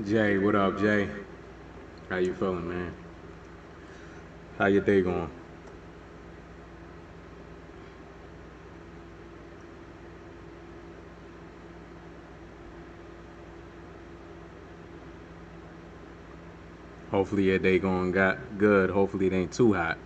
Jay, what up, Jay? How you feeling, man? How your day going? Hopefully your day going got good. Hopefully it ain't too hot.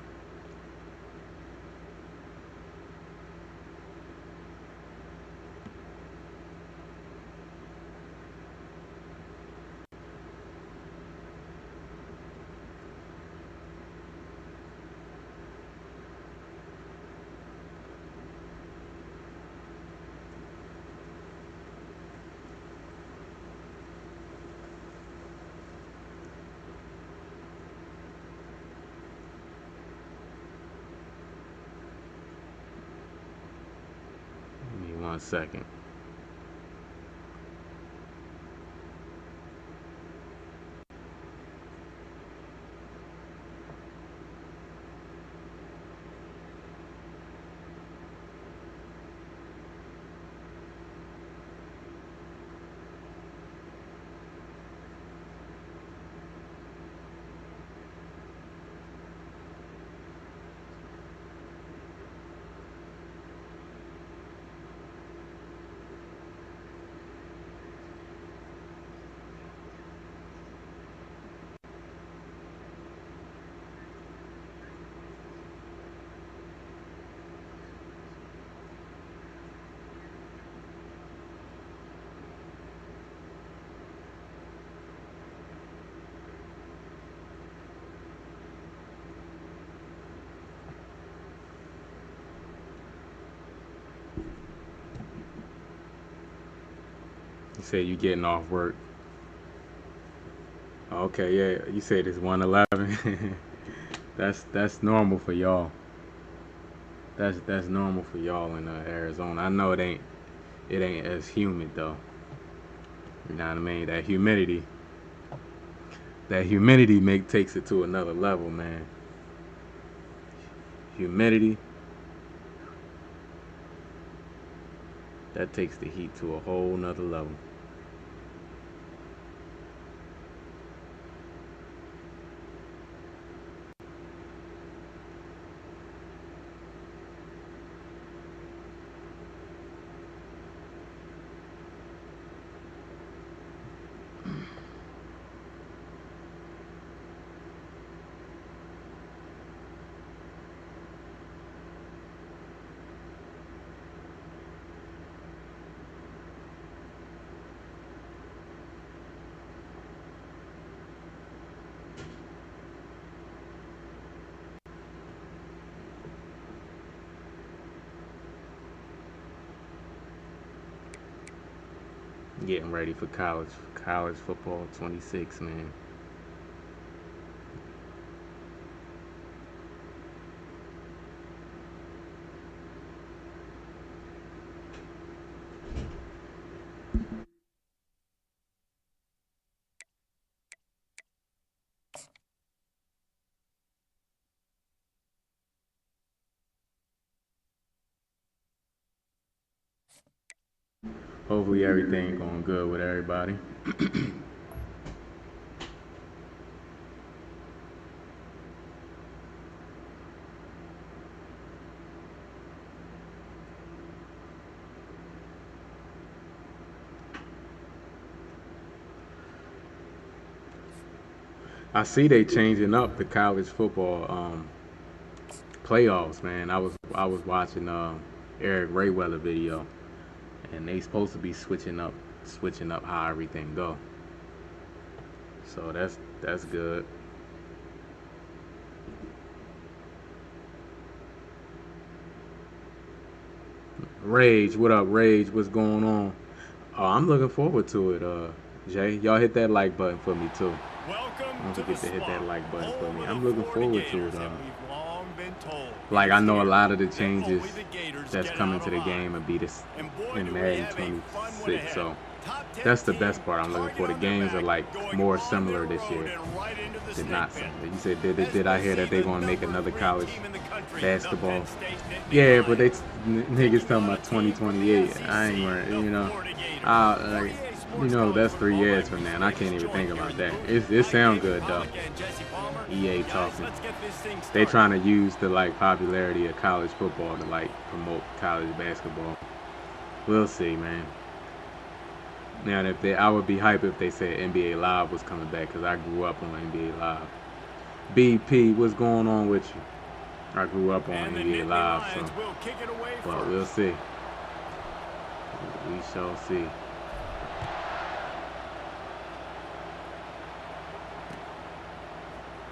Give me 1 second. You said you getting off work. Okay, yeah. You said it's 1:11. That's normal for y'all. That's normal for y'all in Arizona. I know it ain't as humid though. You know what I mean? That humidity make takes it to another level, man. Humidity that takes the heat to a whole nother level. Getting ready for college football 26, man. Hopefully everything going good with everybody. I see they changing up the college football playoffs, man. I was watching Eric Rayweather video, and they supposed to be switching up how everything go. So that's good. Rage, what up, Rage? What's going on? I'm looking forward to it. Jay, y'all hit that like button for me too. Don't forget to hit that like button for me. I'm looking forward to it. Like I know a lot of the changes that's coming to the game and be this in Madden 26. So that's the best part I'm looking for. The games are like more similar this year than not similar. You said did I hear that they gonna make another college basketball? Yeah, but niggas talking about 2028. I ain't worried, you know. Like You know, that's 3 years from now, and I can't even think about that. It sounds good, though. EA talking. They trying to use the, like, popularity of college football to, like, promote college basketball. We'll see, man. Now, I would be hype if they said NBA Live was coming back, because I grew up on NBA Live. BP, what's going on with you? I grew up on NBA Live, so. But we'll see. We shall see.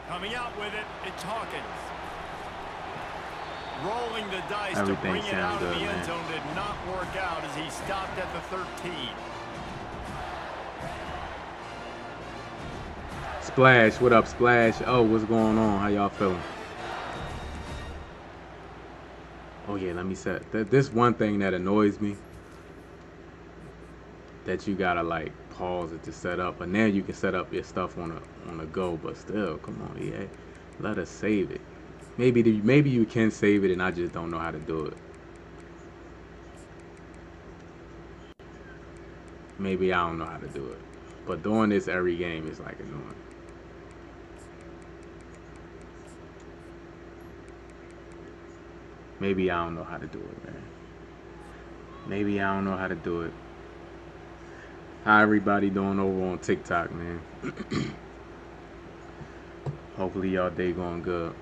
Coming out with it, it's Hawkins. Rolling the dice Everything to bring it out good, of the man. end zone did not work out as he stopped at the 13. Splash, what up, Splash? Oh, what's going on? How y'all feeling? Oh yeah, let me set. This one thing that annoys me, that you gotta like pause it to set up, but now you can set up your stuff on a go. But still, come on, EA, let us save it. Maybe you can save it, and I just don't know how to do it. Maybe I don't know how to do it. But doing this every game is like annoying. Maybe I don't know how to do it, man. Maybe I don't know how to do it. How everybody doing over on TikTok, man? Hopefully y'all day going good.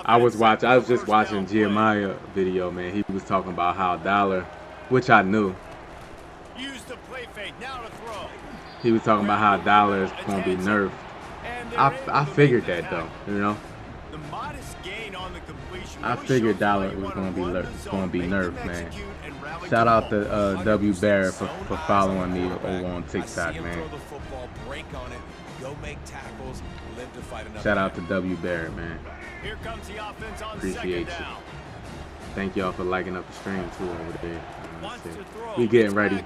I was just watching Jeremiah video, man. He was talking about how Dollar, which I knew. He was talking about how Dollar is going to be nerfed. I figured that though, you know. I figured Dollar was going to be nerfed, man. Shout out to W Barrett for following me over on TikTok, man. Shout out to W Barrett, man. Appreciate you. Thank y'all for liking up the stream too over there. We getting ready.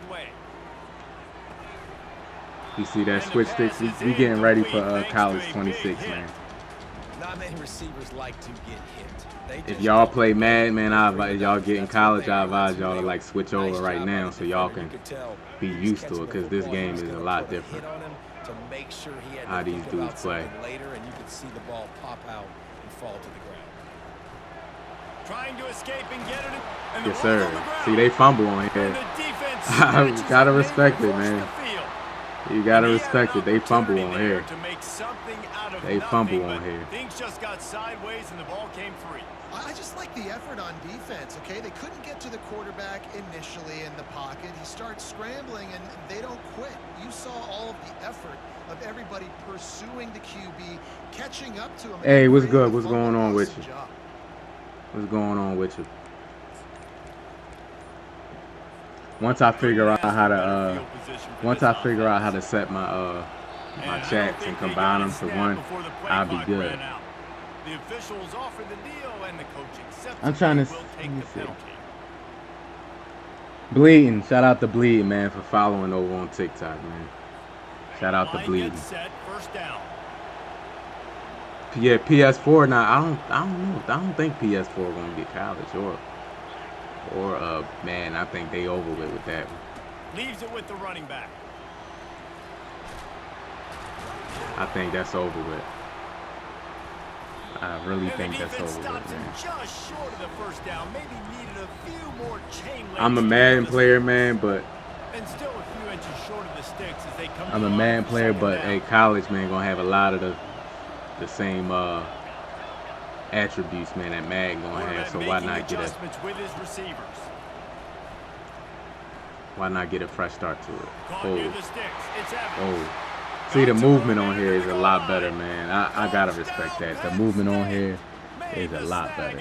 You see that switch sticks? We getting ready for college 26, man. Not many receivers like to get hit. If y'all play Mad, man, y'all get in college, I advise y'all to like switch over right now so y'all can be used to it, because this game is a lot different. How these dudes play. Trying to escape and get it. Yes, sir. See, they fumble on here. Gotta respect it, man. You gotta respect it. They fumble on here. They fumble on here. Things just got sideways and the ball came free. I just like the effort on defense, okay? They couldn't get to the quarterback initially in the pocket. He starts scrambling, and they don't quit. You saw all of the effort of everybody pursuing the QB, catching up to him. Hey, what's good? What's going on with you? What's going on with you? Once I figure out how to set my my chats and combine them to one, I'll be good. The officials offered the deal and the coach accepted. I'm trying to see. Bleeding. Shout out to Bleeding, man, for following over on TikTok, man. Shout out to Bleeding. Yeah, PS4 now. I don't know. I don't think PS4 gonna get college or man, I think they over with that one. Leaves it with the running back. I think that's over with. I really think that's over with, man. Just short of the first down. Maybe needed a few more chain links. I'm a Madden player, man, but and still a few inches short of the sticks as they come. I'm a Madden player, but a college man gonna have a lot of the same attributes, man, that Madden gonna have. So why not get a fresh start to it? Oh. See, the movement on here is a lot better, man. I gotta respect that. The movement on here is a lot better.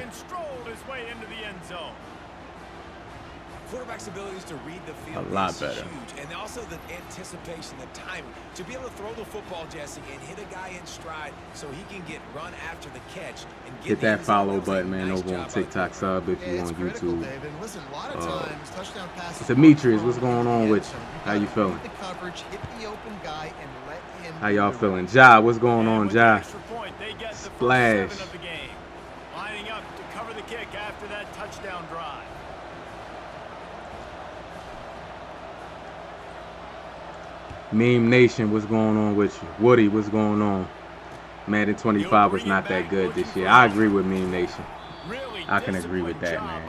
Quarterback's abilities to read the field a lot is better. Huge, and also the anticipation, the timing to be able to throw the football, Jesse, and hit a guy in stride so he can get run after the catch and get hit that follow button, man, over on TikTok. Sub if you on YouTube. Listen, a lot of times, touchdown passes Demetrius, what's going on with you? How you feeling? The coverage, hit the open guy, and let him. How y'all feeling? Ja, what's going on, Ja? Splash. Lining up to cover the kick after that touchdown drive. Meme Nation, what's going on with you? Woody, what's going on? Madden 25 was not that good this year. I agree with Meme Nation. I can agree with that, man.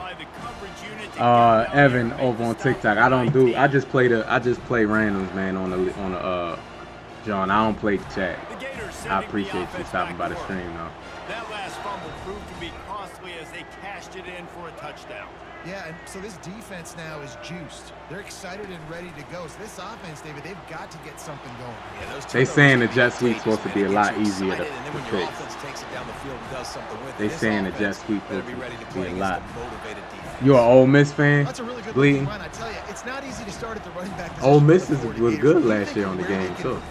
Evan over on TikTok. I just play randoms, man, on the John. I don't play chat. I appreciate you stopping by the stream, though. That last fumble proved to be costly as they cashed it in for a touchdown. Yeah, and so this defense now is juiced. They're excited and ready to go. So this offense, David, they've got to get something going. Yeah, they saying the jet sweep's supposed to be a lot easier to fix. They saying the jet sweep will be a lot. You an Ole Miss fan? That's a really good Bleeding? run. I tell you, it's not easy to start at the running back position. Ole Miss was good last year on the game too.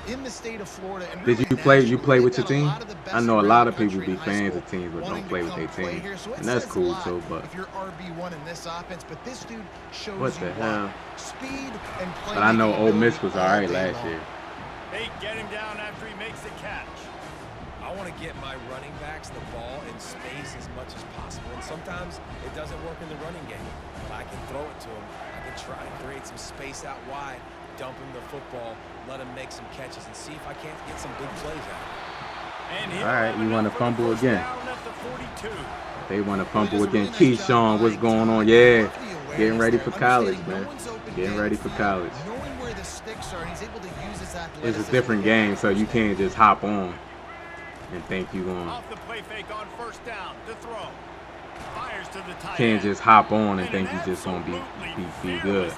In the state of Florida, and did you play? You play with your team? I know a lot of people be fans of teams but don't play with their team, and that's cool too. But if you're RB1 in this offense, but this dude shows what the hell? Speed and play. But I know Ole Miss was all right last year. They get him down after he makes the catch. I want to get my running backs the ball in space as much as possible, and sometimes it doesn't work in the running game. But I can throw it to him. I can try to create some space out wide, dump him the football, let him make some catches, and see if I can't get some big plays out of him. All right, you want to fumble again? They want to fumble again. Keyshawn, what's going on? Yeah, getting ready for college, man. Getting ready for college. It's a different game, so you can't just hop on and think you going. Off the play fake on first down to throw. Fires to the tight Can't end. just hop on and think you just gonna be good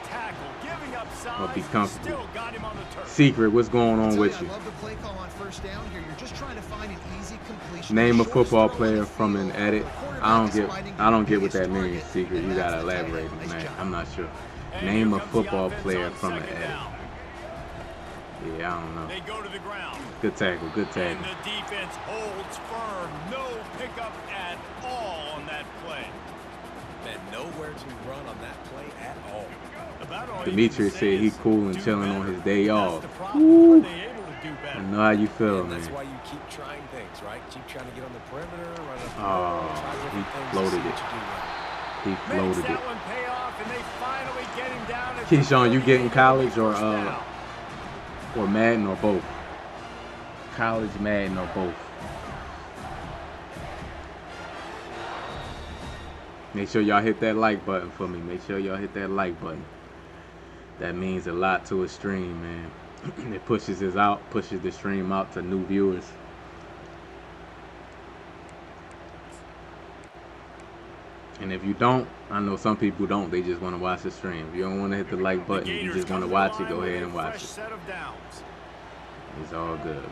or be comfortable. Secret, what's going on with you? Name a football player from an edit. I don't get what that means. Secret, you gotta elaborate, man. I'm not sure. Name a football player from an edit. Yeah, I don't know. They go to the ground. Good tackle, good tackle. And the defense holds firm. No pickup at all on that play. Man, nowhere to run on that play at all. Demetrius said he cool and chilling on his day off. Woo. I know how you feel, man. That's why you keep trying things, right? Keep trying to get on the perimeter. He floated it. He floated it. Keyshawn, you getting college or Madden or both? College, Madden, or both? Make sure y'all hit that like button for me. Make sure y'all hit that like button. That means a lot to a stream, man. It pushes the stream out to new viewers. And if you don't, I know some people don't. They just want to watch the stream. If you don't want to hit the like button, you just want to watch it, go ahead and watch it. It's all good.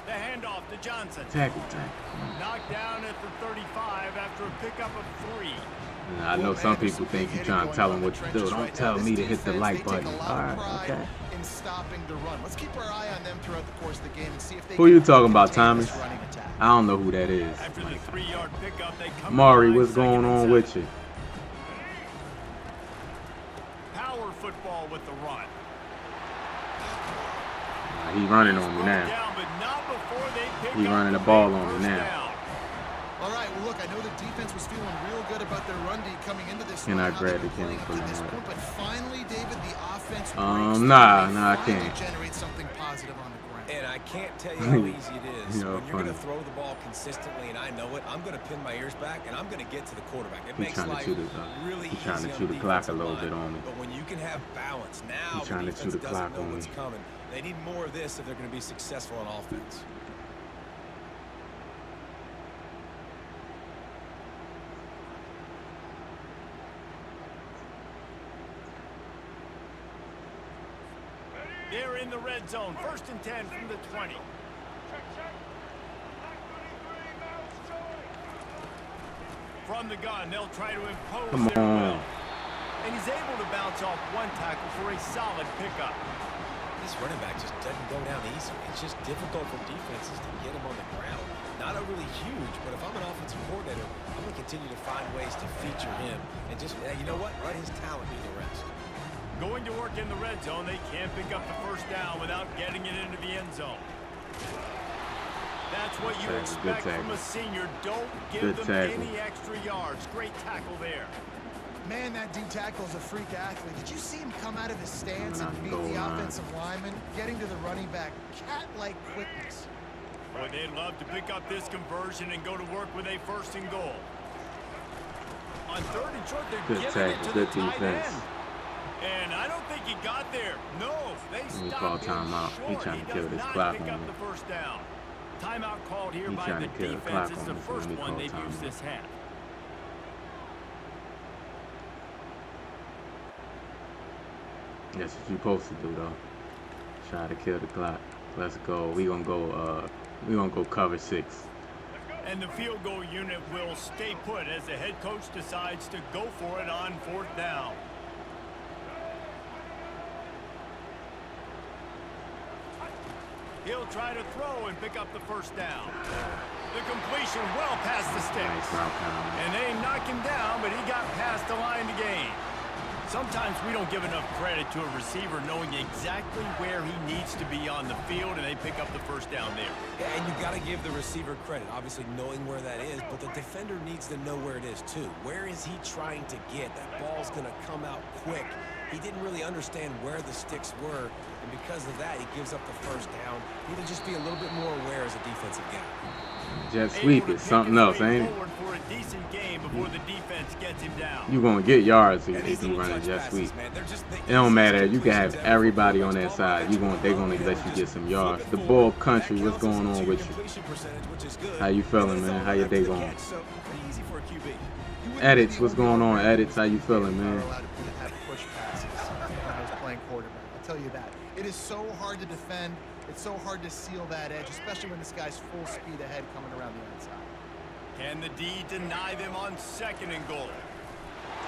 The handoff to Johnson. Tackle. Knocked down at the 35 after a pickup of 3. I know some people think you're trying to tell them what to do. Don't tell me to hit the like button. All right, okay. In stopping the run. Let's keep our eye on them throughout the course of the game and see if they who you talking about, Thomas? I don't know who that is. After the 3-yard pickup, they come Maury, what's going on with you? Power football with the run. He running on me now. He running the ball on me now. All right, well, look, I know the defense was feeling real good about their run D coming into this. Can I grab the camera for this point, but finally, David, the offense nah, I can't. Generate something positive on the ground. And I can't tell you how easy it is. You're when you're going to throw the ball consistently, and I know it, I'm going to pin my ears back, and I'm going to get to the quarterback. It makes life really easy. He's trying to chew the clock a little bit on me. But when you can have balance, now he's trying to chew the clock on me. Coming. They need more of this if they're going to be successful on offense. They're in the red zone. 1st and 10 from the 20. From the gun, they'll try to impose their will. And he's able to bounce off one tackle for a solid pickup. This running back just doesn't go down easy. It's just difficult for defenses to get him on the ground. Not a really huge, but if I'm an offensive coordinator, I'm going to continue to find ways to feature him. And just, you know what? Let his talent do the rest. Going to work in the red zone, they can't pick up the 1st down without getting it into the end zone. That's what you expect from a senior. Don't give them any extra yards. Great tackle there. Man, that D tackle is a freak athlete. Did you see him come out of his stance and beat the offensive lineman, getting to the running back? Cat-like quickness. Boy, they'd love to pick up this conversion and go to work with a 1st and goal. On 3rd and short, they're giving it to the tight end. And I don't think he got there. No, they stopped him short. He trying to kill this clock. Pick up the 1st down. Timeout called here by the defense. It's the first one they've used this half. That's what you're supposed to do, though. Try to kill the clock. Let's go. We gonna go cover 6. And the field goal unit will stay put as the head coach decides to go for it on 4th down. He'll try to throw and pick up the 1st down. The completion well past the sticks. Nice, and they knock him down, but he got past the line to gain. Sometimes we don't give enough credit to a receiver knowing exactly where he needs to be on the field, and they pick up the 1st down there. Yeah, and you got to give the receiver credit, obviously knowing where that is, but the defender needs to know where it is too. Where is he trying to get? That ball's going to come out quick. He didn't really understand where the sticks were, and because of that, he gives up the 1st down. He need to just be a little bit more aware as a defensive guy. Jet sweep is something else, ain't it? For a decent game before the defense gets him down. You gonna get yards if you run a jet sweep. It don't matter. You can have everybody on that side. They're gonna let you get some yards. The Bull Country, what's going on with you? How you feeling, man? How your day going? Edits, what's going on? Edits, how you feeling, man? I'll tell you that. It is so hard to defend. It's so hard to seal that edge, especially when this guy's full speed ahead coming around the outside. Can the D deny them on 2nd and goal?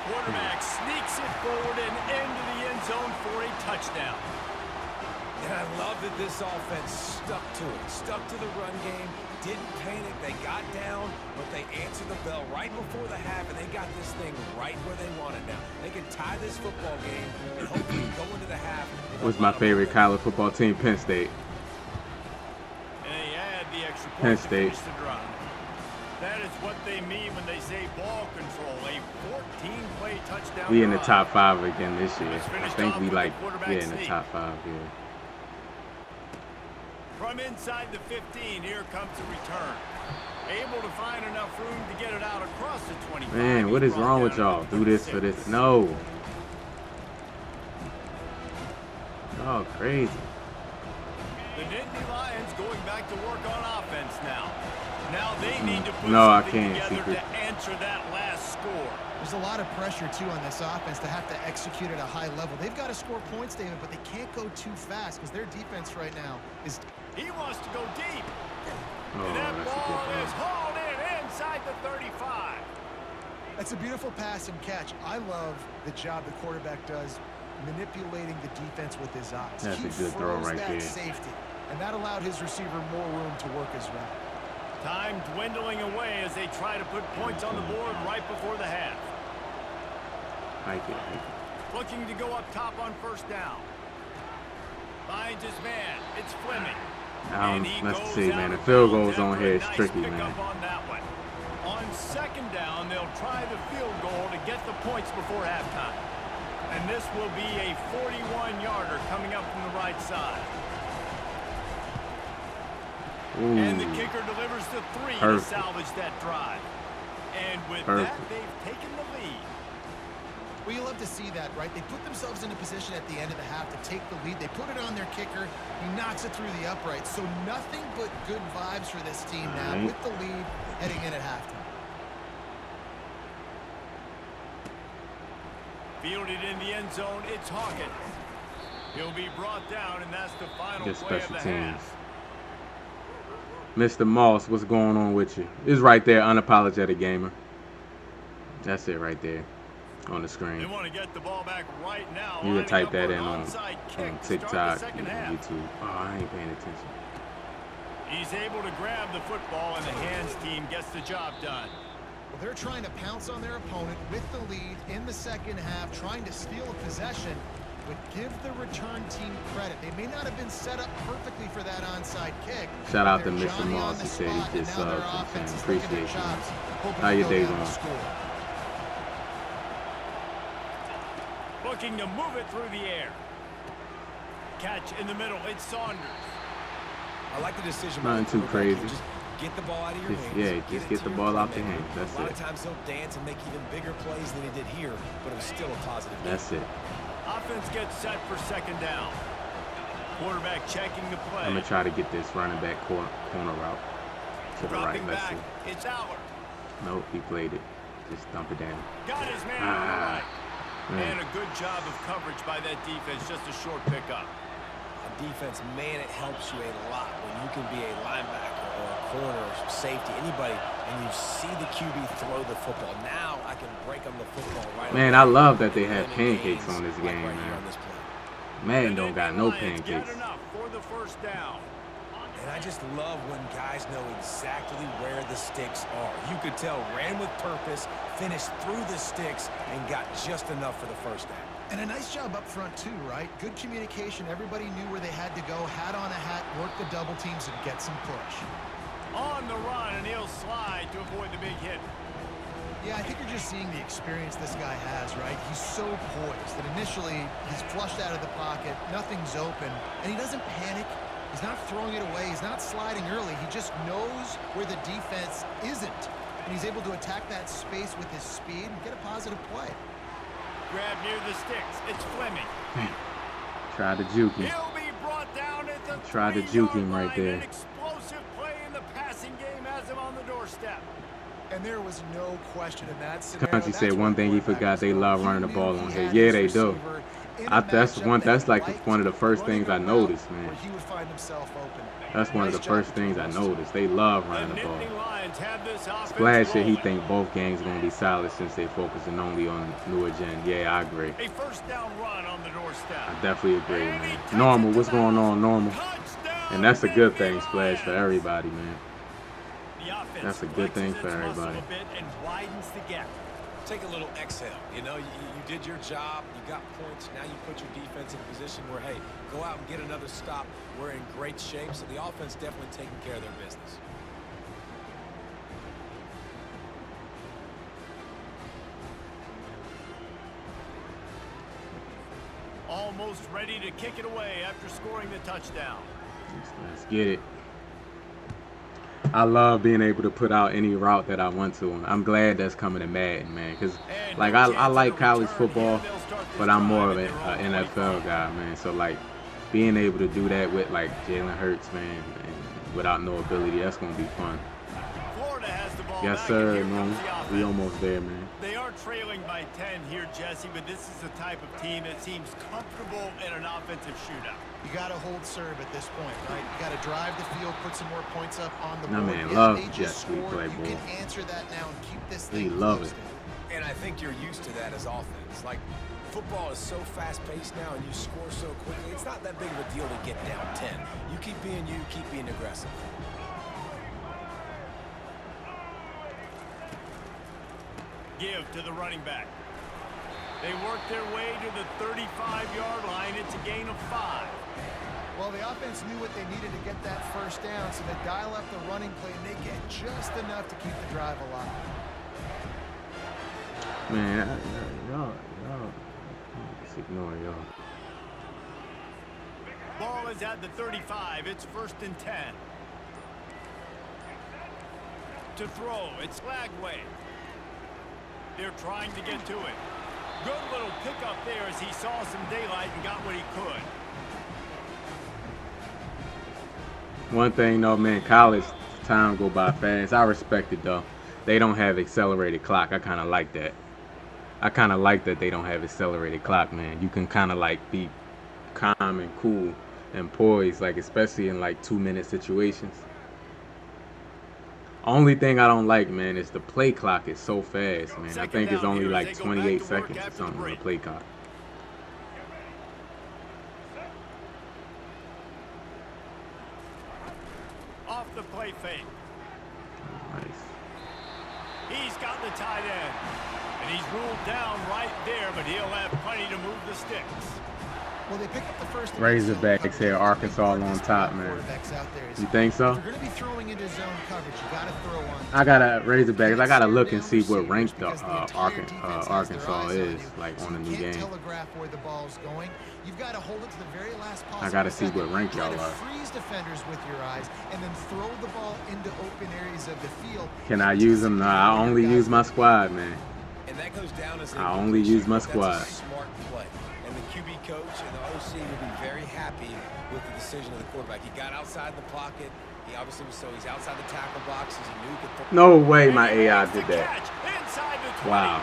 Quarterback sneaks it forward and into the end zone for a touchdown. And I love that this offense stuck to it, stuck to the run game, didn't panic. They got down, but they answered the bell right before the half, and they got this thing right where they want it now. They can tie this football game and hopefully go into the half. What's my favorite college football team? Penn State. And they add the extra point Penn to State. finish the drive. That is what they mean when they say ball control. A 14-play touchdown. We in the top 5 again this year. I think we in the sneak. top 5 here. From inside the 15, here comes the return. Able to find enough room to get it out across the 25. Man, what is wrong with y'all? Do this for this? No. Oh, crazy. The Nittany Lions going back to work on offense now. Now they need to put something together to answer that last score. There's a lot of pressure, too, on this offense to have to execute at a high level. They've got to score points, David, but they can't go too fast because their defense right now is... He wants to go deep. Oh, And that that's a ball good is hauled in inside the 35. That's a beautiful pass and catch. I love the job the quarterback does manipulating the defense with his eyes. That's he a good throw right that there. Safety, and that allowed his receiver more room to work his route. Time dwindling away as they try to put points on the board right before the half. Like it. Looking to go up top on 1st down. Finds his man. It's Fleming. Let's see, man. The field goals on here is tricky, man. On that one. On 2nd down, they'll try the field goal to get the points before halftime. And this will be a 41-yarder coming up from the right side. Ooh. And the kicker delivers the 3 to salvage that drive. And with that, they've taken the lead. Well, you love to see that, right? They put themselves in a position at the end of the half to take the lead. They put it on their kicker. He knocks it through the uprights. So nothing but good vibes for this team now with the lead heading in at halftime. Fielded in the end zone, it's Hawkins. He'll be brought down, and that's the final Good play of special the teams. half. Mr. Moss, what's going on with you? It's right there, unapologetic gamer. That's it right there on the screen. They want to get the ball back right now. You can type that in on TikTok and YouTube. Oh, I ain't paying attention. He's able to grab the football, and the hands team gets the job done. Well, they're trying to pounce on their opponent with the lead in the second half, trying to steal a possession, but give the return team credit. They may not have been set up perfectly for that onside kick. Shout out to Mr. Moss. He said he just appreciate you. How your day going? looking to move it through the air. Catch in the middle. It's Saunders. I like the decision. Nothing too crazy. Just get the ball out of your hands. Yeah, just get the ball out the hands. That's it. A lot of times he'll dance and make even bigger plays than he did here, but it was still a positive. That's it. Offense gets set for second down. Quarterback checking the play. I'm going to try to get this running back corner route to the right. Let's see. It's Aller. Nope, he played it. Just dump it down. Got his man on the right. And a good job of coverage by that defense. Just a short pickup. Defense, man, it helps you a lot when you can be a linebacker or a corner or safety, anybody, and you see the QB throw the football. Now I can break on the football right. Man, I love that they have pancakes on this game, man. Man don't got no pancakes. For the first down. And I just love when guys know exactly where the sticks are. You could tell ran with purpose, finished through the sticks, and got just enough for the first down. And a nice job up front, too, right? Good communication. Everybody knew where they had to go. Hat on a hat, work the double teams, and get some push. On the run, and he'll slide to avoid the big hit. Yeah, I think you're just seeing the experience this guy has, right? He's so poised that initially he's flushed out of the pocket, nothing's open, and he doesn't panic. He's not throwing it away. He's not sliding early. He just knows where the defense isn't, and he's able to attack that space with his speed and get a positive play. Grab near the sticks. It's Fleming. Try to juke him. He'll be brought down at the Try to juke him right there. An explosive play in the passing game has him on the doorstep. And there was no question in that scenario. Country said one thing he forgot, they love running the ball on here. Yeah, they do. That's like one of the first things I noticed, man. That's one of the first things I noticed. They love running the ball. Splash said he think both games are going to be solid since they're focusing only on newer gen. Yeah, I agree. A first down run on the doorstep. I definitely agree, man. Normal, what's going on, Normal? And that's a good thing, Splash, for everybody, man. That's a good thing for everybody. And widens the gap. Take a little exhale. You know, you did your job. You got points. Now you put your defense in a position where, hey, go out and get another stop. We're in great shape, so the offense definitely taking care of their business. Almost ready to kick it away after scoring the touchdown. Let's get it. I love being able to put out any route that I want to. I'm glad that's coming to Madden, man, because like I like college football, but I'm more of an NFL guy, man. So like being able to do that with like Jalen Hurts, man, and without no ability, that's gonna be fun. Florida has the ball. Yes, sir, man. We almost there, man. They are trailing by 10 here, Jesse, but this is the type of team that seems comfortable in an offensive shootout. You got to hold serve at this point, right? You got to drive the field, put some more points up on the board. Man, love Jets we play ball. You can answer that now and keep this thing close. Love it. And I think you're used to that as offense. Like, football is so fast-paced now and you score so quickly, it's not that big of a deal to get down 10. You keep being aggressive. Give to the running back. They work their way to the 35-yard line. It's a gain of 5. Well, the offense knew what they needed to get that first down, so they dial up the running play, and they get just enough to keep the drive alive. Man, y'all, just ignore y'all. Ball is at the 35. It's 1st and 10. To throw, it's Lagway. They're trying to get to it. Good little pickup there as he saw some daylight and got what he could. One thing though, man, college time go by fast. I respect it though. They don't have accelerated clock. I kind of like that. I kind of like that they don't have accelerated clock, man. You can kind of like be calm and cool and poised, like especially in like 2-minute situations. Only thing I don't like, man, is the play clock is so fast, man. I think it's only like 28 seconds or something on the play clock. Off the play fake. Nice. He's got the tight end. And he's ruled down right there, but he'll have plenty to move the sticks. Well, they pick up the first Razorbacks here, Arkansas on top, man. You think so? If you're going to be throwing into zone coverage, you got to throw on. I gotta Razorbacks. I gotta look and see what rank the Arkansas is like on the new game. Telegraph where the ball's going. You've got to hold it to the very last possible I gotta see second. what rank y'all are. Freeze defenders with your eyes and then throw the ball into open areas of the field. Can I use them? No, I only use my squad, man. And that goes down as I only use my squad. That's a smart play. And the QB coach and the OC will be very happy with the decision of the quarterback. He got outside the pocket. He obviously was he's outside the tackle box. He knew he could. No way my AI did that. Wow.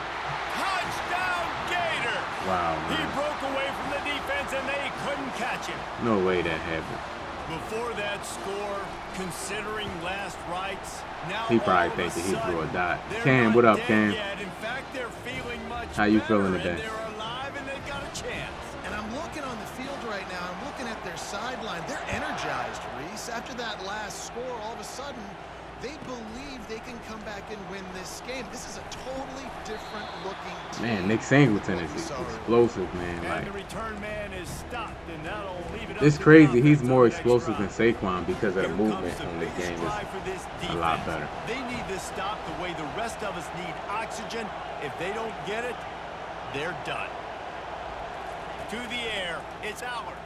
Touchdown Gator. Wow, He man. broke away from the defense and they couldn't catch him. No way that happened. Before that score, considering last rights, now He probably all of thinks that he threw a dot. they're Cam, not what up, dead Cam? yet. In fact, they're feeling much How you better, feeling and today? They're alive and they've got a chance. And I'm looking on the field right now. I'm looking at their sideline. They're energized, Reese. After that last score, all of a sudden, they believe they can come back and win this game. This is a totally different looking team. Man, Nick Singleton is explosive, man. And Like, the return man is stopped, and that'll leave it up it's to the crazy. He's offense more on the next explosive than drive. Saquon because of the Here movement comes the on the biggest game drive for this is a lot defense. better. They need this stop the way the rest of us need oxygen. If they don't get it, they're done. To the air, it's Allard.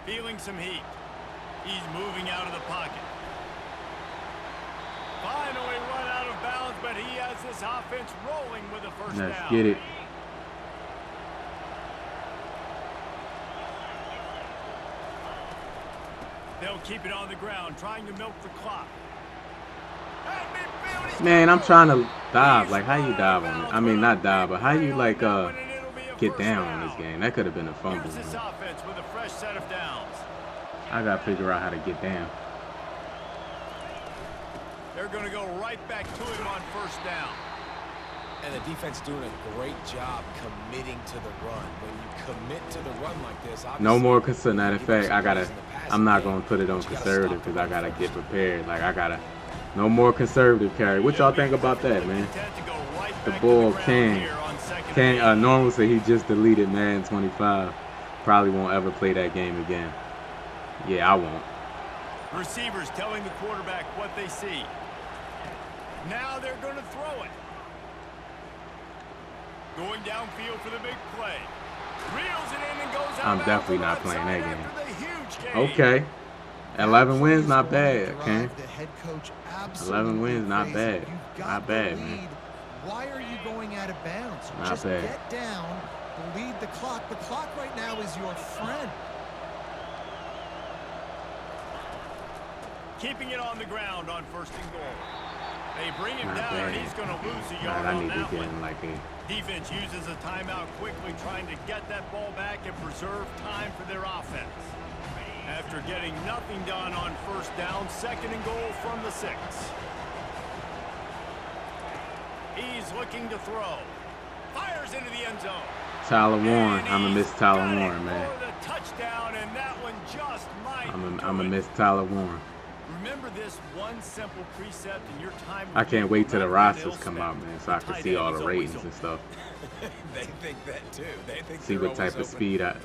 Feeling some heat. He's moving out of the pocket. Finally run out of bounds, but he has this offense rolling with a first down. Let's get it. They'll keep it on the ground, trying to milk the clock. Man, I'm trying to dive. Like, how you dive on it? I mean, not dive, but how you, like, get down on this game? That could have been a fumble. Here's this offense with a fresh set of downs. I got to figure out how to get down. They're going to go right back to him on first down. And the defense doing a great job committing to the run. When you commit to the run like this, no more concern. Matter of fact, I'm not gonna put it on conservative because I gotta get prepared. Like no more conservative carry. What y'all think about that, man? The bull can Normal said he just deleted Madden 25. Probably won't ever play that game again. Yeah, I won't. Receivers telling the quarterback what they see. Now they're going to throw it. Going downfield for the big play. Reels it in and goes out. I'm definitely not playing that game. Okay. 11 wins, not bad, okay? 11 wins, not bad. Not bad, man. Why are you going out of bounds? Not Just bad. get down, lead the clock. The clock right now is your friend. Keeping it on the ground on first and goal. They bring him Not down, bad. and he's going to lose a yard I on need to that get one. in like a... Defense uses a timeout quickly, trying to get that ball back and preserve time for their offense. After getting nothing done on first down, second and goal from the 6. He's looking to throw. Fires into the end zone. Tyler Warren. I'm going to miss Tyler Warren, man. Touchdown, and that one just might I'm going to miss Tyler Warren. Remember this one simple precept in your time. I can't wait till the rosters come out, man, so I can see all the ratings and stuff. They think that too. They think See what type of speed EA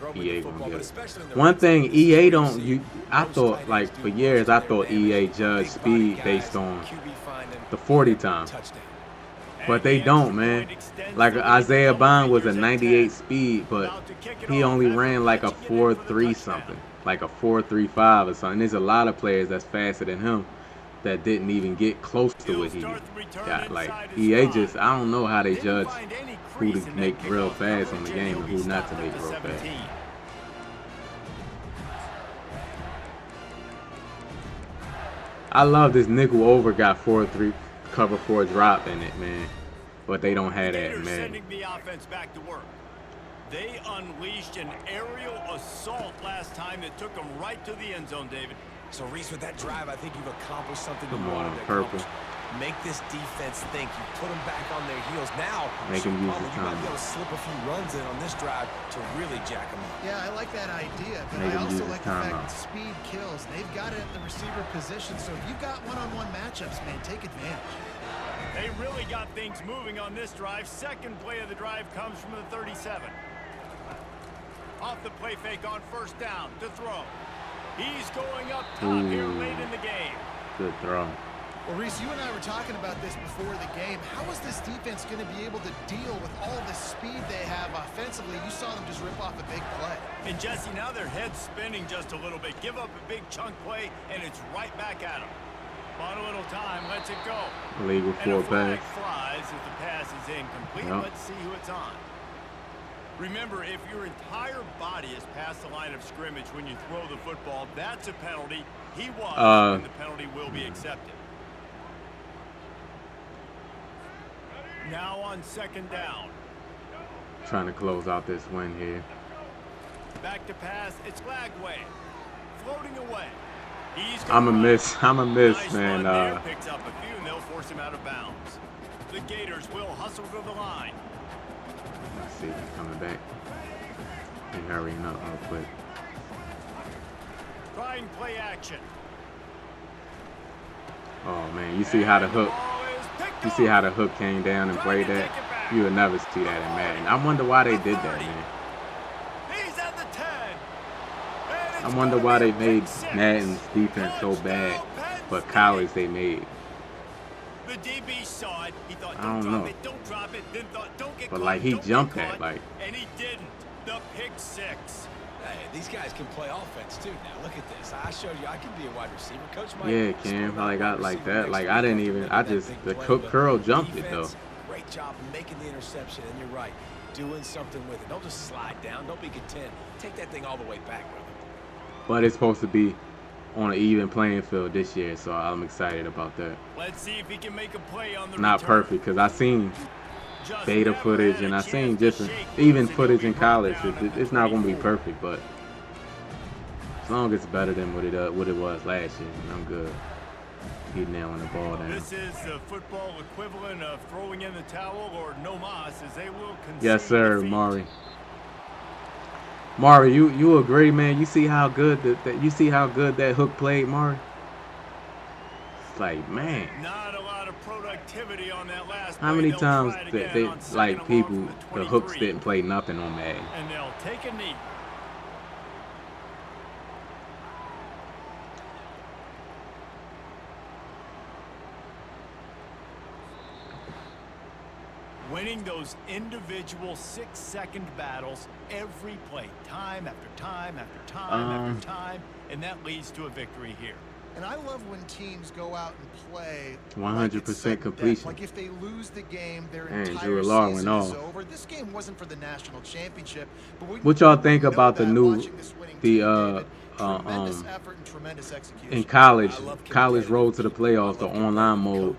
football, gonna but get. especially in the One red thing zone, EA the don't receivers you I versus thought tight like ends for do years I their thought damage. EA judged Big body speed based guys, on QB finding the 40 time. touchdown. But they don't, man. Like Isaiah Bond was a 98 speed, but he only ran like a 4.3 something, like a 4.35 or something. There's a lot of players that's faster than him that didn't even get close to what he got. Like EA just, I don't know how they judge who to make real fast on the game and who not to make real fast. I love this nickel over got 4-3 cover 4 drop in it, man. But they don't have that, man. Sending the offense back to work. They unleashed an aerial assault last time that took them right to the end zone, David. So Reese, with that drive, I think you've accomplished something you Come on, wanted to purple. accomplish. Make this defense think. You put them back on their heels. Now, Make 'em use the you might time. be able to slip a few runs in on this drive to really jack them up. Yeah, I like that idea, but Make I 'em also use like his the fact timeout. that speed kills. They've got it at the receiver position, so if you've got one-on-one matchups, man, take advantage. They really got things moving on this drive. Second play of the drive comes from the 37. Off the play fake on first down to throw. He's going up top here late in the game. Good throw. Well, Reese, you and I were talking about this before the game. How is this defense going to be able to deal with all the speed they have offensively? You saw them just rip off a big play. And, Jesse, now their head's spinning just a little bit. Give up a big chunk play, and it's right back at them. On a little time, lets it go. Illegal and a flag flies as the pass is incomplete. Yep. Let's see who it's on. Remember, if your entire body is past the line of scrimmage when you throw the football, that's a penalty. He was, and the penalty will be accepted. Now on second down. Trying to close out this win here. Back to pass. It's Lagway. Floating away. I'm a miss, nice man. Picks up a few and they'll force him out of bounds. The Gators will hustle to the line. Let's see, he's coming back. He's hurrying up real quick. Trying play action. Oh man, you see how the hook? You see how the hook came down and played that? You would never see that in Madden. I wonder why they did that, man. He's at the 10. I wonder why they made Madden's defense so bad, but college they made. The DB saw it. He thought, I don't know. don't drop it. Then thought, don't get But caught, like he don't get jumped caught, that, like. And he didn't. The pick six. Hey, these guys can play offense too. Now look at this. I showed you I can be a wide receiver. Coach Mike. Yeah, Cam. I got like that. Like I didn't even. I just the curl jumped it though. Great job making the interception, and you're right, doing something with it. Don't just slide down. Don't be content. Take that thing all the way back, brother. But it's supposed to be on an even playing field this year, so I'm excited about that. Let's see if he can make a play on the Not return. perfect, because I seen beta footage and I seen just even footage in college. It's not going to be perfect, but as long as it's better than what it was last year, I'm good. Keep nailing the ball down. This is the football equivalent of throwing in the towel or no mas, as they will concede. Yes, sir, defeat. Maury. Maury, you agree, man? You see how good that hook played, Maury? It's like, man. Not a lot of productivity on that last How play. many They'll times try it they again on second like and long people from the hooks 23. didn't play nothing on Madden? And they'll take a knee. Winning those individual 6-second battles every play, time after time after time after time, and that leads to a victory here. And I love when teams go out and play 100% completion. Like if they lose the game, their Man, entire Drew Law went season is off. over. This game wasn't for the national championship. But What y'all think about the new tremendous effort and tremendous execution. in college road to the playoffs, the online mode?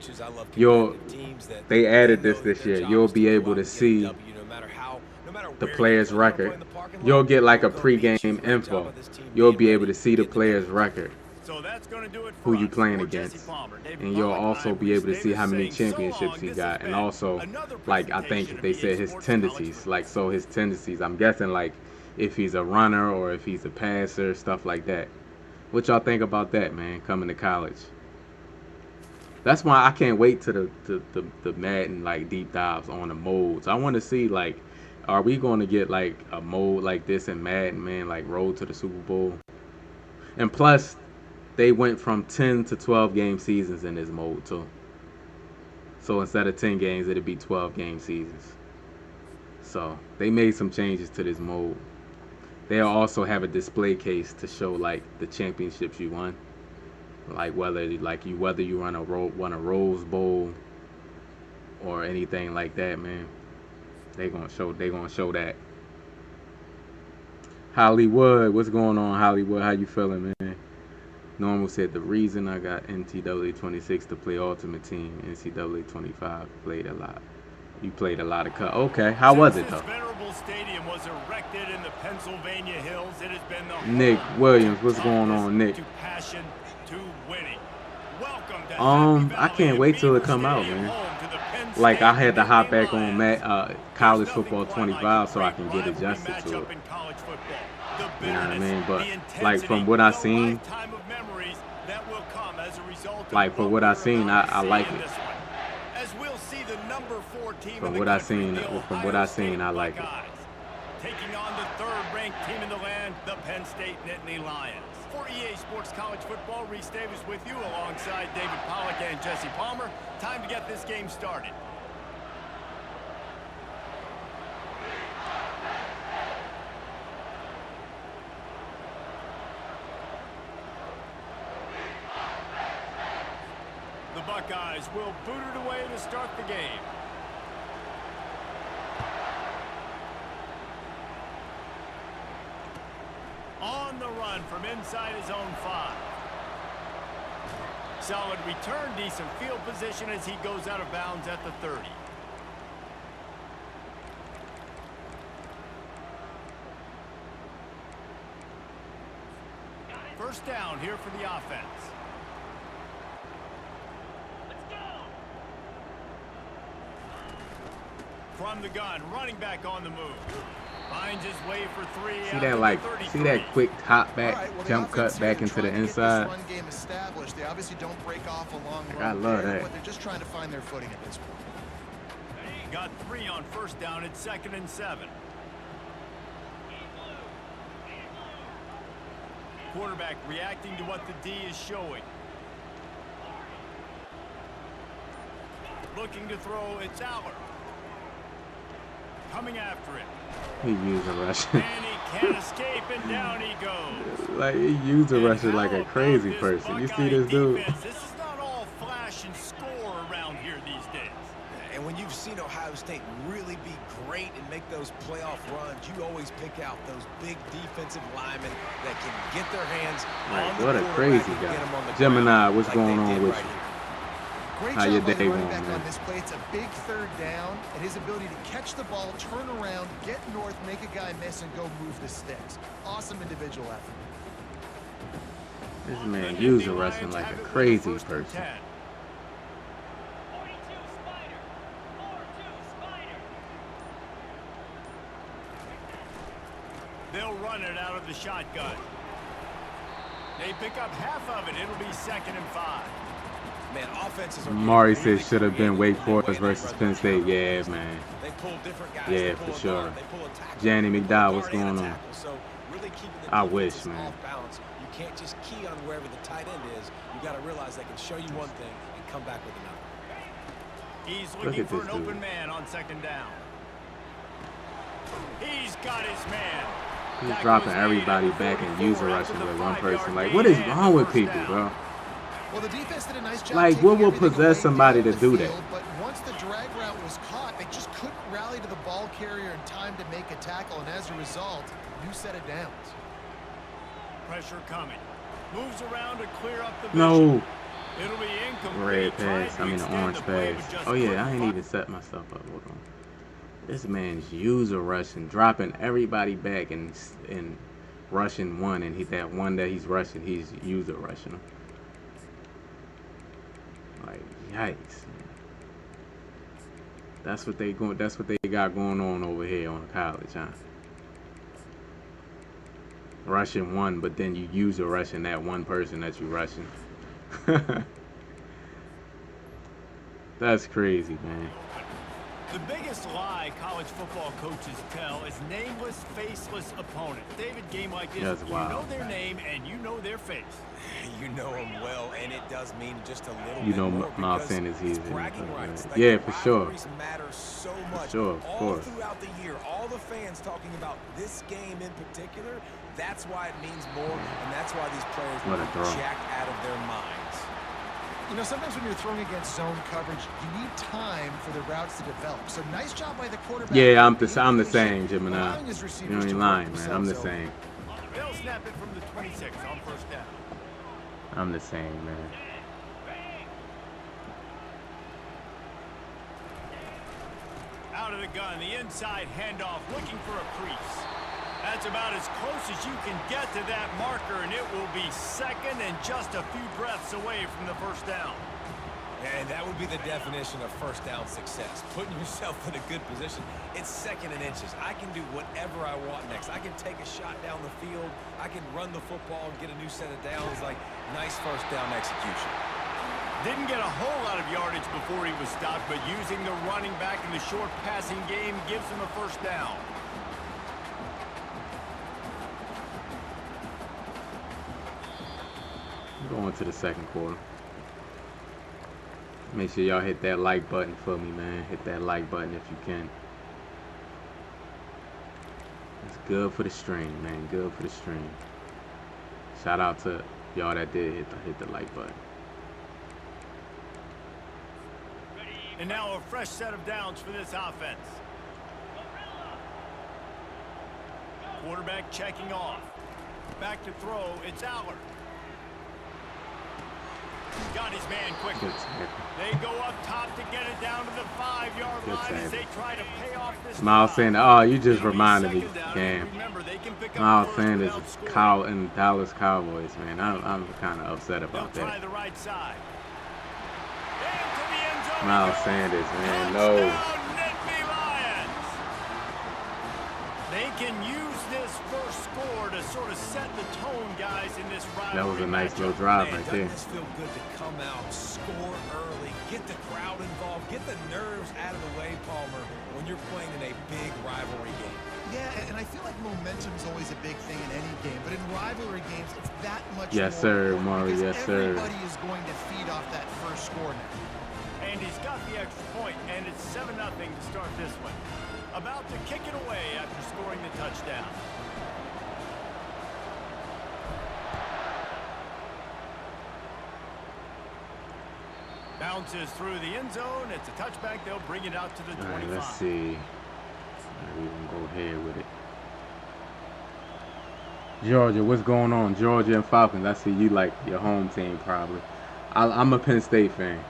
They added this year. You'll be able to see the player's record. You'll get like a pregame info. You'll be able to see the player's record, So that's going to do it for who you us. playing For against, Jesse Palmer, David and you'll Pollack, also I'm be able to Reese see how many Davis saying so championships long. he This got, has and been also another like I presentation think of they EA said his Sports College tendencies, Football. like so his tendencies. I'm guessing like if he's a runner or if he's a passer, stuff like that. What y'all think about that, man? Coming to college. That's why I can't wait to the Madden like deep dives on the modes. I want to see like, are we going to get like a mode like this in Madden, man? Like Road to the Super Bowl. And plus, they went from 10 to 12 game seasons in this mode too. So instead of 10 games, it'd be 12 game seasons. So they made some changes to this mode. They'll also have a display case to show like the championships you won. Like whether you won a Rose Bowl or anything like that, man. They gonna show that. Hollywood, what's going on, Hollywood? How you feeling, man? Normal said the reason I got NCAA 26 to play Ultimate Team, NCAA 25 played a lot. You played a lot of cut. Okay, how was it though? This venerable stadium was erected in the Pennsylvania hills. It has been the Nick home Williams, what's of going practice on, Nick? To passion to winning. Welcome to Happy I Valley can't wait till it Beaver come out, Stadium, man. home to the Penn Like I State had to hop Nittany back on Lions. college There's football nothing quite 25 like so I a can great get rivalry adjusted to matchup it. in college football. The You know what I bitterness, mean? But the like from intensity, what I the seen, lifetime of memories that will come as a result of like for what I we're seen, about to I see like in it. this one. As we'll team in From the what I country, seen, the from Ohio what I State seen, I like it. Buckeyes. Taking on the third-ranked team in the land, the Penn State Nittany Lions. For EA Sports College Football, Reese Davis with you alongside David Pollack and Jesse Palmer. Time to get this game started. The Buckeyes will boot it away to start the game. On the run from inside his own 5. Solid return, decent field position as he goes out of bounds at the 30. First down here for the offense. From the gun, running back on the move. Finds his way for 3. See that, like, see that quick hop back, jump cut back into the inside? Run game established. They obviously don't break off a long I run love there, that. but they're just trying to find their footing at this point. Got 3 on first down. It's 2nd and 7. Quarterback reacting to what the D is showing. Looking to throw, it's Aller. Coming after it. He used a rush. And he can't escape, and down he goes. Like, he used a rusher like a crazy person. You see this dude? This is not all flash and score around here these days. And when you've seen Ohio State really be great and make those playoff runs, you always pick out those big defensive linemen that can get their hands Like, on the what a quarterback crazy and get him on guy. the Gemini, ground what's like going they on did with right you? here. Great How job your by the day running going, back man? on this play. It's a big third down, and his ability to catch the ball, turn around, get north, make a guy miss, and go move the sticks. Awesome individual effort. This man used a rushing like a crazy person. They'll run it out of the shotgun. They pick up half of it. It'll be 2nd and 5. Man, offenses are Mari said really should have been creative Wake with the way Forest they versus run Penn the State. coverage. Yeah, man. They pull different guys. Yeah, They for pull a sure. guard, they pull a tackle, Janny they pull a McDowell, what's guard and a going on? tackle. So really keeping the I defenses wish, man. off balance. You can't just key on wherever the tight end is. You got to realize they can show you one thing and come back with another. He's Look looking at for this an dude. open man on 2nd down. He's got his man. He's Tackle dropping is made everybody at the back and 44 user after rushing the with one 5-yard person. Like, gain what is and wrong with first people, down. bro? Well, the defense did a nice job. Like, what taking will everything possess away somebody down to the do that? field, but once the drag route was caught, they just couldn't rally to the ball carrier in time to make a tackle, and as a result, new set of downs. Pressure coming. Moves around to clear up the vision. No. It'll be incomplete. Red Tried pass. to I mean, the extend orange the play, pass. but just Oh, yeah, I couldn't ain't find- even set myself up. Hold on. This man's user rushing, dropping everybody back and rushing one, and that one that he's rushing, he's user rushing him. Like, yikes. That's what they got going on over here on college, huh? Rushing one, but then you user rushing that one person that you rushing. That's crazy, man. The biggest lie college football coaches tell is nameless, faceless opponents. David, game like this, That's you wild, know their man. name and you know their face. You know them well, and it does mean just a little You bit know, more Miles because Sanders, he's it's in bragging it, rights. right? Like, Yeah, the for sure. rivalries matter so much. sure, of all course. throughout the year, all the fans talking about this game in particular, that's why it means more, and that's why these players What a are throw. jacked out of their minds. You know, sometimes when you're throwing against zone coverage, you need time for the routes to develop. So nice job by the quarterback. Yeah, I'm the being same, patient, Gemini. allowing his You receivers ain't to work lying, man. I'm the themselves same. They'll snap it from the 26 on first down. I'm the same, man. Out of the gun, the inside handoff, looking for a crease. That's about as close as you can get to that marker, and it will be 2nd and just a few breaths away from the first down. And that would be the definition of first down success. Putting yourself in a good position. It's 2nd and inches. I can do whatever I want next. I can take a shot down the field. I can run the football and get a new set of downs. Like, nice first down execution. Didn't get a whole lot of yardage before he was stopped, but using the running back in the short passing game gives him a first down. Going to the second quarter. Make sure y'all hit that like button for me, man. Hit that like button if you can. It's good for the stream, man. Good for the stream. Shout out to y'all that did hit the like button. And now a fresh set of downs for this offense. Quarterback checking off. Back to throw. It's Aller. Got his man quickly. They go up top to get it down to the 5-yard line as they try to pay off this. Miles Sanders. Oh, you just reminded me, Cam. Miles Sanders is in Dallas Cowboys, man. I'm kind of upset about that. The right side. Miles Sanders, man. No. They can use this first score to sort of set the tone, guys, in this rivalry. That was a nice little drive right there. Doesn't this feel good to come out, score early, get the crowd involved, get the nerves out of the way, Palmer, when you're playing in a big rivalry game? Yeah, and I feel like momentum is always a big thing in any game, but in rivalry games, it's that much yes, more. Sir, Maury. Yes, sir. Everybody is going to feed off that first score now. And he's got the extra point, and it's 7-0 to start this one. About to kick it away after scoring the touchdown. Bounces through the end zone. It's a touchback. They'll bring it out to the 25. All right, let's see. We can go ahead with it. Georgia, what's going on? Georgia and Falcons. I see you like your home team probably. I'm a Penn State fan.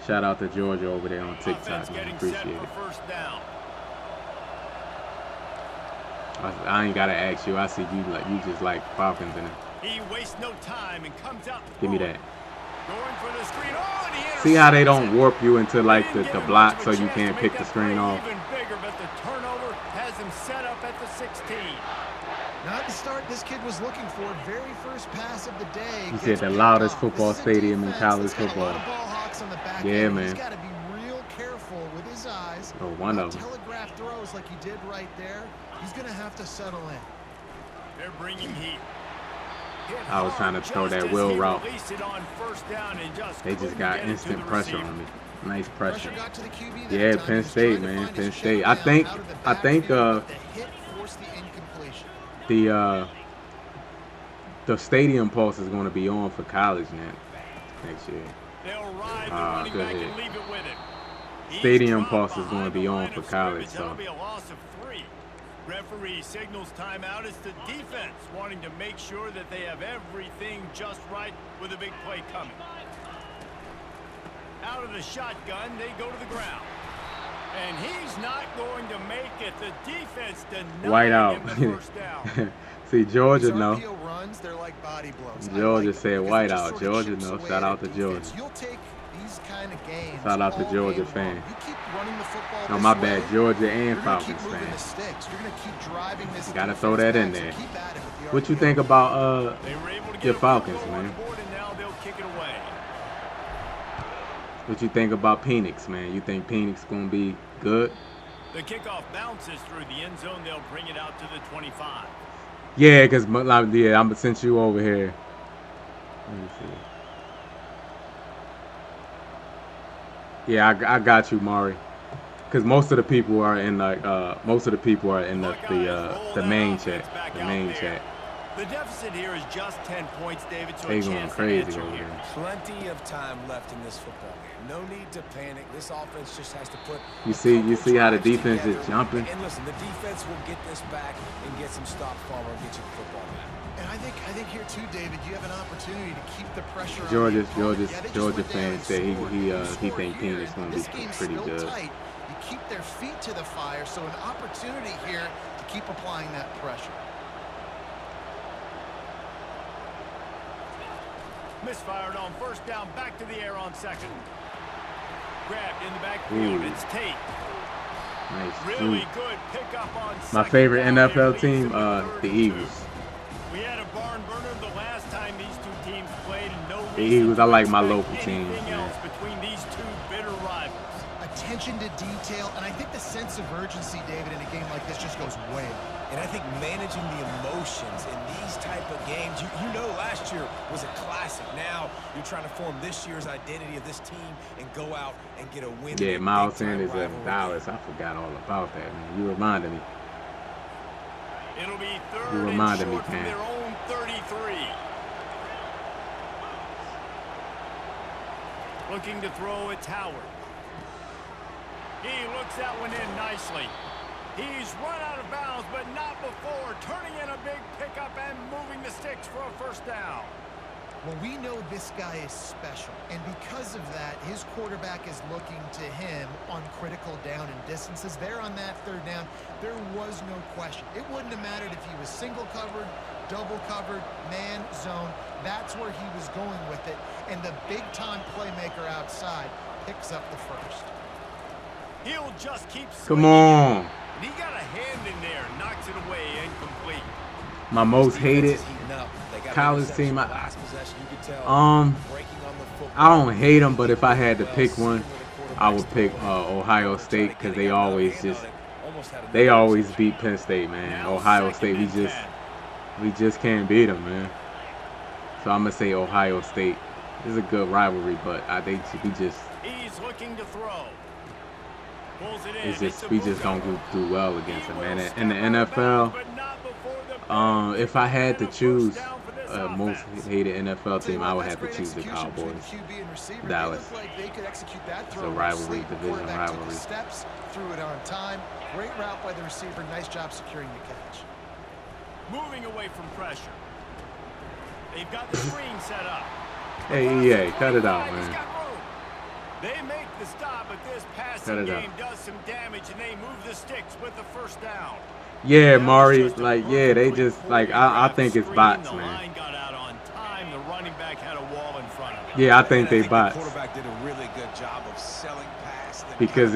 Shout out to Georgia over there on TikTok. I appreciate it. I ain't gotta ask you. I see you just like Falcons in it. He wastes no time and comes out. Give me that. Going for the screen. Oh, and he see how they don't warp you into like the block so you can't pick the screen off. Even bigger, but the turnover has him set up at the 16. Not the start this kid was looking for. Very first pass of the day. He said the loudest football stadium in college football. Yeah, man. He's got to be real careful with his eyes. Oh, one of them. Telegraph throws like he did right there. He's going to have to settle in. They're bringing heat. I was trying to throw that wheel route. They just got instant pressure on me. Nice pressure. Yeah, Penn State, man. Penn State. I think the stadium pulse is going to be on for college next year. Go ahead. Stadium pulse is going to be on for college, so. Referee signals timeout. It's the defense wanting to make sure that they have everything just right with a big play coming. Out of the shotgun, they go to the ground. And he's not going to make it. The defense denied him the first down. See, Georgia know. Runs, they're like body blows. Georgia said white out. Georgia know. Shout out to Georgia. You'll take these kind of games. Shout out to Georgia fans. You keep running the football. Oh, my bad. Georgia and Falcons fans. You're going to keep driving this. Gotta throw that in there. What you think about your Falcons, man? What you think about Penix, man? You think Penix gonna be good? The kickoff bounces through the end zone. They'll bring it out to the 25. Yeah, cause I'm since you over here. Let me see. Yeah, I got you, Maury. Cause most of the people are in the main chat. The main chat. The deficit here is just 10 points, David, so they going crazy over there. Plenty of time left in this football game. No need to panic. This offense just has to put. You see how the defense is jumping. And listen, the defense will get this back and get some stops, Palmer, and get you the football back. And I think here too, David, you have an opportunity to keep the pressure on. Georgia fan said he think Penix gonna be pretty good. Tight. You keep their feet to the fire, so an opportunity here to keep applying that pressure. Misfired on first down, back to the air on second. Grabbed in the backfield, it's Tate. Nice. Really good pickup on second. My favorite NFL team, the Eagles. We had a barn burner the last time these two teams played, and no Eagles, I like my local teams, man. Between these two bitter rivals. Attention to detail, and I think the sense of urgency, David, in a game like this just goes way up. And I think managing the emotions in these type of games, you know last year was a classic. Now you're trying to form this year's identity of this team and go out and get a win. Yeah, Miles Sanders at Dallas. I forgot all about that, man. You reminded me. It'll be third and short from their own 33. Looking to throw, it's Howard. He looks that one in nicely. He's run out of bounds, but not before turning in a big pickup and moving the sticks for a first down. Well, we know this guy is special, and because of that, his quarterback is looking to him on critical down and distances. There on that third down, there was no question. It wouldn't have mattered if he was single covered, double covered, man, zone. That's where he was going with it, and the big-time playmaker outside picks up the first. He'll just keep Come on. And he got a hand in there, knocks it away, incomplete. My most hated college team. I don't hate them, but if I had to pick one, I would pick Ohio State because they always beat Penn State, man. Ohio State, we just can't beat them, man. So I'm gonna say Ohio State. It's a good rivalry, but we just. He's looking to throw. We just don't do well against them, man. In the NFL, if I had to choose most hated NFL team, I would have to choose the Cowboys. Dallas. It's a rivalry, division rivalry. Threw it on time. Great route by the receiver. Nice job securing the catch. Moving away from pressure. They've got the screen set up. Hey, cut it out, man. They make the stop, but this passing game does some damage, and they move the sticks with the first down. Yeah, Mari, they just, I think it's bots, man. The line got out on time. The running back had a wall in front of him. Yeah, I think they bots. The quarterback did a really good job of selling pass. Because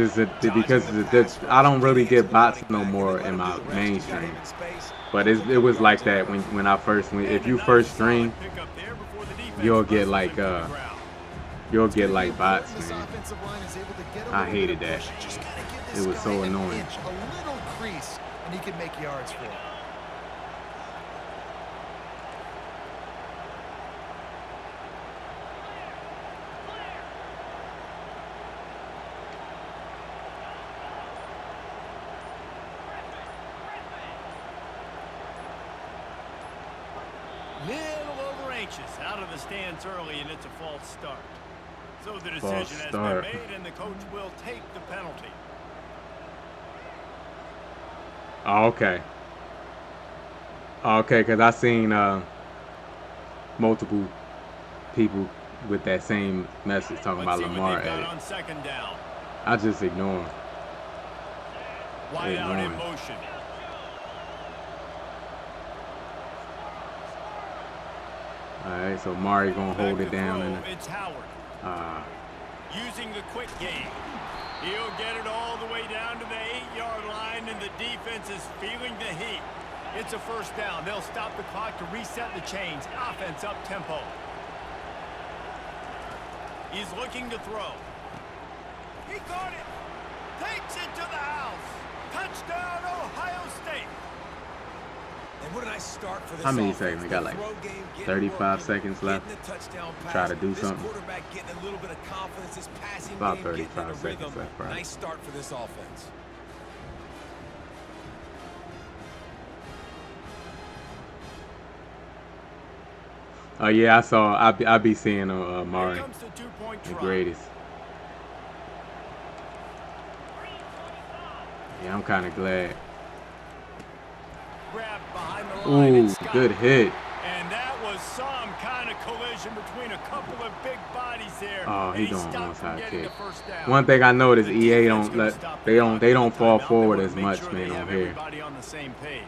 I don't really get bots no more in my mainstream. But it was like that when I first went. If you first string, you'll get You'll get bots, man. I hated that. It was so annoying. A little crease, and he can make yards for it. Little over anxious, out of the stands early, and it's a false start. So the decision has been made, and the coach will take the penalty. Oh, okay. Okay, because I seen multiple people with that same message talking about Lamar at it. On second down. I just ignore them. Wide out in motion. All right, so Mari gonna hold it down. It's Howard. Using the quick game. He'll get it all the way down to the 8-yard line, and the defense is feeling the heat. It's a first down. They'll stop the clock to reset the chains. Offense up tempo. He's looking to throw. He got it. Takes it to the house. Touchdown, Ohio State. And what a nice start for this. How many seconds? We got 35 seconds left. Try to do something. About 35 seconds left, right? Nice start for this offense. Oh yeah, I saw. I be seeing Mari, the greatest. Yeah, I'm kind of glad. Ooh, good hit. And that was some kind of collision between a couple of big bodies there. Oh, he don't onside kick. One thing I noticed, EA they don't fall forward as much, man, on here. On the same page.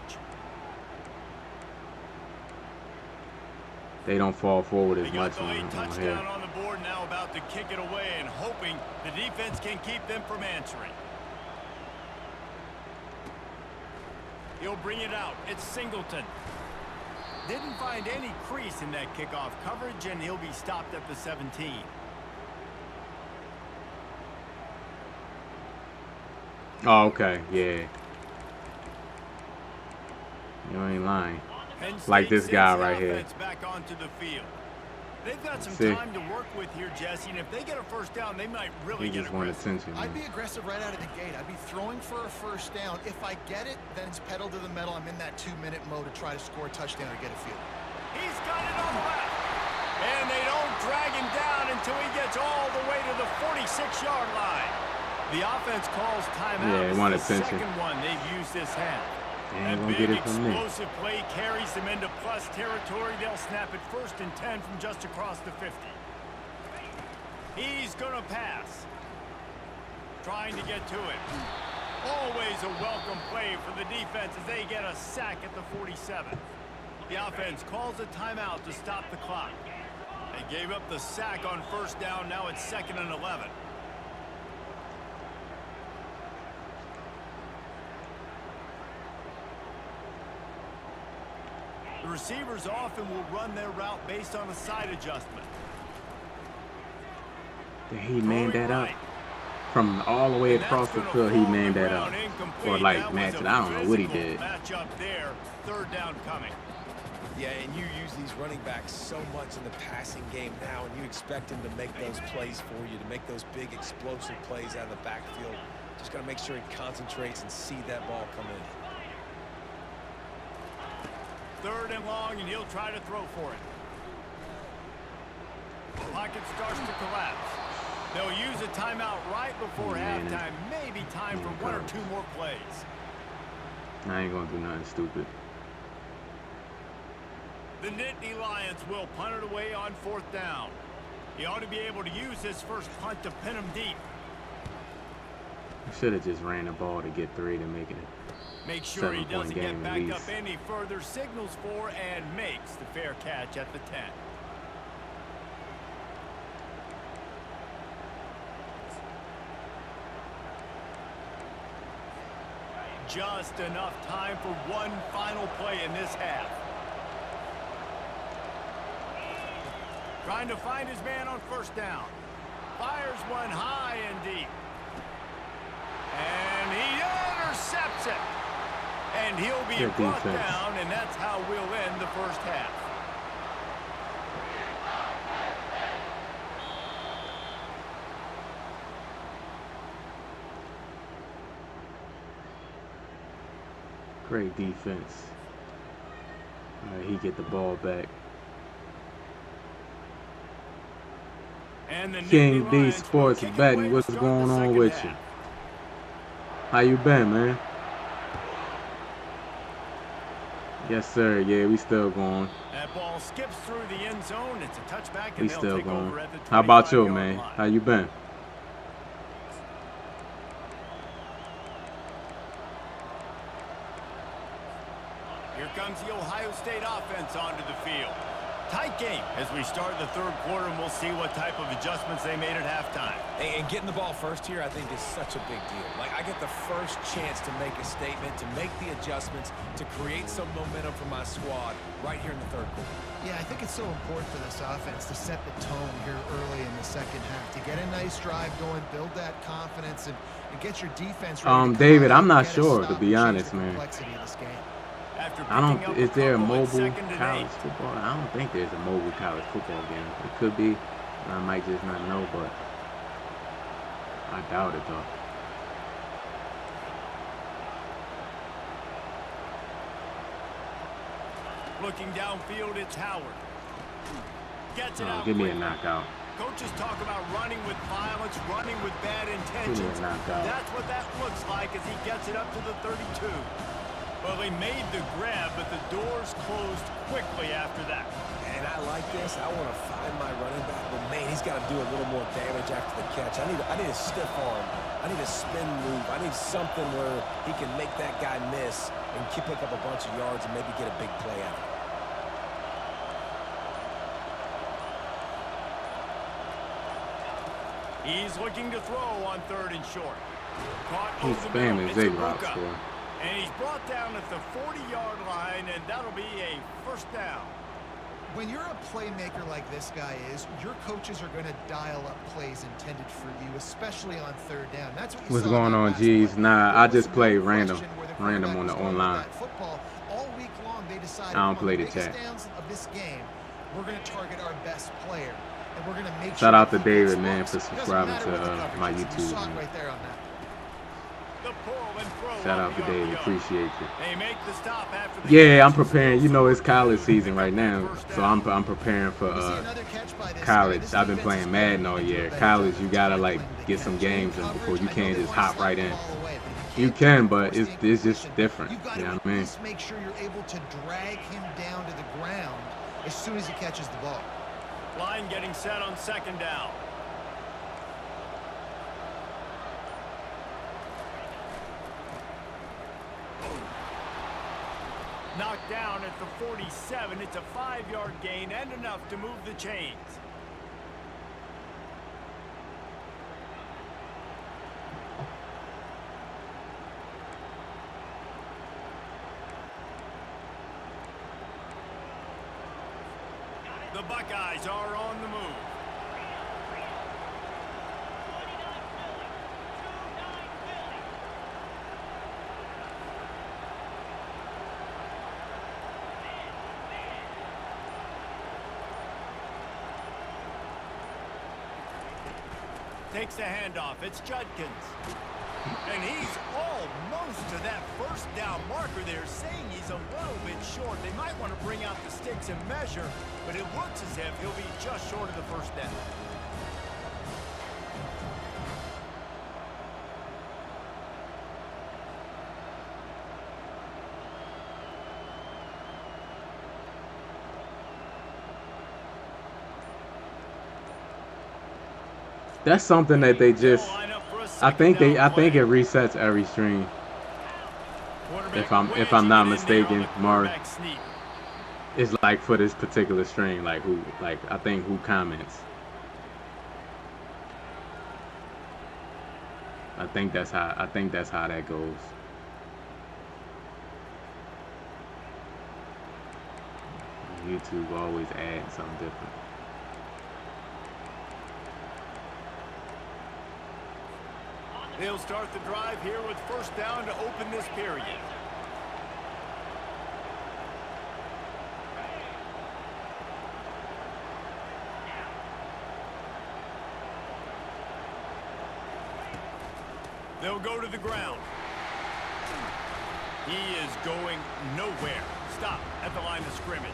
They don't fall forward as much on here. Touchdown on the board now, about to kick it away and hoping the defense can keep them from answering. He'll bring it out. It's Singleton. didn't find any crease in that kickoff coverage, and he'll be stopped at the 17. Oh, okay, yeah. You ain't lying. Like this guy right here. Back onto the field. They've got some time to work with here, Jesse, and if they get a first down, they might really get aggressive. I'd be aggressive right out of the gate. I'd be throwing for a first down. If I get it, then it's pedal to the metal. I'm in that 2-minute mode to try to score a touchdown or get a field. He's got it on the left. And they don't drag him down until he gets all the way to the 46-yard line. The offense calls timeout. Yeah, one attention. Second one they've used this half. And a big get it from explosive play carries them into plus territory. They'll snap it 1st and 10 from just across the 50. He's going to pass. Trying to get to it. Always a welcome play for the defense as they get a sack at the 47. The offense calls a timeout to stop the clock. They gave up the sack on first down. Now it's 2nd and 11. The receivers often will run their route based on a side adjustment. He manned that up. From all the way across the field, he manned that up. Or like match it. I don't know what he did. Match up there. 3rd down coming. Yeah, and you use these running backs so much in the passing game now, and you expect them to make those plays for you, to make those big explosive plays out of the backfield. Just got to make sure he concentrates and see that ball come in. 3rd and long, and he'll try to throw for it. The pocket starts to collapse. They'll use a timeout right before halftime. Maybe time for 1 or 2 more plays. I ain't going to do nothing stupid. The Nittany Lions will punt it away on 4th down. He ought to be able to use his first punt to pin him deep. I should have just ran the ball to get 3 to make it. Make sure he doesn't get backed up any further, signals for and makes the fair catch at the 10. Just enough time for one final play in this half. Trying to find his man on first down. Fires one high and deep. And he intercepts it. And he'll be brought down, and that's how we'll end the first half. Great defense. All right, he get the ball back. And the King D Sports Betting, what's going on with you? How you been, man? Yes, sir. Yeah, we still going. That ball skips through the end zone. It's a touchback, and we they'll still take going. over at the 25-yard line. How about you, man? How you been? Here comes the Ohio State offense onto the field. Tight game as we start the third quarter, and we'll see what type of adjustments they made at halftime. And getting the ball first here, I think, is such a big deal. Like, I get the first chance to make a statement, to make the adjustments, to create some momentum for my squad right here in the third quarter. Yeah, I think it's so important for this offense to set the tone here early in the second half, to get a nice drive going, build that confidence, and get your defense ready. David, I'm not sure, to be honest, man. I don't. Is there a mobile college football? I don't think there's a mobile college football game. It could be. I might just not know, but I doubt it though. Looking downfield, it's Howard. Gets it out. Give me a knockout. Coaches talk about running with violence, running with bad intentions. Give me a knockout. That's what that looks like as he gets it up to the 32. Well, they made the grab, but the doors closed quickly after that. And I like this. I want to find my running back, but man, he's got to do a little more damage after the catch. I need a stiff arm. I need a spin move. I need something where he can make that guy miss and pick up a bunch of yards and maybe get a big play out of it. He's looking to throw on 3rd and short. He's spamming zig routes for. And he's brought down at the 40-yard line, and that'll be a first down. When you're a playmaker like this guy is, your coaches are going to dial up plays intended for you, especially on third down. That's what you What's saw going on, G's? Nah, I just play random on the online. All week long, they decided I don't play the biggest chat. downs of this game, we're going to target our best player, and we're going to make Shout sure out to he David, gets man, looks. for subscribing to my You YouTube. saw it right there on that. The pull and throw Shout out off to the David, RPO. appreciate you. They make the stop after the Yeah, catch. I'm preparing. You know, it's college season right now, so I'm preparing for college. I've been playing Madden all year. College, you gotta like get some games in before you can't just hop right in. You can, but it's just different. You know what I mean? Just make sure you're able to drag him down to the ground as soon as he catches the ball. Line getting set on second down. Knocked down at the 47. It's a 5-yard gain and enough to move the chains. The Buckeyes are on the move. Takes the handoff. It's Judkins. And he's almost to that first down marker. They're saying he's a little bit short. They might want to bring out the sticks and measure, but it looks as if he'll be just short of the first down. That's something that they just. I think it resets every stream. If I'm not mistaken, Mark. It's like for this particular stream, I think who comments. I think that's how that goes. YouTube always adds something different. They'll start the drive here with first down to open this period. They'll go to the ground. He is going nowhere. Stop at the line of scrimmage.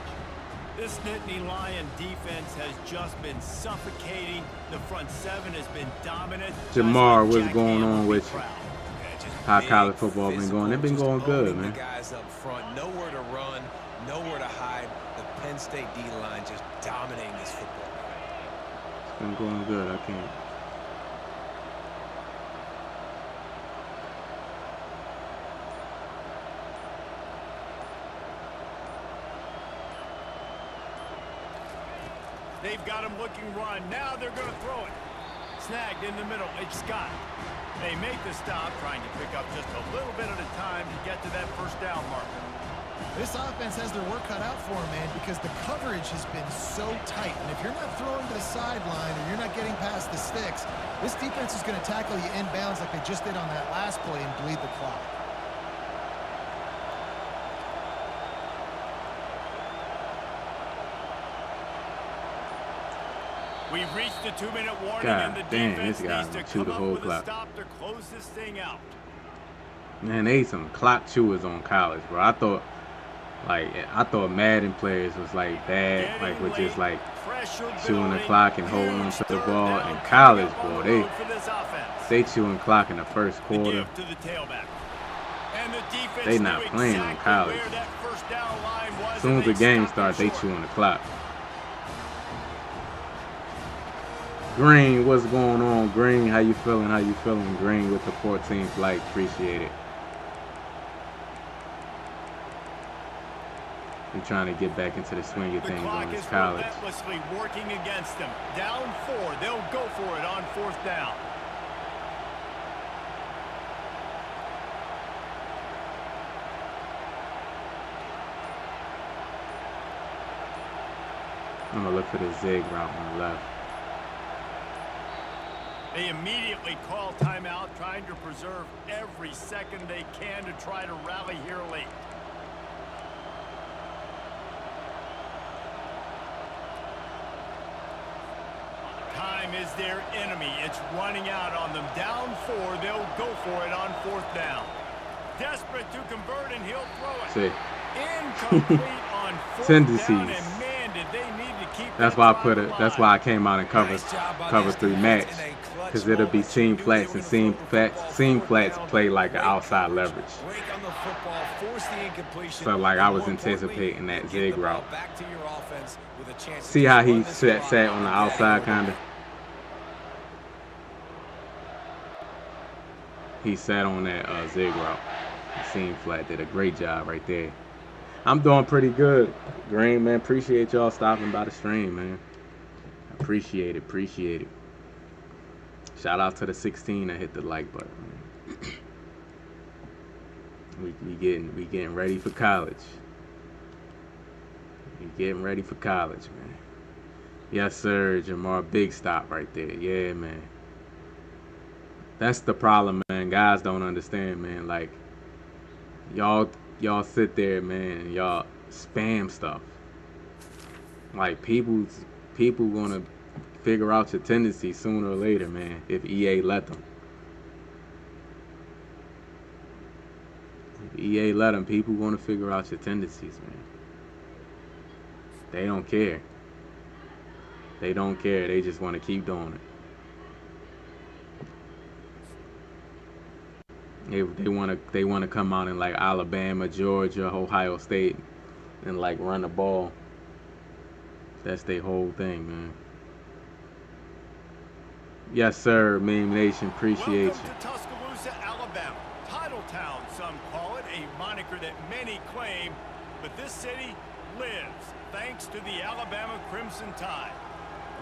This Nittany Lion defense has just been suffocating. The front seven has been dominant. Jamar, what's going on with you? How college football been going? They've been going good, man. Guys up front, nowhere to run, nowhere to hide. The Penn State D-line just dominating this football. It's been going good. I can't. They've got him looking run. Now they're going to throw it. Snagged in the middle. It's Scott. They make the stop, trying to pick up just a little bit at a time to get to that first down marker. This offense has their work cut out for them, man, because the coverage has been so tight. And if you're not throwing to the sideline or you're not getting past the sticks, this defense is going to tackle you inbounds like they just did on that last play and bleed the clock. We've reached the 2-minute warning, God and the damn, defense this guy needs to chew come the up whole with clock. a stop to close this thing out. Man, they some clock chewers on college, bro. I thought Madden players was like bad, like with just like chewing the clock and holding on to the ball. In college, boy, they chewing clock in the first quarter. They not playing on college. As soon as the game starts, they chewing the clock. Green, what's going on? Green, how you feeling? How you feeling? Green with the 14th like, appreciate it. I'm trying to get back into the swing of things on this college. Relentlessly working against them. Down 4, they'll go for it on fourth down. I'm going to look for the zig route on the left. They immediately call timeout, trying to preserve every second they can to try to rally here late. Time is their enemy. It's running out on them. Down 4, they'll go for it on 4th down. Desperate to convert, and he'll throw it. See. Incomplete on 4th Tendencies. down, and man, did they need to keep That's why I put it. That's why I came out and cover 3 match, because it'll be seam flats, and seam flats play like an outside leverage. So like I was anticipating that zig route. See how he sat on the outside, kind of. He sat on that zig route. Seam flat did a great job right there. I'm doing pretty good, Green, man. Appreciate y'all stopping by the stream, man. Appreciate it. Shout out to the 16 that hit the like button, man. we getting ready for college. We getting ready for college, man. Yes, sir, Jamar. Big stop right there. Yeah, man. That's the problem, man. Guys don't understand, man. Like, y'all sit there, man, and y'all spam stuff. Like, people gonna figure out your tendencies sooner or later, man, if EA let them. If EA let them, people gonna figure out your tendencies, man. They don't care. They don't care. They just want to keep doing it. They want to come out in like Alabama, Georgia, Ohio State, and like run the ball. That's their whole thing, man. Yes, sir, Meme Nation. Appreciate Welcome you. to Tuscaloosa, Alabama. Title Town, some call it, a moniker that many claim, but this city lives thanks to the Alabama Crimson Tide.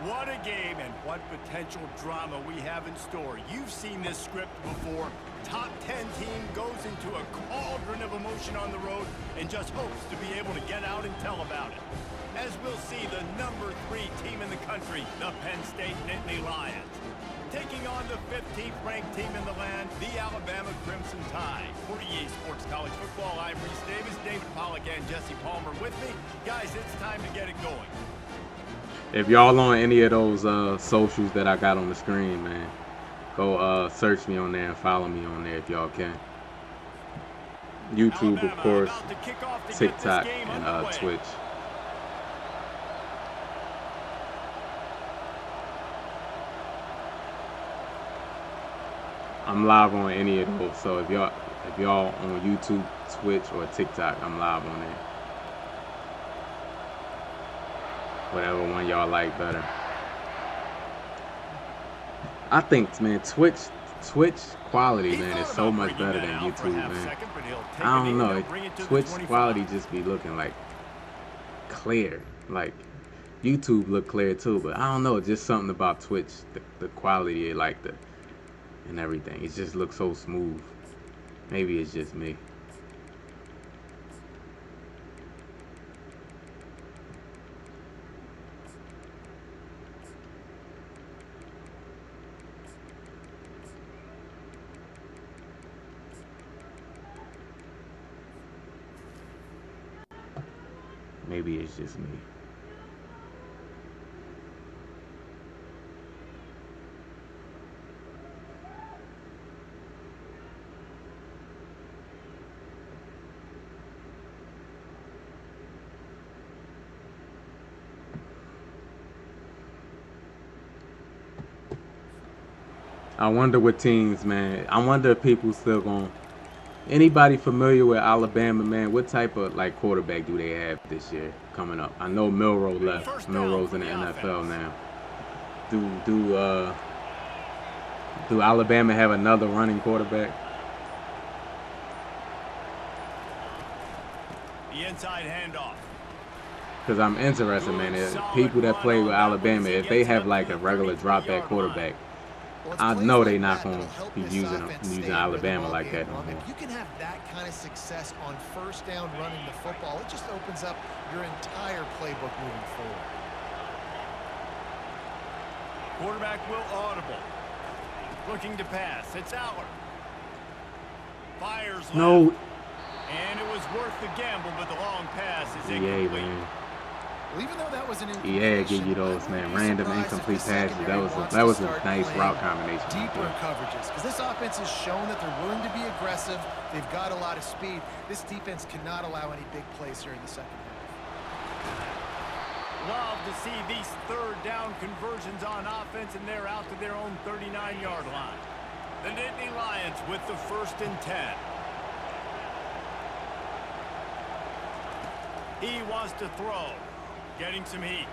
What a game, and what potential drama we have in store. You've seen this script before. Top 10 team goes into a cauldron of emotion on the road and just hopes to be able to get out and tell about it. As we'll see, the number 3 team in the country, the Penn State Nittany Lions, taking on the 15th ranked team in the land, the Alabama Crimson Tide. For EA Sports College Football, I'm Reese Davis, David Pollack, and Jesse Palmer with me. Guys, it's time to get it going. If y'all on any of those socials that I got on the screen, man, go search me on there and follow me on there if y'all can. YouTube, of course, TikTok, and Twitch. I'm live on any of those, so if y'all on YouTube, Twitch, or TikTok, I'm live on there. Whatever one y'all like better. I think, man, Twitch quality, man, is so much better than YouTube, man. I don't know. Twitch quality just be looking like clear. Like YouTube look clear too, but I don't know. Just something about Twitch, the quality, like and everything. It just looks so smooth. Maybe it's just me. Maybe it's just me. I wonder what teams, man. I wonder if people still going. Anybody familiar with Alabama, man? What type of like quarterback do they have this year coming up? I know Milroe left. Milroe's in the NFL now. Do Alabama have another running quarterback? The inside handoff. Because I'm interested, man. People that play with Alabama, if they have like a regular drop back quarterback, I know they're not going to be using Alabama like that no more. If you can have that kind of success on first down running the football, it just opens up your entire playbook moving forward. Quarterback will audible. Looking to pass. It's Aller. Fires left. No. And it was worth the gamble, but the long pass is EA, incomplete. man. Well, even though that was an EA give you those, man, random incomplete passes. That was a nice route combination. Deeper coverages, because this offense has shown that they're willing to be aggressive. They've got a lot of speed. This defense cannot allow any big plays here in the second half. Love to see these third down conversions on offense, and they're out to their own 39-yard line. The Nittany Lions with the 1st and 10. He wants to throw. Getting some heat.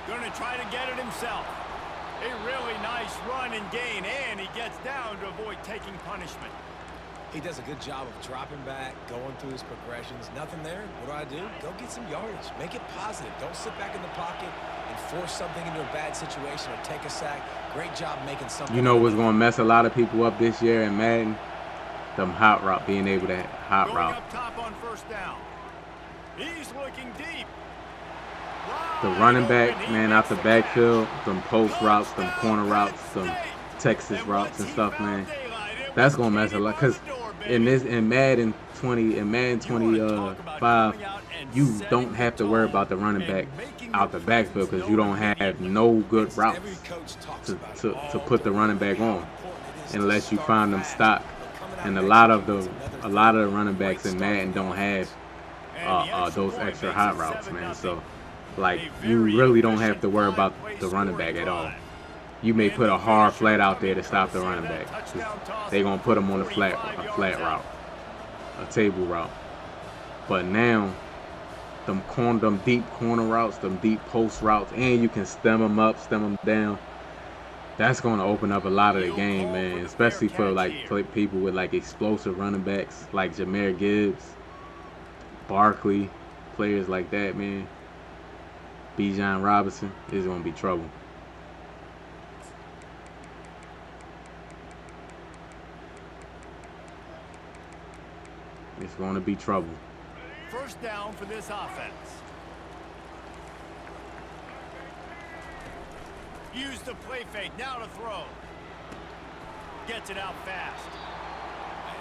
Going to try to get it himself. A really nice run and gain, and he gets down to avoid taking punishment. He does a good job of dropping back, going through his progressions. Nothing there. What do? Go get some yardage. Make it positive. Don't sit back in the pocket and force something into a bad situation or take a sack. Great job making something. You know what's going to mess a lot of people up this year in Madden? Them hot route, being able to hot Going route. up top on 1st down. He's looking deep. The running back, man, out the backfield, them post routes, them corner routes, them Texas routes and stuff, man. That's gonna mess a lot, cause in Madden 25, you don't have to worry about the running back out the backfield, cause you don't have no good routes to put the running back on, unless you find them stock. And a lot of the running backs in Madden don't have those extra hot routes, man. So, like, you really don't have to worry about the running back at all. You may put a hard flat out there to stop the running back. They're going to put them on a flat route, a table route. But now, them deep corner routes, them deep post routes, and you can stem them up, stem them down. That's going to open up a lot of the game, man, especially for, like, people with, like, explosive running backs like Jahmyr Gibbs, Barkley, players like that, man. Bijan Robinson is going to be trouble. It's going to be trouble. 1st down for this offense. Use the play fake. Now to throw. Gets it out fast.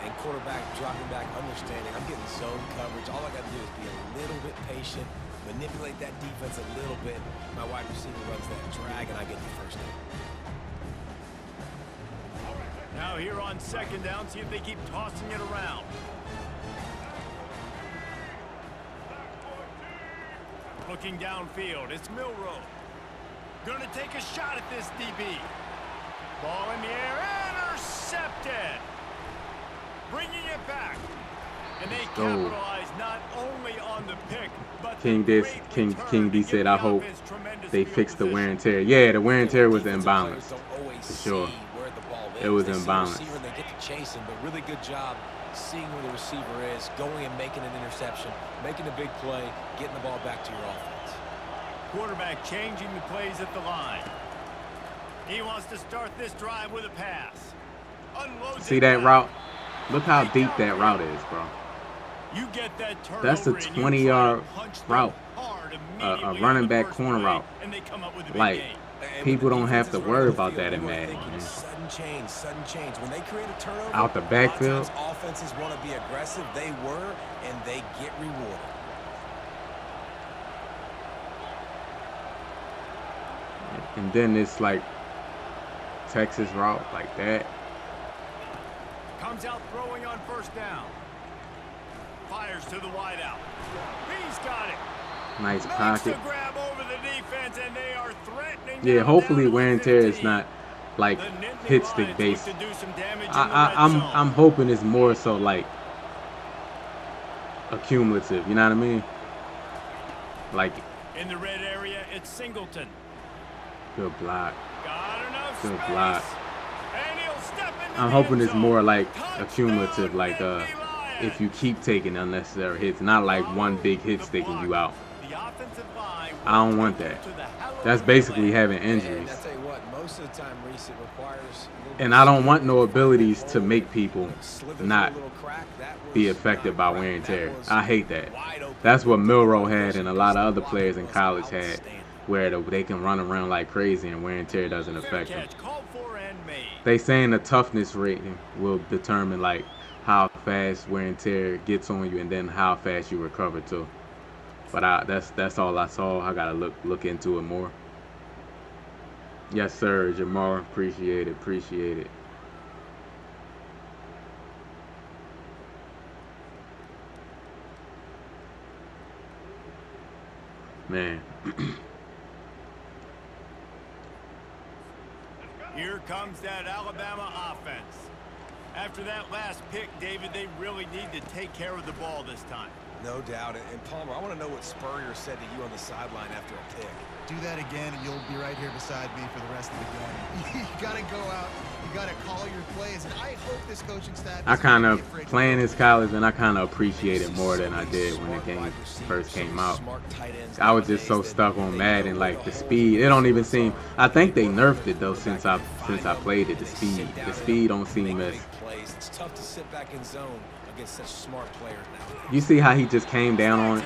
And quarterback dropping back, understanding. I'm getting zone coverage. All I got to do is be a little bit patient, manipulate that defense a little bit. My wide receiver runs that drag, and I get the 1st down. Now here on 2nd down, see if they keep tossing it around. Looking downfield, it's Milroe. Going to take a shot at this DB. Ball in the air, intercepted. Bringing it back. And they capitalize not only on the pick, but King D said, I hope they fix the wear and tear. Yeah, the wear and tear was imbalanced. For sure. It was imbalanced. They get to chasing, but really good job seeing where the receiver is, going and making an interception, making a big play, getting the ball back to your offense. Quarterback changing the plays at the line. He wants to start this drive with a pass. See that route? Look how deep that route is, bro. You get that that's a 20-yard route, a running back corner route. Like, people don't have to worry about that in Madden. Sudden change. When they create a turnover, out the backfield, offenses want to be aggressive. They were, and they get rewarded. And then it's like Texas route like that. Comes out throwing on 1st down. Fires to the wideout. He's got it. Nice pocket. Grab over the defense, and they are threatening. Yeah, hopefully wear and tear is not like hit stick based. I'm hoping it's more so like accumulative. You know what I mean? Like in the red area, it's Singleton. Good block. Good Space. block. I'm hoping it's more like accumulative, like if you keep taking unnecessary hits, not like one big hit sticking you out. I don't want that. That's basically having injuries. And I don't want no abilities to make people not be affected by wear and tear. I hate that. That's what Milroe had and a lot of other players in college had. where they can run around like crazy and wear and tear doesn't affect them. Called for and made. They saying the toughness rating will determine like how fast wear and tear gets on you and then how fast you recover too. But that's all I saw. I gotta look into it more. Yes, sir, Jamar. Appreciate it. Man. Here comes that Alabama offense. After that last pick, David, they really need to take care of the ball this time. No doubt. And Palmer, I want to know what Spurrier said to you on the sideline after a pick. Do that again, and you'll be right here beside me for the rest of the game. You got to go out. You got to call your plays. And I hope this coaching staff. I kind of playing this college, and I kind of appreciate it more than I did when the game first came out. I was just so stuck on Madden, like the speed. It don't even seem. I think they nerfed it though since I played it. The speed don't seem as. It's tough to sit back in zone against such smart players now. You see how he just came down on it?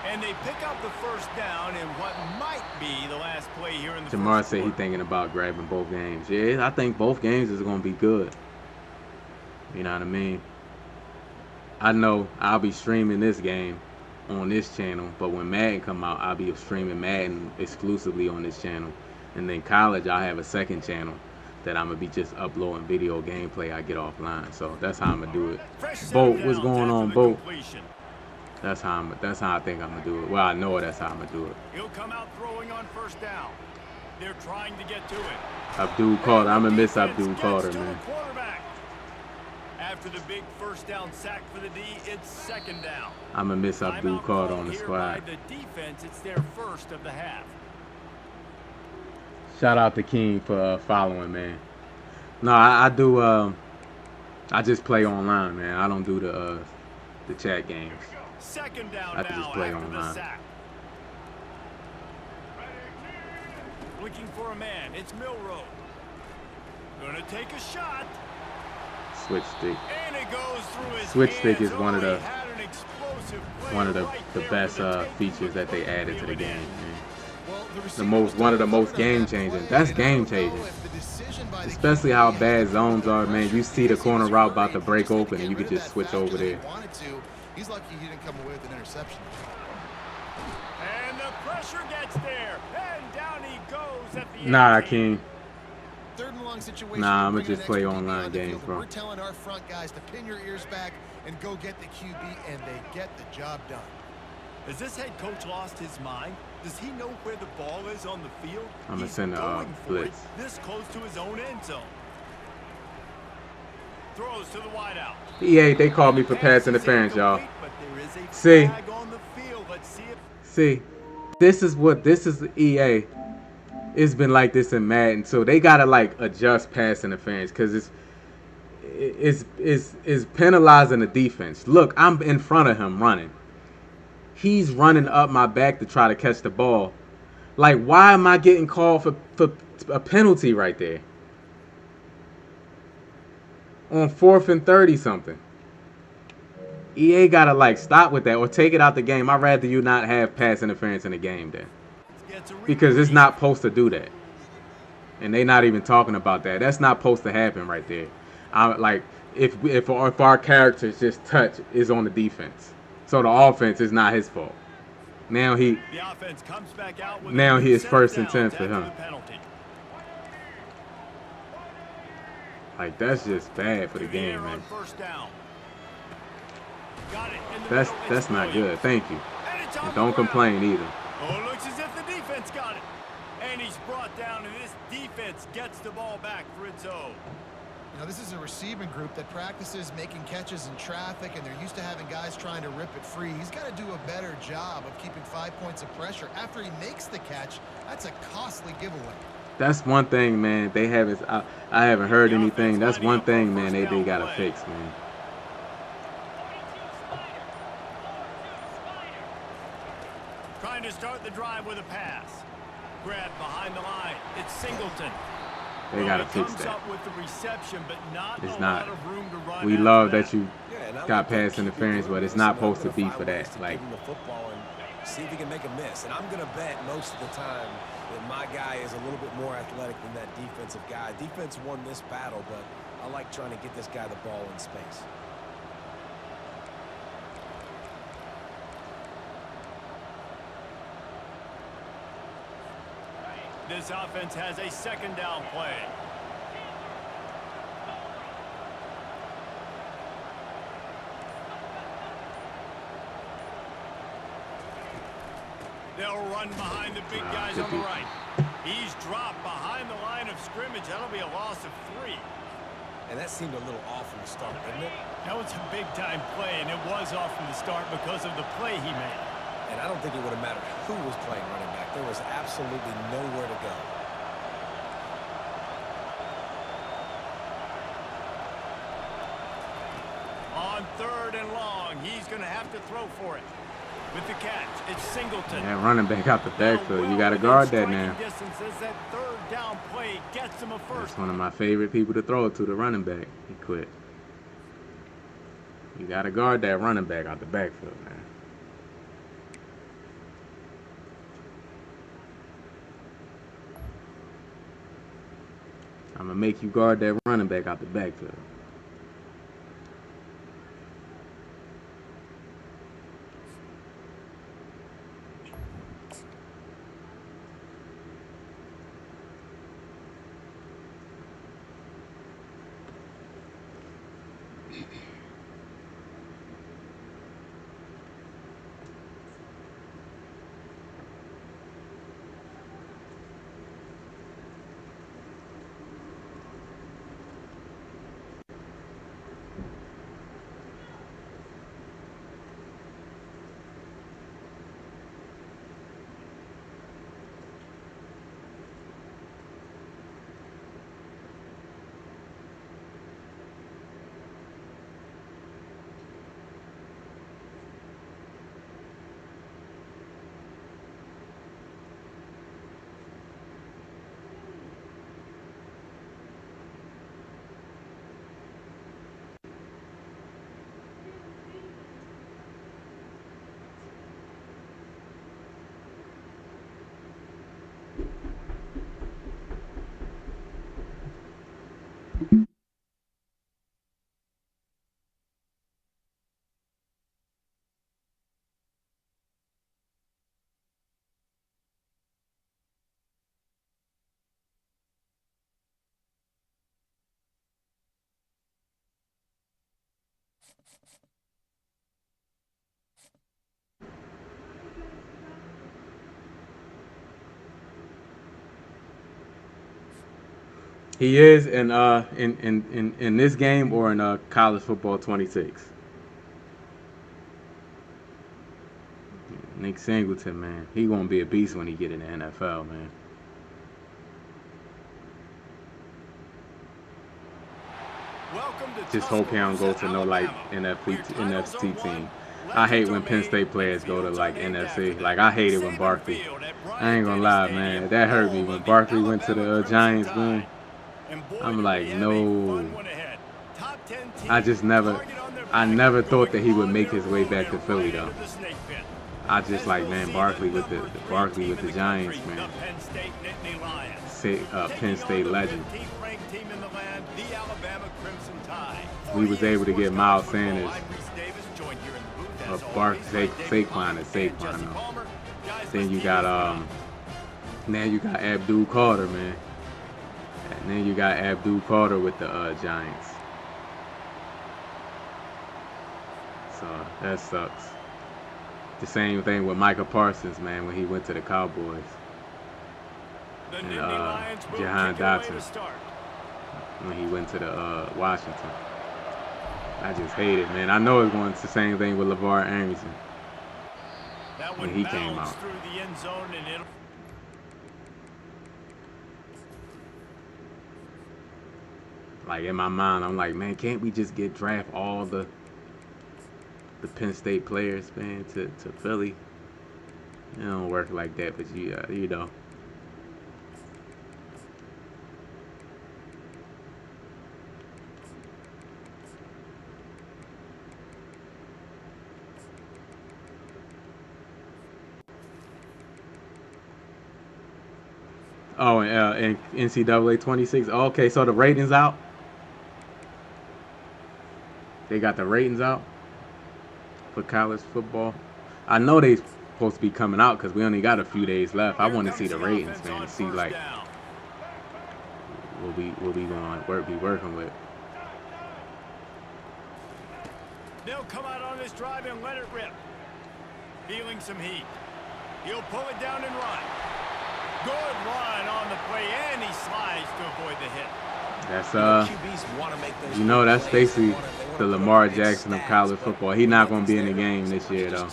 And they pick up the first down in what might be the last play here in the Jamar said he's thinking about grabbing both games. Yeah, I think both games is going to be good. You know what I mean? I know I'll be streaming this game on this channel, but when Madden come out, I'll be streaming Madden exclusively on this channel. And then college, I'll have a second channel that I'm going to be just uploading video gameplay I get offline. So that's how I'm going to do it. Boat, what's going on, Boat? That's how I think I'm gonna do it. Well, I know that's how I'm gonna do it. He'll come out throwing on first down. They're trying to get to it. Abdul Carter, I'm gonna miss Abdul Carter, man. After the big first down sack for the D, it's second down. I'm gonna miss Abdul Carter on the squad. The defense, it's their first of the half. Shout out to King for following, man. No, I do. I just play online, man. I don't do the chat games. Second down I just play after online. the sack. Looking for a man. It's Milrow. Gonna take a shot. Switch stick. And it goes through his Switch stick hands. is one of the Right best features that they added to the game, man. Well, One of the most game changing. That's game changing. Especially how bad zones are, man. You see the corner route about to break open, and you could just switch over there. He's lucky he didn't come away with an interception. And the pressure gets there, and down he goes at the Nah, 18. King. Third and long situation. Nah, I'ma Bring just an play extra online DB on the games, field. bro. We're telling our front guys to pin your ears back and go get the QB, and they get the job done. Has this head coach lost his mind? Does he know where the ball is on the field? I'm gonna He's send a going for blitz. it this close to his own end zone. Throws to the wideout. EA, they called me for pass interference, y'all. But there is a See? flag on the field. Let's see if See, this is EA. It's been like this in Madden too. They gotta like adjust pass interference because it's penalizing the defense. Look, I'm in front of him running. He's running up my back to try to catch the ball. Like, why am I getting called for a penalty right there? On 4th and 30 something. EA gotta like stop with that or take it out the game. I'd rather you not have pass interference in the game then. Because it's not supposed to do that. And they not even talking about that. That's not supposed to happen right there. Like if our characters just touch is on the defense. So the offense is not his fault. Now the offense comes back out with now he is first and 10 downs for after him. the penalty. Like, that's just bad for the To the game, air man. on first down. Got it in the middle. That's It's not Williams. good. Thank you. And it's on And the don't ground. complain either. Oh, it looks as if the defense got it. And he's brought down, and this defense gets the ball back for its own. You know, this is a receiving group that practices making catches in traffic, and they're used to having guys trying to rip it free. He's got to do a better job of keeping 5 points of pressure. After he makes the catch, that's a costly giveaway. That's one thing, man. They haven't. I haven't heard anything. That's one thing, man. They gotta fix, man. Trying to start the drive with a pass. Grabbed behind the line. It's Singleton. They gotta He fix comes that. up with the reception, but not It's a not. lot of room to run We after love that. that you got pass interference, but it's not supposed to be for that. Like, See if he can make a miss. And I'm going to bet most of the time that my guy is a little bit more athletic than that defensive guy. Defense won this battle, but I like trying to get this guy the ball in space. This offense has a second down play. They'll run behind the big guys on the right. He's dropped behind the line of scrimmage. That'll be a loss of 3. And that seemed a little off from the start, didn't it? That was a big-time play, and it was off from the start because of the play he made. And I don't think it would have mattered who was playing running back. There was absolutely nowhere to go. On 3rd and long, he's going to have to throw for it. With the catch, it's Singleton. Yeah, running back out the backfield. You got to guard that now. That 3rd down play gets him a first. That's one of my favorite people to throw it to, the running back. He quit. You got to guard that running back out the backfield, man. I'm going to make you guard that running back out the backfield. He is in this game or in college football 26. Nick Singleton, man, he gonna be a beast when he get in the NFL, man. Just hope he don't go to no like NFC team. I hate when Penn State players go to like NFC. Like I hate it when Barkley. I ain't gonna lie, man. That hurt me when Barkley went to the Giants, man. I'm like, no. I never thought that he would make his way back to Philly though. I just like, man, Barkley with the Giants, man. Penn State legend. We was able to get Miles Sanders, Saquon and Saquon. Then you got Abdul Carter, man. And then you got Abdul Carter with the Giants. So that sucks. The same thing with Micah Parsons, man, when he went to the Cowboys. And Jahan Dotson when he went to the Washington. I just hate it, man. I know it's going to the same thing with LeVar Arrington when he came out. Like in my mind, I'm like, man, can't we just draft all the Penn State players, man, to Philly? It don't work like that, but you know. Oh, and NCAA 26. Oh, okay, so the ratings out. They got the ratings out for college football. I know they supposed to be coming out because we only got a few days left. I want to see the ratings, man, to see like what we going to be working with. They'll come out on this drive and let it rip. Feeling some heat. He'll pull it down and run. Good run on the play, and he slides to avoid the hit. That's you know, that's basically the Lamar Jackson of college football. He's not going to be in the game this year though.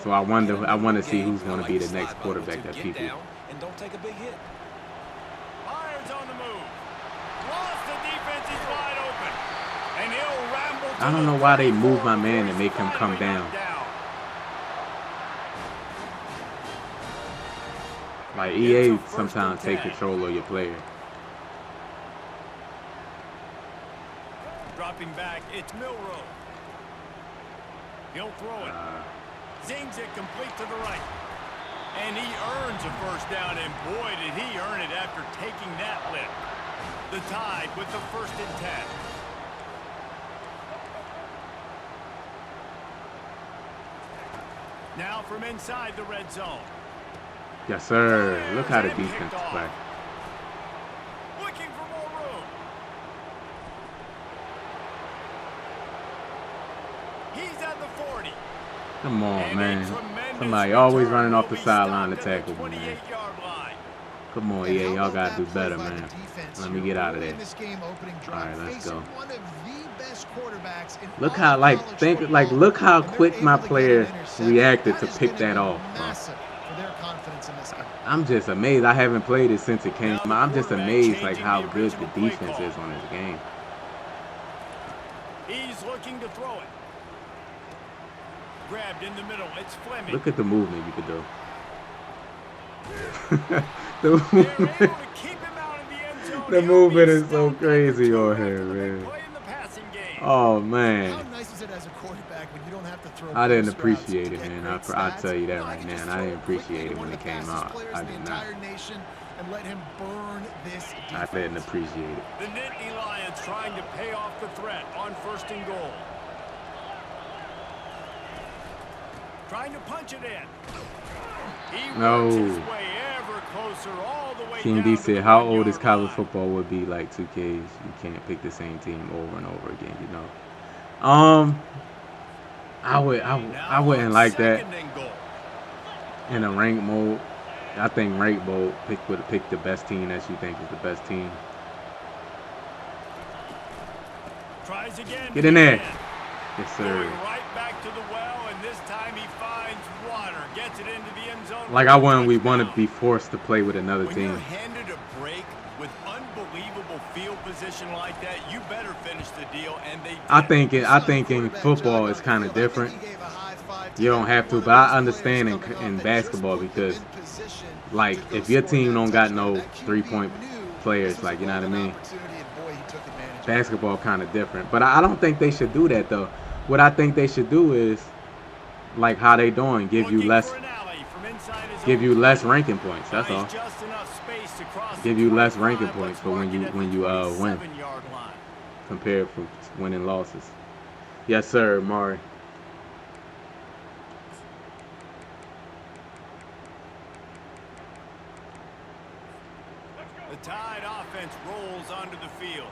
So I want to see who's going to be the next quarterback that people. And don't take a big hit. Irons on the move. Lost the defense, he's wide open. And he'll ramble. I don't know why they move my man and make him come down. Like EA sometimes take control of your player. Dropping back, it's Milrow. He'll throw it. Zings it complete to the right. And he earns a first down, and boy, did he earn it after taking that lift. The Tide with the 1st and 10. Now from inside the red zone. Yes, sir. Look how the defense play. Looking for more room. He's at the 40. Come on, man. Somebody always running off the sideline to tackle me, man. Come on, EA. Y'all got to do better, man. Let me get out of there. All right, let's go. Look how, look how quick my player reacted to pick that off, bro. I'm just amazed. I haven't played it since it came out. I'm just amazed like how good the defense is on this game. He's looking to throw it. Grabbed in the middle. It's Fleming. Look at the movement you could do. The movement is so crazy on here, man. Oh man. I didn't appreciate it, man. I'll tell you that right now. I didn't appreciate it when it came out. I did not. I didn't appreciate it. The Nittany Lions trying to pay off the threat on 1st and goal. Trying to punch it in. No. King D said, how old is college football would be like 2Ks? You can't pick the same team over and over again, you know. I wouldn't like that in a ranked mode. I think ranked mode pick the best team that you think is the best team. Tries again. Get in there. Yes, sir. Right back to the well, and this time he finds water. Gets it into the end zone. Like we want to be forced to play with another team. When you're handed a break with unbelievable field position like that, you better finish the deal, and they did. I think in football it's kind of different. You don't have to, but I understand in basketball because, like, if your team don't got no 3-point players, like, you know what I mean? Basketball kind of different, but I don't think they should do that though. What I think they should do is, like how they doing, give you less ranking points. That's all. Give you less ranking points for when you win, compared to winning losses. Yes, sir, Mari. The Tide offense rolls onto the field.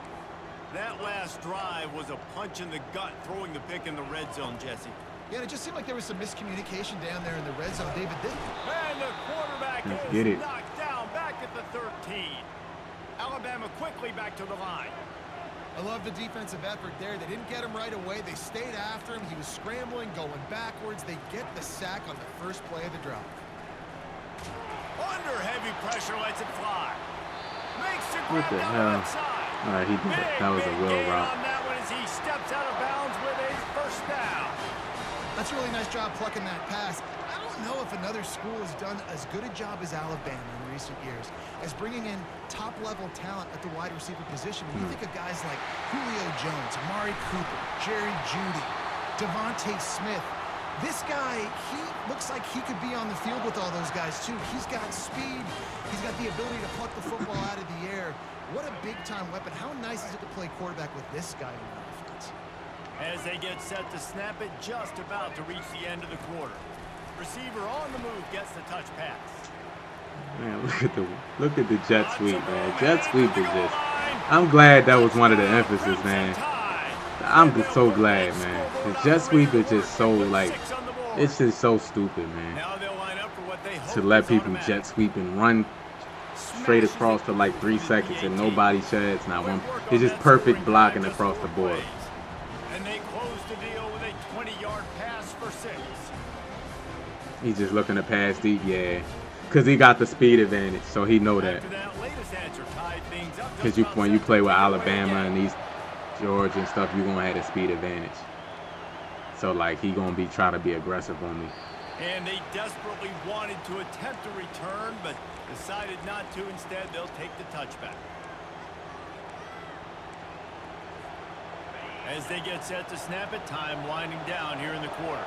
That last drive was a punch in the gut, throwing the pick in the red zone, Jesse. Yeah, it just seemed like there was some miscommunication down there in the red zone, David. And the quarterback is knocked down back at the 13. Alabama quickly back to the line. I love the defensive effort there. They didn't get him right away. They stayed after him. He was scrambling, going backwards. They get the sack on the first play of the drive. Under heavy pressure, lets it fly. Makes the What the hell? All right, he did that. That was a wheel route. On that one as he steps out of bounds with a first down. That's a really nice job plucking that pass. I don't know if another school has done as good a job as Alabama in recent years as bringing in top-level talent at the wide receiver position. When you think of guys like Julio Jones, Amari Cooper, Jerry Jeudy, Devontae Smith, This guy, he looks like he could be on the field with all those guys, too. He's got speed. He's got the ability to pluck the football out of the air. What a big-time weapon. How nice is it to play quarterback with this guy in the offense? As they get set to snap it, just about to reach the end of the quarter. Receiver on the move gets the touch pass. Man, look at the jet sweep, man. Jet sweep is just. I'm glad that was one of the emphasis, man. I'm just so glad, man. The jet sweep is just so like, it's just so stupid, man. To let people jet sweep and run straight across for like 3 seconds and nobody sheds, not one. It's just perfect blocking across the board. And they close the deal with a 20-yard pass for 6. He's just looking to pass deep, yeah. Because he got the speed advantage, so he know that. Because when you play with Alabama and East Georgia and stuff, you're going to have the speed advantage. So, like, he going to be trying to be aggressive on me. And they desperately wanted to attempt a return, but decided not to. Instead, they'll take the touchback. As they get set to snap it, time winding down here in the quarter.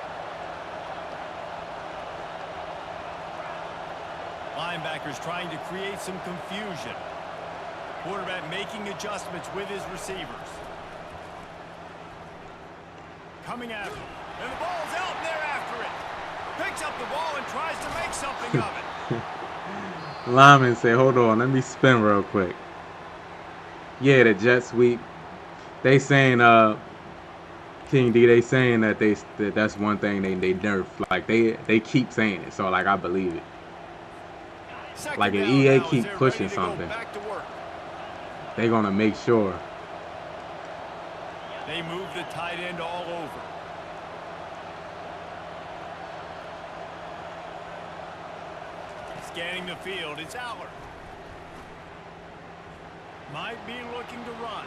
Linebackers trying to create some confusion. Quarterback making adjustments with his receivers. Coming at him. And the ball's out and they're after it. Picks up the ball and tries to make something of it. Lyman say, hold on, let me spin real quick. Yeah, the jet sweep. They saying, King D, they saying that that's one thing they nerf. Like, they keep saying it, so, like, I believe it. Like, if EA keep pushing something, they're going to make sure. They move the tight end all over. Scanning the field, it's Aller. Might be looking to run.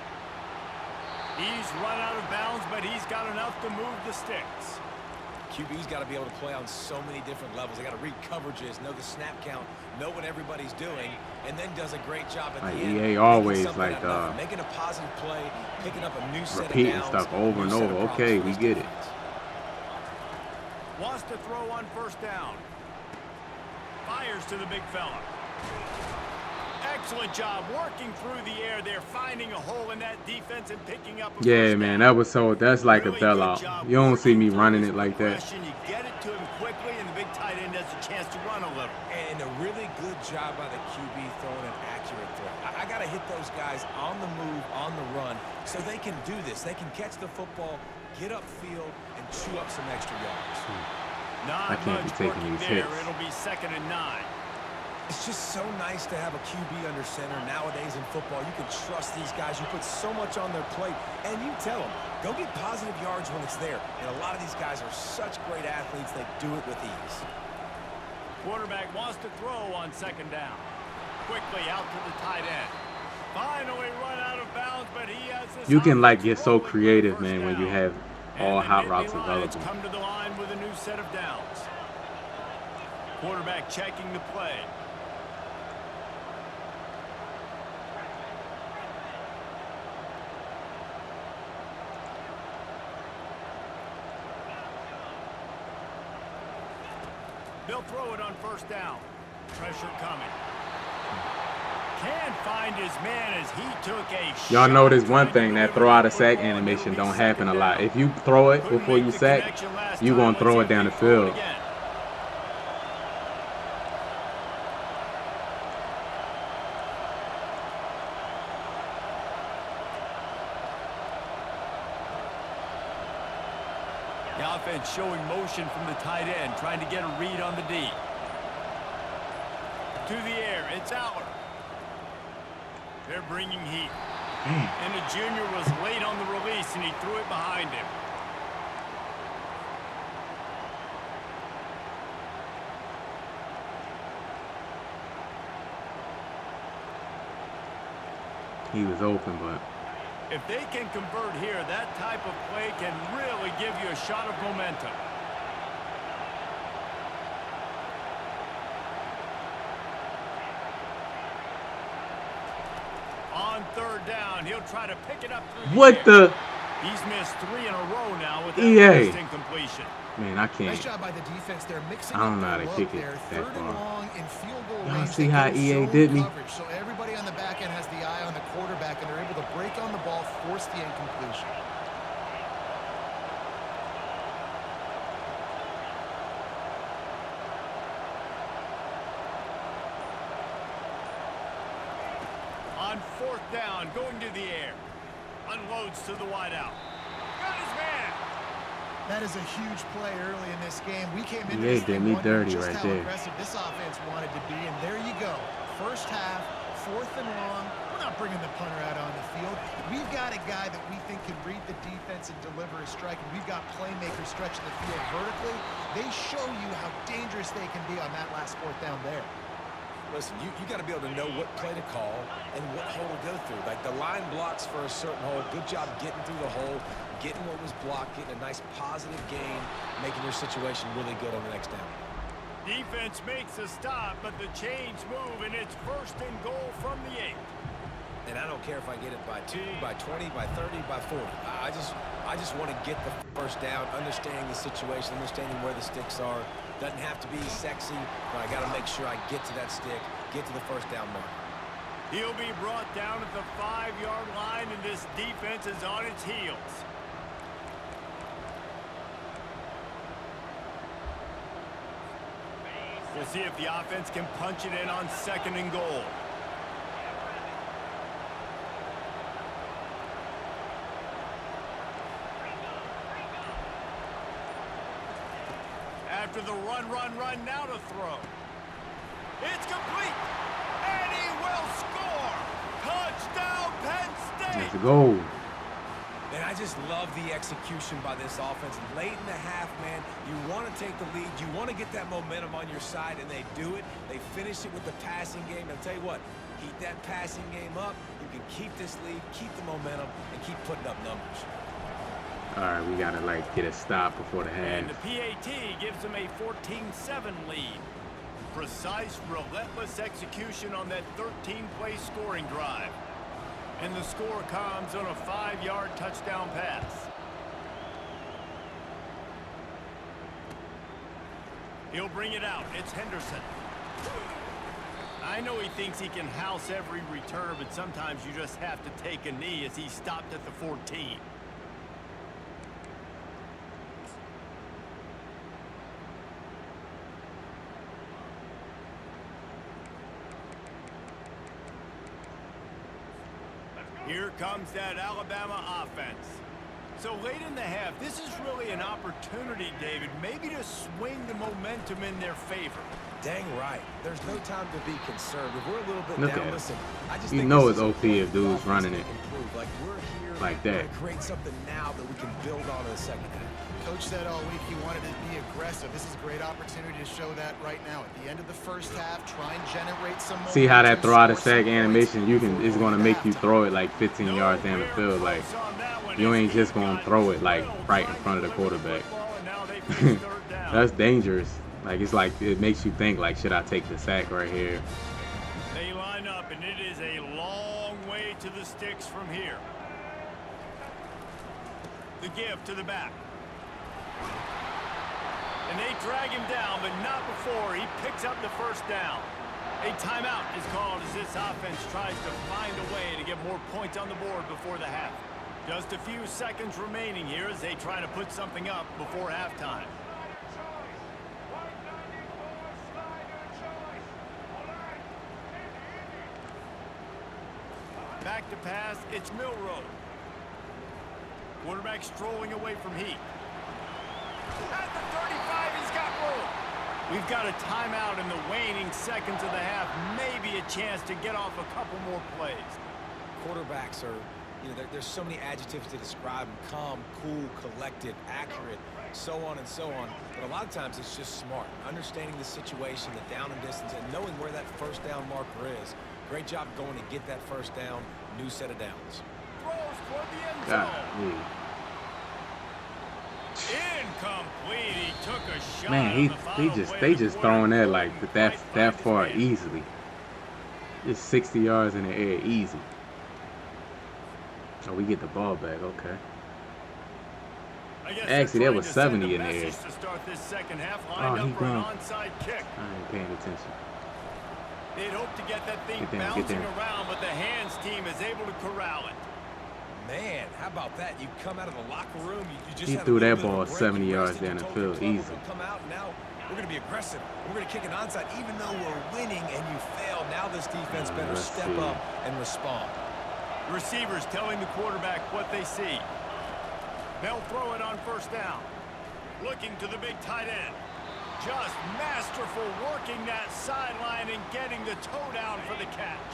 He's run out of bounds, but he's got enough to move the sticks. QB's got to be able to play on so many different levels. They got to read coverages, know the snap count, know what everybody's doing, and then does a great job at the end. EA always like making a positive play, picking up a new set of repeating downs, stuff over and over. Okay, we get it. Wants to throw on first down. Fires to the big fella. Excellent job working through the air there, finding a hole in that defense and picking up a yeah, man, that's like a bailout. You don't see me running it like that. You get it to him quickly, and the big tight end has a chance to run a little. And a really good job by the QB throwing an accurate throw. I got to hit those guys on the move, on the run, so they can do this. They can catch the football, get upfield, and chew up some extra yards. I can't be taking these hits. It'll be 2nd and 9. It's just so nice to have a QB under center nowadays in football. You can trust these guys. You put so much on their plate, and you tell them, go get positive yards when it's there. And a lot of these guys are such great athletes, they do it with ease. Quarterback wants to throw on 2nd down. Quickly out to the tight end. Finally run out of bounds, but he has this. You can like get so creative, man, when you have all hot routes available. Come to the line with a new set of downs. Quarterback checking the play. They'll throw it on first down. Pressure coming. Can't find his man as he took a Y'all notice one thing, that throw out of sack animation don't happen a lot. If you throw it before you sack, you're going to throw it down the field. The offense showing motion from the tight end, trying to get a read on the D. To the air, it's Aller. They're bringing heat. And the junior was late on the release, and he threw it behind him. He was open, but If they can convert here, that type of play can really give you a shot of momentum. On 3rd down, he'll try to pick it up through what the? He's missed 3 in a row now with that EA. first incompletion. Man, I can't. Nice job by the defense. They're mixing I don't up know how their to look kick it there. that 3rd and far. long in field goal Y'all range. see They how go EA zone did me? coverage. So everybody on the back end has the eye on the quarterback, and they're able to break on the ball, force the incompletion. On 4th down, going to the air. Unloads to the wideout. Got his man. That is a huge play early in this game. We came into EA this did thing me wondering dirty just right how there. aggressive this offense wanted to be, and there you go. First half, 4th and long. We're not bringing the punter out on the field. We've got a guy that we think can read the defense and deliver a strike, and we've got playmakers stretching the field vertically. They show you how dangerous they can be on that last 4th down there. Listen, you got to be able to know what play to call and what hole to go through. Like the line blocks for a certain hole. Good job getting through the hole, getting what was blocked, getting a nice positive gain, making your situation really good on the next down. Defense makes a stop, but the chains move, and it's 1st and goal from the 8. And I don't care if I get it by 2, by 20, by 30, by 40. I just want to get the first down, understanding the situation, understanding where the sticks are. Doesn't have to be sexy, but I got to make sure I get to that stick, get to the first down mark. He'll be brought down at the 5-yard line, and this defense is on its heels. We'll see if the offense can punch it in on 2nd and goal. After the run, now to throw. It's complete, and he will score. Touchdown, Penn State. Let's go. And I just love the execution by this offense. Late in the half, man, you want to take the lead. You want to get that momentum on your side, and they do it. They finish it with the passing game. And I'll tell you what, keep that passing game up. You can keep this lead, keep the momentum, and keep putting up numbers. All right, we got to, like, get a stop before the half. And the PAT gives them a 14-7 lead. Precise, relentless execution on that 13-play scoring drive. And the score comes on a 5-yard touchdown pass. He'll bring it out. It's Henderson. I know he thinks he can house every return, but sometimes you just have to take a knee as he stopped at the 14. Here comes that Alabama offense. So late in the half, this is really an opportunity, David, maybe to swing the momentum in their favor. Dang right. There's no time to be concerned. If we're a little bit Look down, at it. listen, I just You think know this it's is OP a if dude's offense running that it can improve. Like we're here like we're that. gonna create something now that we can build on in the second half. Coach said all week he wanted to be aggressive. This is a great opportunity to show that right now. At the end of the first half, try and generate some momentum. See how that throw out of score some sack animation, points you can, it's before going to make you halftime. throw it like 15 yards down the field. Like, you ain't just going to throw it like right in front of the quarterback. That's dangerous. Like, it's like, it makes you think, like, should I take the sack right here? They line up, and it is a long way to the sticks from here. The give to the back. And they drag him down, but not before he picks up the first down. A timeout is called as this offense tries to find a way to get more points on the board before the half. Just a few seconds remaining here as they try to put something up before halftime. Back to pass, it's Milroe. Quarterback strolling away from Heat. At the 35, he's got room. We've got a timeout in the waning seconds of the half. Maybe a chance to get off a couple more plays. Quarterbacks are, you know, there's so many adjectives to describe them. Calm, cool, collected, accurate, so on and so on. But a lot of times it's just smart. Understanding the situation, the down and distance, and knowing where that first down marker is. Great job going to get that first down. New set of downs. Throws toward the end zone. Incomplete. He took a shot. Man, they just throwing that like that far easily. It's 60 yards in the air easy. Oh, we get the ball back. Okay. I guess Actually, they're there trying was to send 70 a in there. message to start this second half, Oh, lined he up for an gone. onside kick. I ain't paying attention. They'd hope to get that thing Get down, bouncing around, but the hands team is able to corral it. Man, how about that? You come out of the locker room, you just He had a threw little that bit of a ball break, 70 you yards rested, down you the told field, your trouble, easy. we'll come out, now we're going to be aggressive. We're going to kick an onside, even though we're winning and you fail. Now this defense better step up and respond. Receivers telling the quarterback what they see. They'll throw it on first down. Looking to the big tight end. Just masterful working that sideline and getting the toe down for the catch.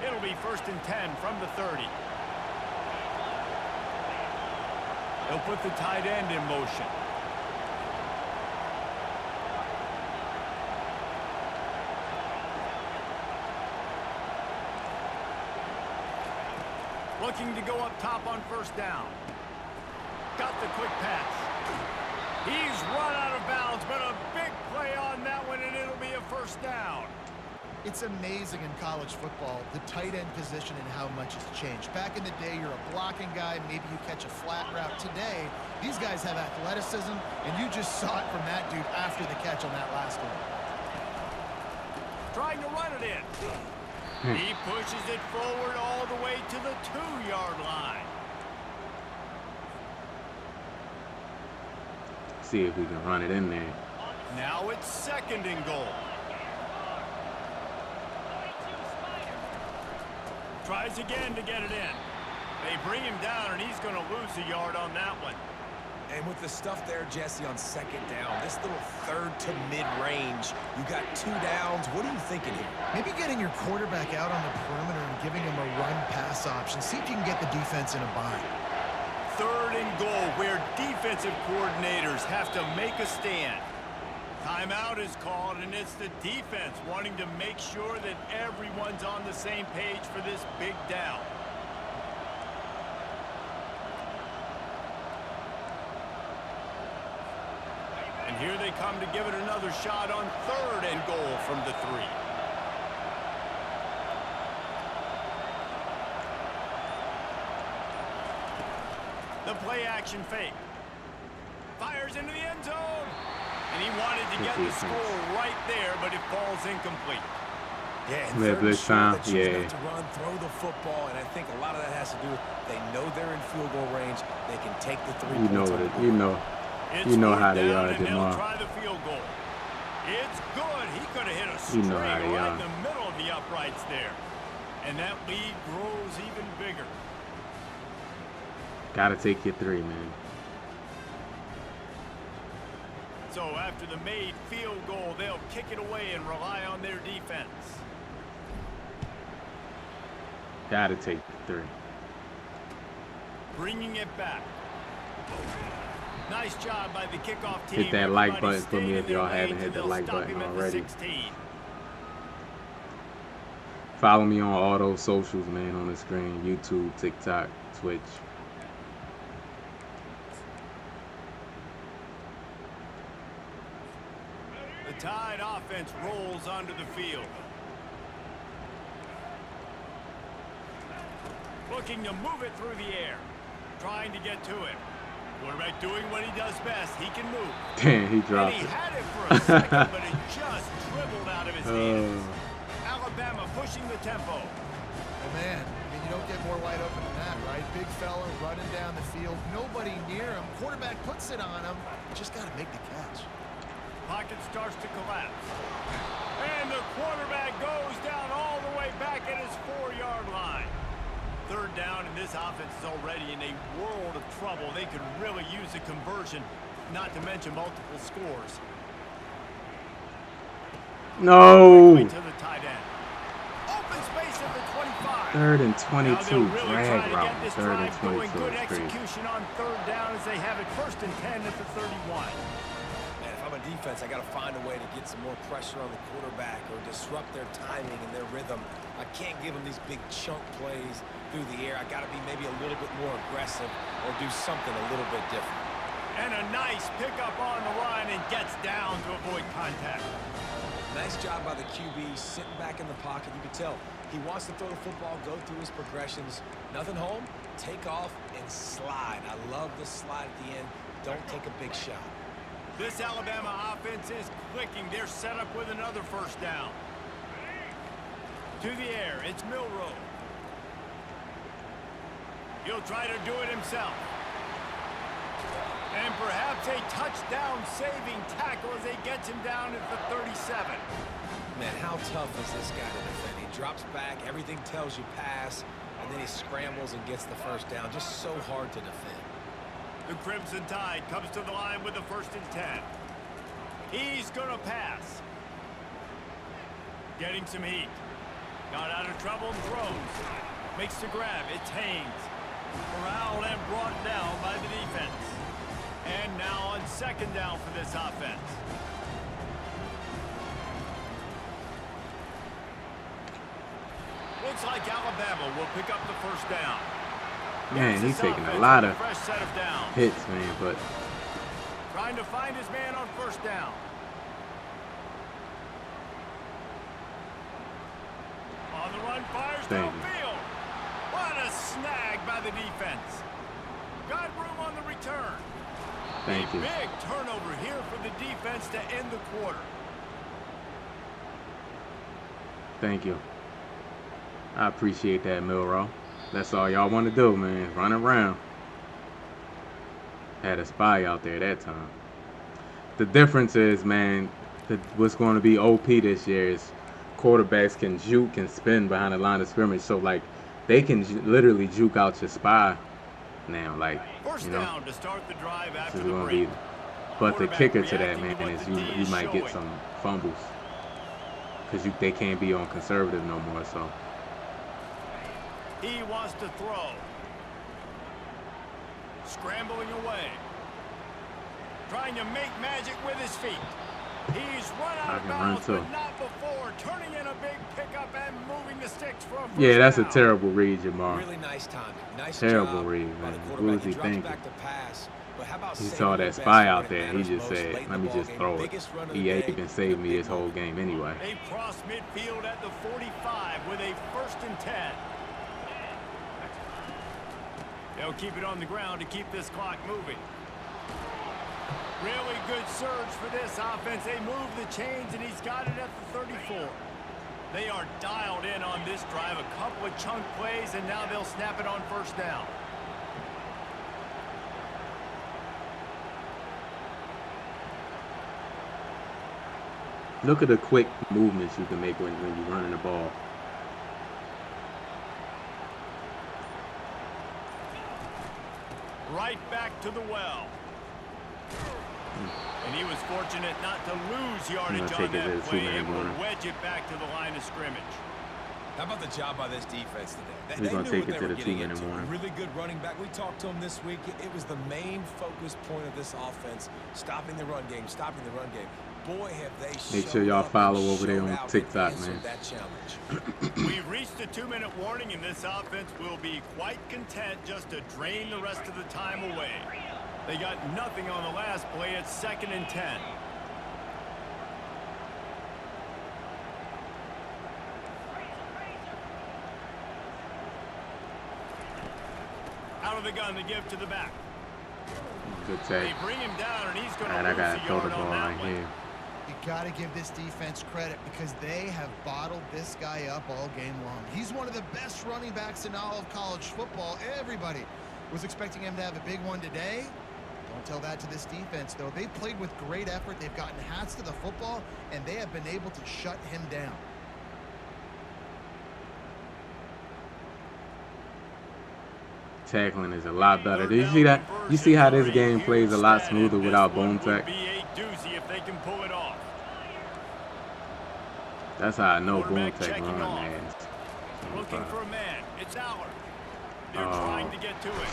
It'll be 1st and 10 from the 30. They'll put the tight end in motion. Looking to go up top on first down. Got the quick pass. He's run out of bounds, but a big play on that one, and it'll be a first down. It's amazing in college football, the tight end position and how much it's changed. Back in the day, you're a blocking guy, maybe you catch a flat route. Today, these guys have athleticism, and you just saw it from that dude after the catch on that last one. Trying to run it in. He pushes it forward all the way to the 2-yard line. See if we can run it in there. Now it's 2nd and goal. Tries again to get it in. They bring him down, and he's going to lose a yard on that one. And with the stuff there, Jesse, on 2nd down, this little 3rd to mid-range, you got 2 downs. What are you thinking here? Maybe getting your quarterback out on the perimeter and giving him a run-pass option. See if you can get the defense in a bind. 3rd and goal, where defensive coordinators have to make a stand. Timeout is called, and it's the defense wanting to make sure that everyone's on the same page for this big down. And here they come to give it another shot on 3rd and goal from the 3. The play action fake. Fires into the end zone. And he wanted to get the score right there, but it falls incomplete. Yeah, and Yeah, blitz time. Yeah. To run, throw the football, and I think a lot of that has to do with they know they're in field goal range. They can take the 3 You know points. it. You know how they are, Jamal. Jamal. Try the field goal. It's good. He could have hit a You straight know how they right are. in the middle of the uprights there. And that lead grows even bigger. Gotta take your 3, man. So after the made field goal, they'll kick it away and rely on their defense. Gotta take the 3. Bringing it back. Nice job by the kickoff team. Hit that like Everybody button for me stayed if in their y'all haven't lanes, hit and the they'll like stop button him at the already. 16. Follow me on all those socials, man, on the screen. YouTube, TikTok, Twitch. The Tide offense rolls onto the field. Looking to move it through the air. Trying to get to it. Quarterback doing what he does best. He can move. Damn, he dropped And he it. had it for a second, but it just dribbled out of his hands. Alabama pushing the tempo. Oh, man, I mean, you don't get more wide open than that, right? Big fella running down the field. Nobody near him. Quarterback puts it on him. Just got to make the catch. Pocket starts to collapse. And the quarterback goes down all the way back at his 4-yard line. 3rd down, and this offense is already in a world of trouble. They could really use a conversion, not to mention multiple scores. No! To the tight end. Open space at the 25. 3rd and Now 22, they'll really try drag to route. get this 3rd and drive going. 22 Good is crazy. execution on 3rd down as they have it 1st and 10 at the 31. Man, if I'm a defense, I got to find a way to get some more pressure on the quarterback or disrupt their timing and their rhythm. I can't give them these big chunk plays through the air. I got to be maybe a little bit more aggressive or do something a little bit different. And a nice pickup on the line and gets down to avoid contact. Nice job by the QB sitting back in the pocket. You can tell he wants to throw the football, go through his progressions. Nothing home, take off and slide. I love the slide at the end. Don't take a big shot. This Alabama offense is clicking. They're set up with another first down. To the air, it's Milroe. He'll try to do it himself. And perhaps a touchdown-saving tackle as he gets him down at the 37. Man, how tough is this guy to defend? He drops back, everything tells you pass, and then he scrambles and gets the first down. Just so hard to defend. The Crimson Tide comes to the line with the 1st and 10. He's going to pass. Getting some heat. Got out of trouble and throws. Makes the grab. It's Haynes. Corralled and brought down by the defense. And now on 2nd down for this offense. Looks like Alabama will pick up the 1st down. Man, he's taking a lot of hits, man, but trying to find his man on 1st down. On the run, fires downfield. What a snag by the defense. Got room on the return. Thank you. Big turnover here for the defense to end the quarter. Thank you. I appreciate that, Milroe. That's all y'all want to do, man. Run around. Had a spy out there that time. The difference is, man, what's going to be OP this year is quarterbacks can juke and spin behind the line of scrimmage. So, like, they can literally juke out your spy now. Like, you know, down to start the drive after this is going to be. But the kicker to that, man, is you might get some fumbles. Because they can't be on conservative no more, so. He wants to throw. Scrambling away. Trying to make magic with his feet. He's run out of bounds, but not before. Turning in a big pickup and moving the sticks for a first Yeah, that's down. A terrible read, Jamar. Really nice timing. Nice terrible job read, man. What was he thinking? He saw that spy out there. He just said, let me just throw it. He ain't even saved me this whole game anyway. They cross midfield at the 45 with a 1st and 10. They'll keep it on the ground to keep this clock moving. Really good surge for this offense. They move the chains, and he's got it at the 34. They are dialed in on this drive. A couple of chunk plays, and now they'll snap it on 1st down. Look at the quick movements you can make when you're running the ball. Right back to the well. And he was fortunate not to lose yardage on that play, able to wedge it back to the line of scrimmage. How about the job by this defense today? He's going to take it to the 2-minute warning. Really good running back. We talked to him this week. It was the main focus point of this offense, stopping the run game, stopping the run game. Boy, have they Make sure y'all follow over there on TikTok, man. We've reached a 2-minute warning, and this offense will be quite content just to drain the rest of the time away. They got nothing on the last play. It's 2nd and 10. Out of the gun to give to the back. Good take. They bring him down, and he's going to lose gotta the throw yard the ball on that right one. here. You got to give this defense credit because they have bottled this guy up all game long. He's one of the best running backs in all of college football. Everybody was expecting him to have a big one today. Don't tell that to this defense, though. They've played with great effort. They've gotten hats to the football, and they have been able to shut him down. Tackling is a lot better. Did you see that? You see how this game plays a lot smoother without Boom Tech? That's how I know Boom Tech run, man. Looking for a man. It's Aller. They're trying to get to it.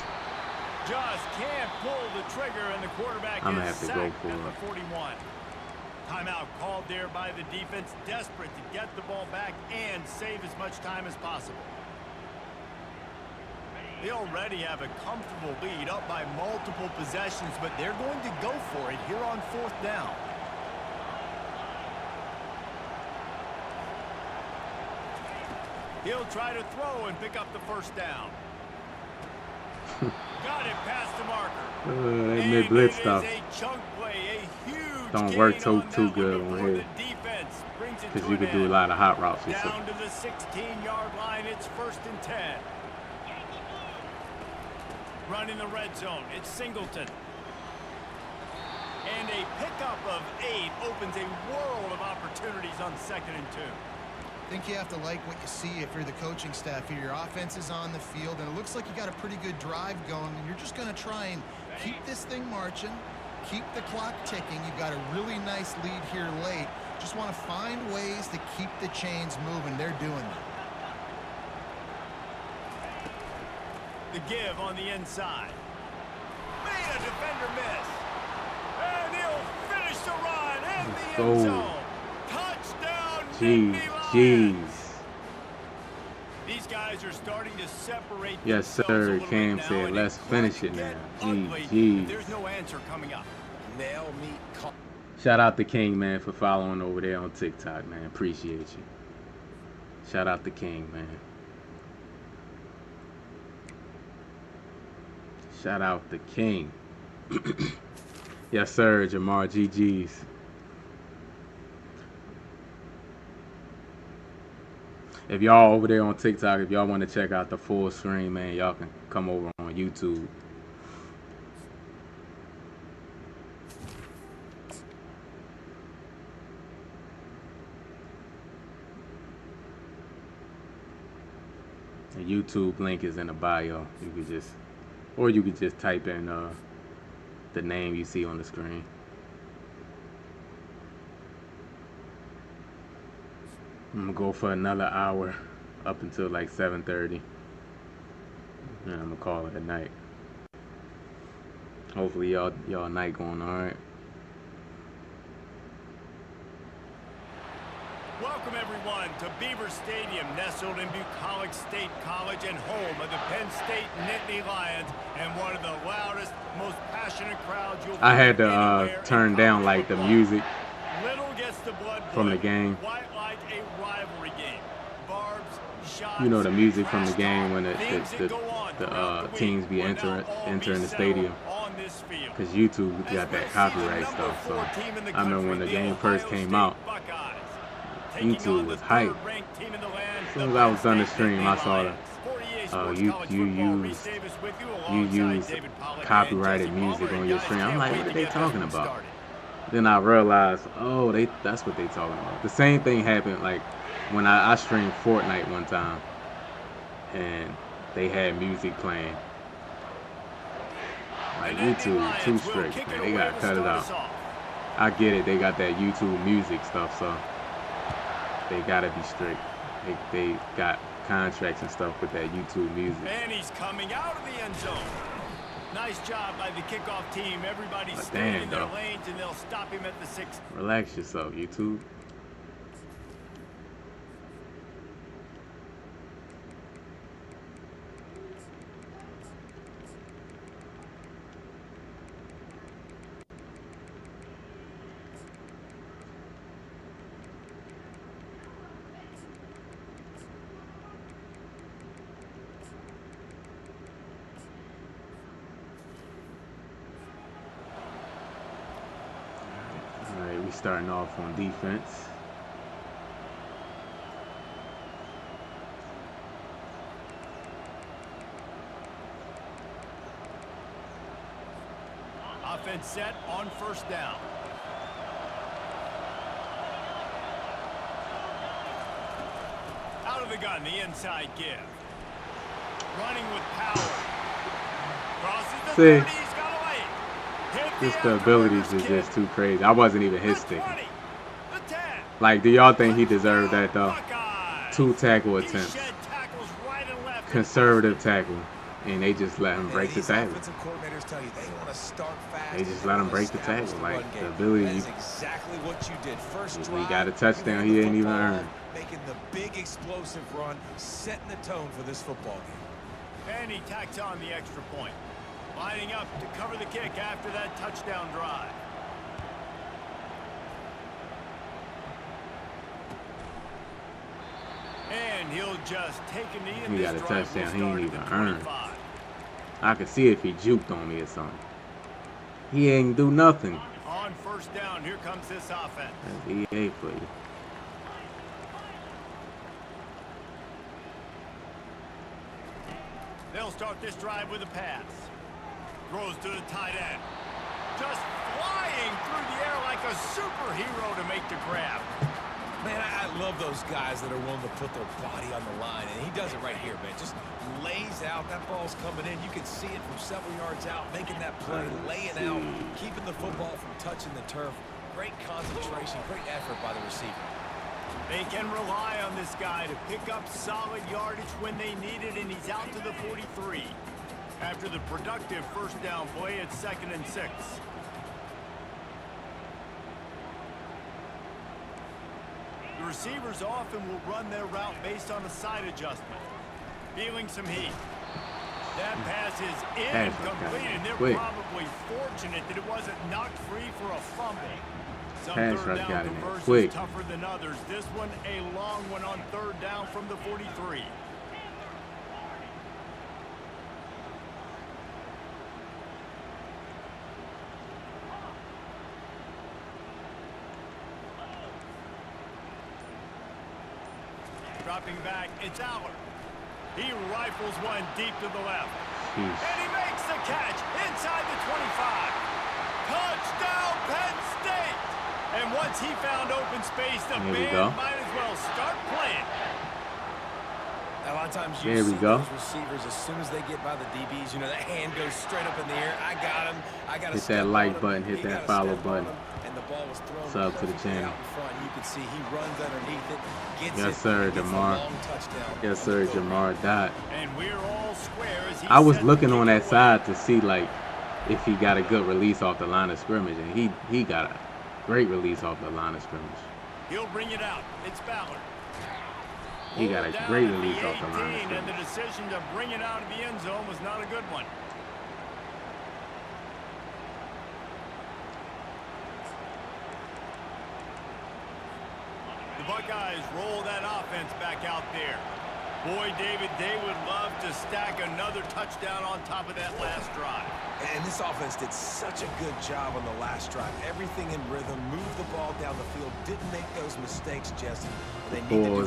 Just can't pull the trigger, and the quarterback is sacked at the 41. Timeout called there by the defense, desperate to get the ball back and save as much time as possible. They already have a comfortable lead, up by multiple possessions, but they're going to go for it here on 4th down. He'll try to throw and pick up the first down. Got it past the marker. That mid-blitz stuff A chunk play, a huge don't work gain too good on before here. the defense brings it Because to you an could do a end. lot of hot routes. Down to the 16-yard line. It's 1st and 10. Running the red zone. It's Singleton. And a pickup of 8 opens a world of opportunities on 2nd and 2. I think you have to like what you see if you're the coaching staff here. Your offense is on the field, and it looks like you got a pretty good drive going, and you're just going to try and keep this thing marching, keep the clock ticking. You've got a really nice lead here late. Just want to find ways to keep the chains moving. They're doing that. The give on the inside. Made a defender miss. And he'll finish the run in the end zone. Touchdown, Jeez. These guys are starting to separate. Yes, sir. Cam said, let's finish it now. Jeez. There's no answer coming up. Nail meat. Shout out to King, man, for following over there on TikTok, man. Appreciate you. Shout out to King, man. Shout out to King. Yes, sir, Jamar. GG's. If y'all over there on TikTok, if y'all want to check out the full screen, man, y'all can come over on YouTube. The YouTube link is in the bio. You could just, or you could just type in the name you see on the screen. I'm gonna go for another hour up until like 7:30, and I'm gonna call it a night. Hopefully y'all night going all right. Welcome everyone to Beaver Stadium, nestled in Bucolic State College and home of the Penn State Nittany Lions, and one of the loudest, most passionate crowds you'll I had find to anywhere turn in down college like the football. music Little gets the blood from the boiling, game. quite like a rivalry game. Barbs, shots, You know, the music from the trash game talk, when things that go on throughout the teams week be will entering now all be the settled stadium. on this field. Because YouTube As got we'll that see copyright the stuff. So number 4 team in the I remember when the country, game first Ohio came State out, Buckeyes, taking YouTube on was the hype. third-ranked team in the land, As soon the as I was done the Penn State stream, I saw Lions. 48 Sports you College you Football, Reese used Davis with you, you alongside used David Pollack and copyrighted Jesse music Palmer. on your Guys, stream. I'm can't like, wait what are to they get this talking one about? started. Then I realized, oh, that's what they talking about. The same thing happened like when I streamed Fortnite one time, and they had music playing. Like, YouTube too strict, man. They gotta cut it out. I get it, they got that YouTube music stuff, so they gotta be strict. They got contracts and stuff with that YouTube music. And he's coming out of the end zone. Nice job by the kickoff team. Everybody's But staying damn, in their though. lanes, and they'll stop him at the 6. Relax yourself, YouTube. All right, we starting off on defense. Offense set on 1st down. Out of the gun, the inside give. Running with power. Crosses the See, 30, he's got away. Hit just the the abilities is afterburner's just kick. too crazy. I wasn't even hit The sticking. 20, the 10. Like, do y'all think he deserved that though? Buckeyes. 2 tackle He attempts, shed tackles right and left. conservative tackle, and they just let him Man, break the these tackle. offensive coordinators tell you they want to start fast. They just and let him wanna break the establish tackle. run Like, the game. ability, That is exactly what you did. First he drive, got a touchdown ran he the didn't even football, earn. making the big explosive run, setting the tone for this football game. And he tacks on the extra point. Lining up to cover the kick after that touchdown drive. And And he'll just take a knee He got a touchdown. He ain't even earned. I could see if he juked on me or something. He ain't do nothing. On first down, here comes this offense. That's EA for you. They'll start this drive with a pass. Throws to the tight end. Just flying through the air like a superhero to make the grab. Man, I love those guys that are willing to put their body on the line, and he does it right here, man. Just lays out. That ball's coming in. You can see it from several yards out, making that play, laying out, keeping the football from touching the turf. Great concentration, great effort by the receiver. They can rely on this guy to pick up solid yardage when they need it, and he's out to the 43. After the productive first down play, it's 2nd and 6. The receivers often will run their route based on a side adjustment. Feeling some heat. That pass is incomplete, and they're probably fortunate that it wasn't knocked free for a fumble. Some third down conversions tougher than others. This one a long one on 3rd down from the 43. Dropping back, it's Aller. He rifles one deep to the left. And he makes the catch inside the 25. Touchdown, Penn State! And once he found open space, the band might as well start playing. A lot of times you see those receivers, as soon as they get by the DBs, you know, that hand goes straight up in the air. I got him. I got to hit that like button, hit that follow button. And the ball was thrown sub to the channel. Out in front. You can see he runs underneath it, gets yes, sir, Jamar. Yes, sir, Jamar Dot. And we're all square as he I was looking on that side to see like if he got a good release off the line of scrimmage, and he got a great release off the line of scrimmage. He'll bring it out. It's Ballard. He got a great release off the line of scrimmage. And the decision to bring it out of the end zone was not a good one. The Buckeyes roll that offense back out there. Boy, David, they would love to stack another touchdown on top of that last drive. And this offense did such a good job on the last drive. Everything in rhythm, moved the ball down the field, didn't make those mistakes, Jesse.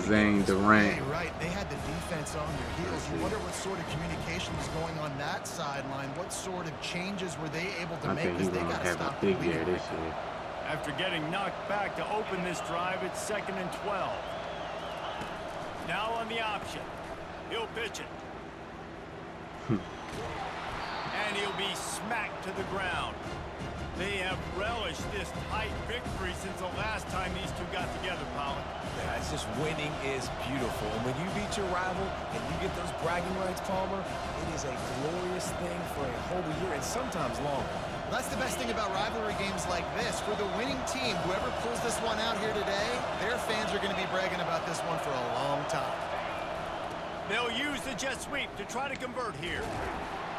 Zane Durant. Right, they had the defense on their heels. You wonder what sort of communication was going on that sideline. What sort of changes were they able to make? I think he's going to have a big year this year. After getting knocked back to open this drive, it's 2nd and 12. Now on the option. He'll pitch it. And he'll be smacked to the ground. They have relished this tight victory since the last time these two got together, Pollard. Yeah, it's just winning is beautiful. And when you beat your rival and you get those bragging rights, Palmer, it is a glorious thing for a whole year and sometimes longer. Well, that's the best thing about rivalry games like this. For the winning team, whoever pulls this one out here today, their fans are going to be bragging about this one for a long time. They'll use the jet sweep to try to convert here.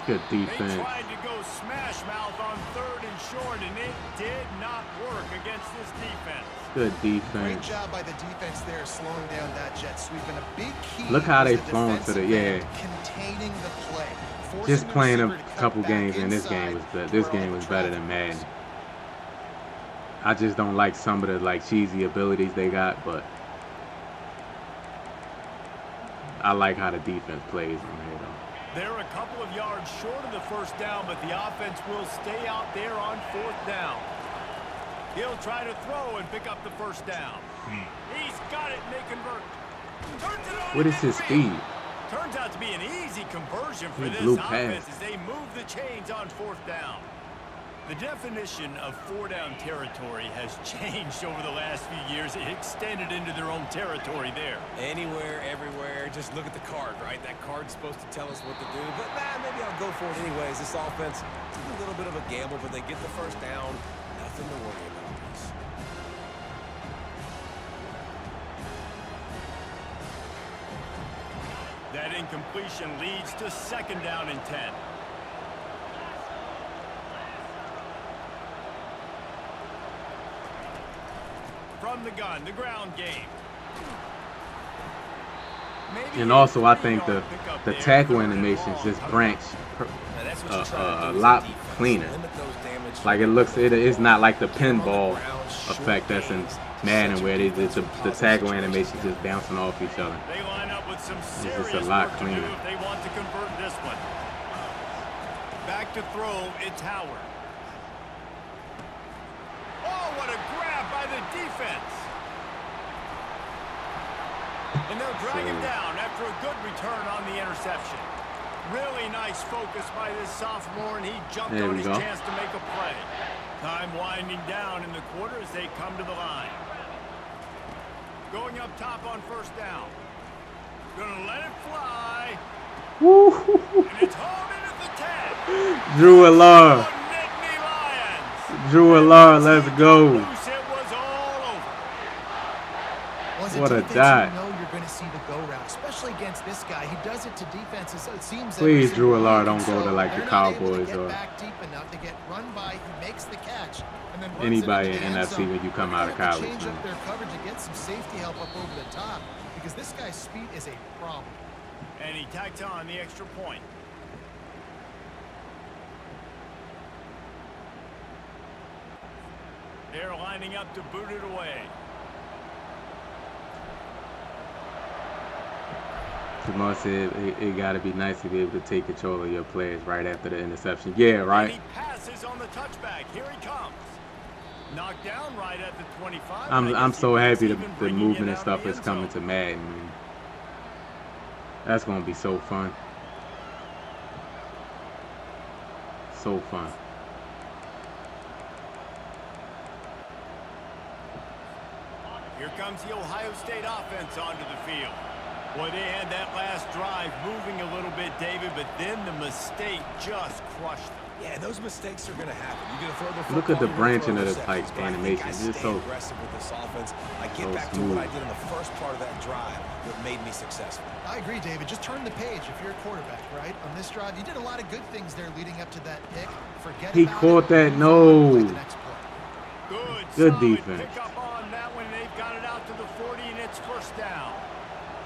Good defense. They tried to go smash mouth on 3rd and short, and it did not work against this defense. Good defense. Great job by the defense there, slowing down that jet sweep. And a big key. Look how they flown to the containing the play. Just playing a couple games, and this game was better than Madden. I just don't like some of the cheesy abilities they got, but I like how the defense plays on here, though. They're a couple of yards short of the first down, but the offense will stay out there on 4th down. He'll try to throw and pick up the first down. He's got it, and they convert. Turns it on. What is his speed? Turns out to be an easy conversion for this offense as they move the chains on 4th down. The definition of 4-down territory has changed over the last few years. It extended into their own territory there. Anywhere, everywhere, just look at the card, right? That card's supposed to tell us what to do, but maybe I'll go for it anyways. This offense, it's a little bit of a gamble, but they get the first down. Nothing to worry about this. That incompletion leads to 2nd down and 10. From the gun, the ground game. And also, I think the tackle animations just branch a lot cleaner. Like it's not like the pinball effect that's in Madden where the tackle animations just bouncing off each other. They line up with some It's serious just a lot work cleaner. to do if they want to convert this one. Back to throw, it's Howard. Oh, what a grab by the defense. And they'll drag him down after a good return on the interception. Really nice focus by this sophomore, and he jumped on his chance to make a play. Time winding down in the quarter as they come to the line. Going up top on first down. Gonna let it fly. Woo! And it's home in at the 10. Drew Allard. Nittany Lions. Drew Allard, let's go. It was all over. Well, What a defense, dot. You know you're going to see the go route, especially against this guy. He does it to defenses. It seems Please, Drew Allard, don't so go to like the they're not able to Cowboys get or back deep enough to get run by. He makes the catch. And then runs anybody it in into the end NFC zone. when you come They're out of gonna have to college. change up Man. their coverage and get some safety help up over the top because this guy's speed is a problem. And he tacked on the extra point. They're lining up to boot it away. Jamal said it got to be nice to be able to take control of your players right after the interception. Yeah, right. And he passes on the touchback. Here he comes. Knocked down right at the 25. I'm so happy the movement and stuff is coming to Madden. Man. That's gonna be so fun. So fun. Here comes the Ohio State offense onto the field. Boy, they had that last drive moving a little bit, David, but then the mistake just crushed them. Yeah, those mistakes are going to happen. You're going to throw the football. Look at the you're gonna branching throw of the interceptions, type but I think animation. I It's stay just so aggressive with this offense. I get so back to smooth. what I did in the first part of that drive that made me successful. I agree, David. Just turn the page if you're a quarterback, right? On this drive, you did a lot of good things there leading up to that pick. Forget He about caught it. that. Move on, play No. the next play. Good Solid defense. pick up on that one. They've got it out to the 40, and it's first down.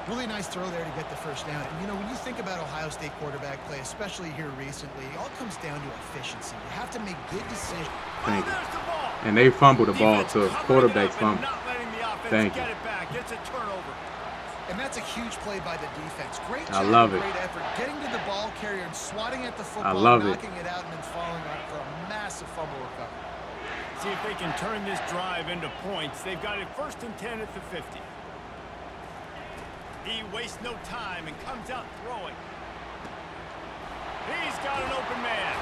Really nice throw there to get the first down. And, you know, when you think about Ohio State quarterback play, especially here recently, it all comes down to efficiency. You have to make good decisions. Thank you. There's the ball. And they fumbled the ball Defense too. covering it Quarterbacks up and fumbled. not letting the offense Thank get you. it back. It's a turnover. And that's a huge play by the defense. Great I job, love it. great effort. Getting to the ball carrier and swatting at the football, love it. knocking it out, and then following up for a massive fumble recovery. See if they can turn this drive into points. They've got it 1st and 10 at the 50. He wastes no time and comes out throwing. He's got an open man.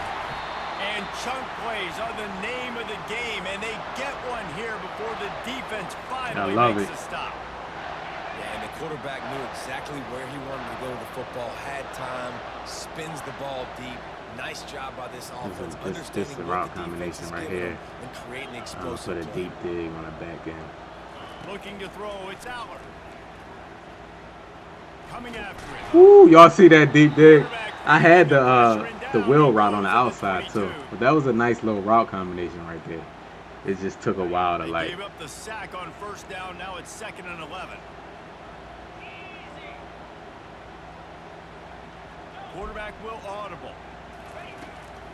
And chunk plays are the name of the game, and they get one here before the defense finally makes a stop. Yeah, and the quarterback knew exactly where he wanted to go with the football, had time, spins the ball deep. Nice job by this offense. This is the route combination right here. And creating Put explosive a play. deep dig on the back end. Looking to throw, it's Aller. Coming after it. Woo, y'all see that deep dig? I had the wheel route on the outside too, but that was a nice little route combination right there. It just took a while to They like. gave up the sack on first down. Now it's 2nd and 11. Quarterback will audible.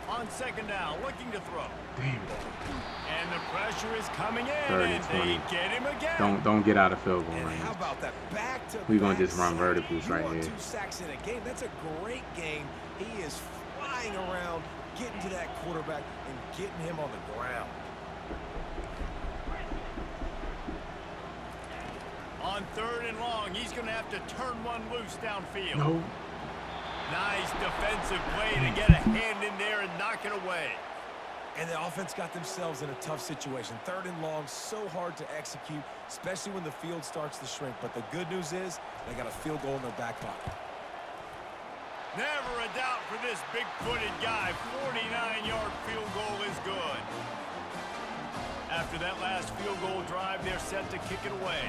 On 2nd down, looking to throw. Damn. And the pressure is coming in, 3rd and and 20. they get him again. Don't get out of field goal And range. how about that back-to-back We gonna just run sack? verticals You right want here. 2 sacks in a game. That's a great game. He is flying around, getting to that quarterback and getting him on the ground. On 3rd and long, he's going to have to turn one loose downfield. No. Nice defensive play to get a hand in there and knock it away. And the offense got themselves in a tough situation. 3rd and long, so hard to execute, especially when the field starts to shrink. But the good news is they got a field goal in their back pocket. Never a doubt for this big-footed guy. 49-yard field goal is good. After that last field goal drive, they're set to kick it away.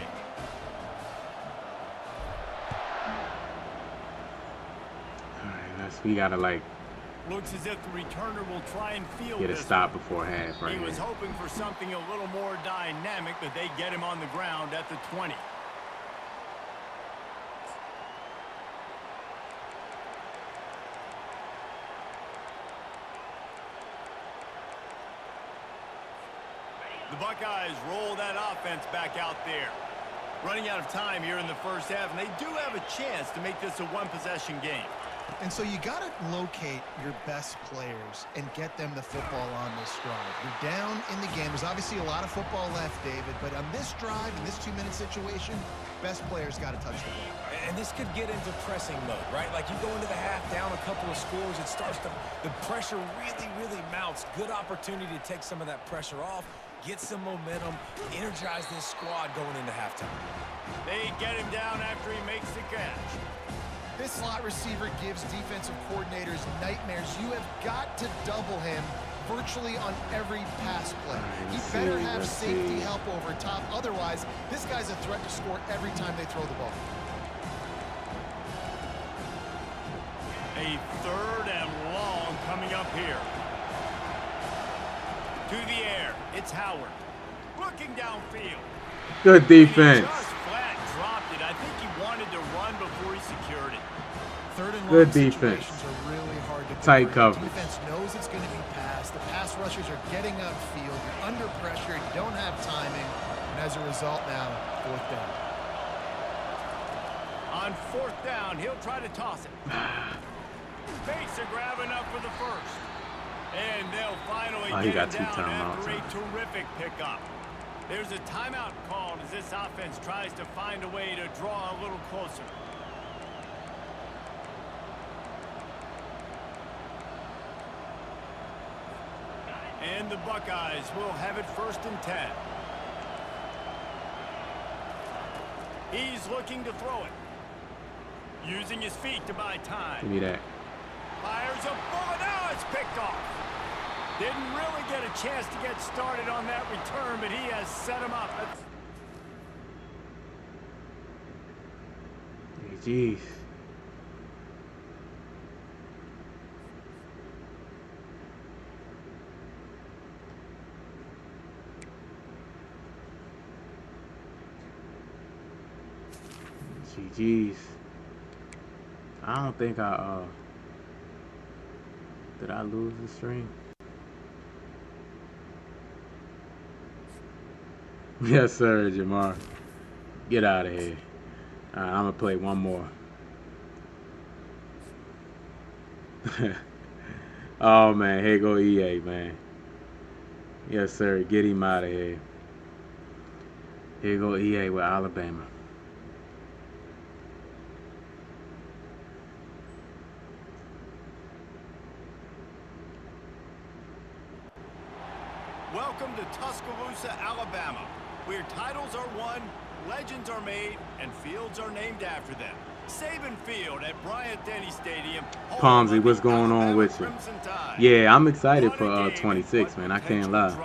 We gotta like Looks as if the returner will try and field get a this stop one. before half right He was here. hoping for something a little more dynamic, but they get him on the ground at the 20. The Buckeyes roll that offense back out there. Running out of time here in the first half, and they do have a chance to make this a one-possession game. And so you got to locate your best players and get them the football on this drive. You're down in the game. There's obviously a lot of football left, David, but on this drive, in this 2-minute situation, best players got to touch the ball. And this could get into pressing mode, right? Like you go into the half down a couple of scores, it starts to, the pressure really mounts. Good opportunity to take some of that pressure off, get some momentum, energize this squad going into halftime. They get him down after he makes the catch. This slot receiver gives defensive coordinators nightmares. You have got to double him virtually on every pass play. He better have safety help over top. Otherwise, this guy's a threat to score every time they throw the ball. A 3rd and long coming up here. To the air, it's Howard. Looking downfield. Good defense. He just flat dropped it. I think he wanted to run before he secured it. 3rd and long Good defense. situations are really hard to Tight convert. coverage. Defense knows it's going to be passed. The pass rushers are getting upfield. You're under pressure. You don't have timing. And as a result now, 4th down. On 4th down, he'll try to toss it. Makes a grab enough for the first. And they'll finally he get got him 2 down timeouts. after a terrific pickup. There's a timeout called as this offense tries to find a way to draw a little closer. And the Buckeyes will have it 1st and 10. He's looking to throw it. Using his feet to buy time. Give me that. Fires a bullet. Now it's picked off. Didn't really get a chance to get started on that return, but he has set him up. Hey, jeez. GG's. I don't think did I lose the stream? Yes, sir, Jamar. Get out of here. Alright, I'm gonna play one more. Oh man, here go EA, man. Yes, sir. Get him out of here. Here go EA with Alabama. Welcome to Tuscaloosa, Alabama, where titles are won, legends are made, and fields are named after them. Saban Field at Bryant-Denny Stadium. Palmsy, what's going on with you? Yeah, I'm excited for 26, man. I can't lie.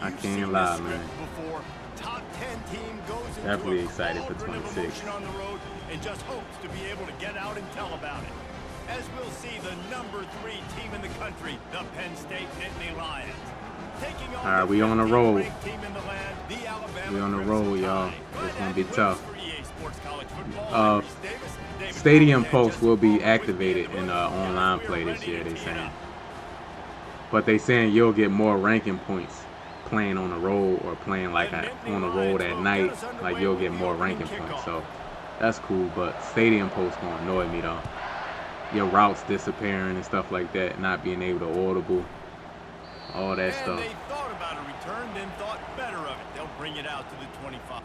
I can't lie, man. Definitely excited for 26. On the road and just hopes to be able to get out and tell about it. As we'll see the number 3 team in the country, the Penn State Nittany Lions. All right, we on the road. We on the road, y'all. It's gonna be tough. Stadium Post will be activated in online play this year, they saying. But they saying you'll get more ranking points playing on the road or playing like on the road at night. Like you'll get more ranking points. So that's cool. But Stadium Post gonna annoy me though. Your routes disappearing and stuff like that, not being able to audible, all that stuff. They thought about a return, then thought better of it. They'll bring it out to the 25.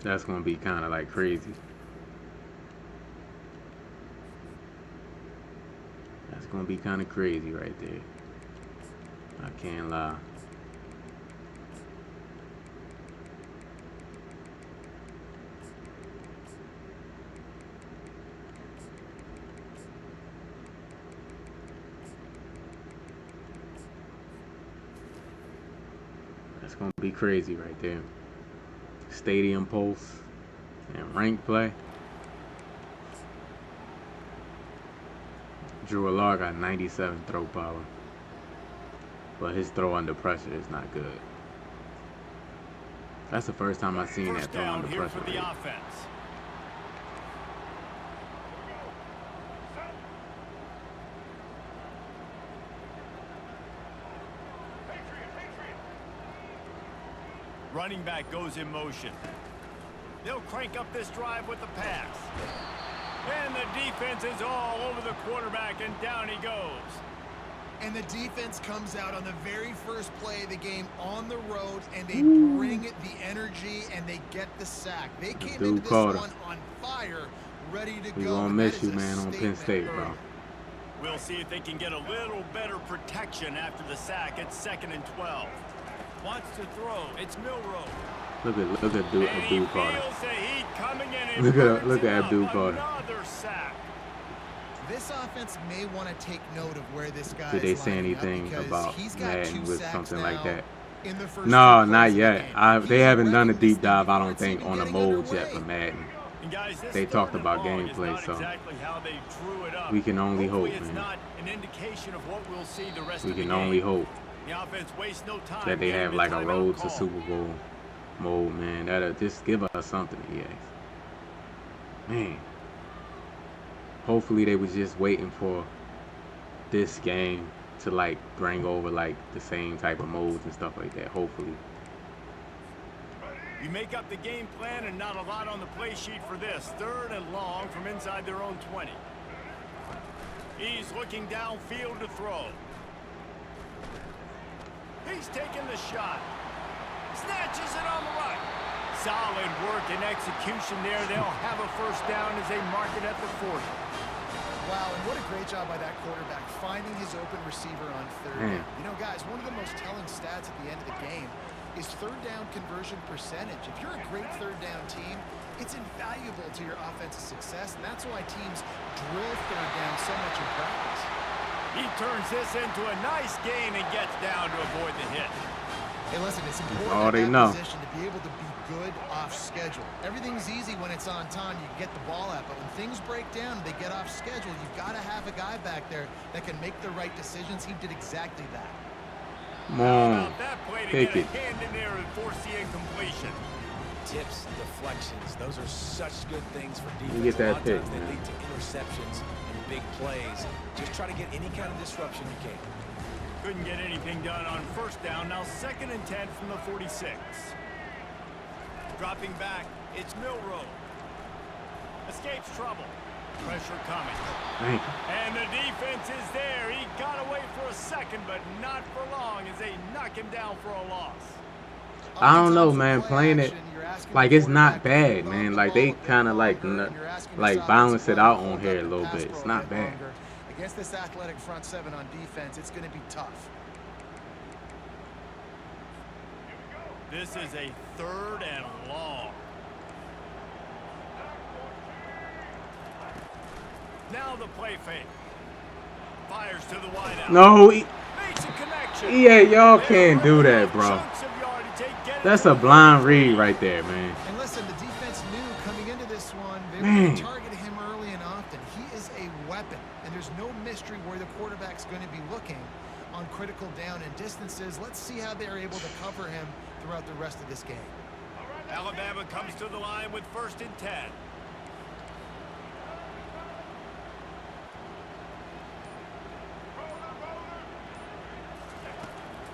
That's gonna be kind of like crazy. That's gonna be kind of crazy right there. I can't lie. That's gonna be crazy right there. Stadium Post and rank play. Drew Allard got 97 throw power, but his throw under pressure is not good. That's the first time I've seen that throw under pressure. For the offense. Running back goes in motion. They'll crank up this drive with the pass. And the defense is all over the quarterback, and down he goes. And the defense comes out on the very first play of the game on the road, and they bring the energy, and they get the sack. They came into this one on fire, ready to go. We gonna miss you, man, on Penn State, bro. We'll see if they can get a little better protection after the sack. It's 2nd and 12. Wants to throw. It's Milroe. Look at Abdul Carter. Look at Abdul Carter. Another sack. This offense may want to take note of where this guy Did they is say anything about Madden with something like that? No, not yet. They haven't done a deep dive, I don't think, on the molds yet for Madden. Guys, they talked about gameplay, so exactly how they drew it up. We can only hope, it's man. Not an indication of what we'll see the rest We of the can game. only hope The offense wastes no time that they have like a timeout road call. to Super Bowl mode, man. That'll just give us something, EA. Man. Hopefully they was just waiting for this game to like bring over like the same type of modes and stuff like that. Hopefully. You make up the game plan and not a lot on the play sheet for this. 3rd and long from inside their own 20. He's looking downfield to throw. He's taking the shot. Snatches it on the right. Solid work and execution there. They'll have a first down as they mark it at the 40. Wow, and what a great job by that quarterback finding his open receiver on 3rd down. You know, guys, one of the most telling stats at the end of the game is 3rd down conversion percentage. If you're a great 3rd down team, it's invaluable to your offensive success, and that's why teams drill 3rd down so much in practice. He turns this into a nice gain and gets down to avoid the hit. Hey, listen, it's important all they in know. that position to be able to be good off schedule. Everything's easy when it's on time. You get the ball out, but when things break down, they get off schedule. You've got to have a guy back there that can make the right decisions. He did exactly that. Come on. That play to Take get it. a hand in there and force the incompletion. Tips, deflections, those are such good things for defense. You get that a lot of pick, times they man. lead to interceptions and big plays. Just try to get any kind of disruption you can. Couldn't get anything done on 1st down. Now 2nd and 10 from the 46. Dropping back, it's Milroe. Escapes trouble. Pressure coming. Thank you. And the defense is there. He got away for a second, but not for long as they knock him down for a loss. I don't know, man. Playing it like it's not bad, man. Like they kind of like balance it out on here a little bit. It's not bad. Against this athletic front 7 on defense, it's going to be tough. This is a 3rd and long. Now the play fake. Fires to the wideout. No, Makes a connection. yeah, y'all can't do that, bro. That's a blind read right there, man. And listen, the defense knew coming into this one, they were Man. going to target him early and often. He is a weapon, and there's no mystery where the quarterback's going to be looking on critical down and distances. Let's see how they're able to cover him throughout the rest of this game. Alabama comes to the line with 1st and 10.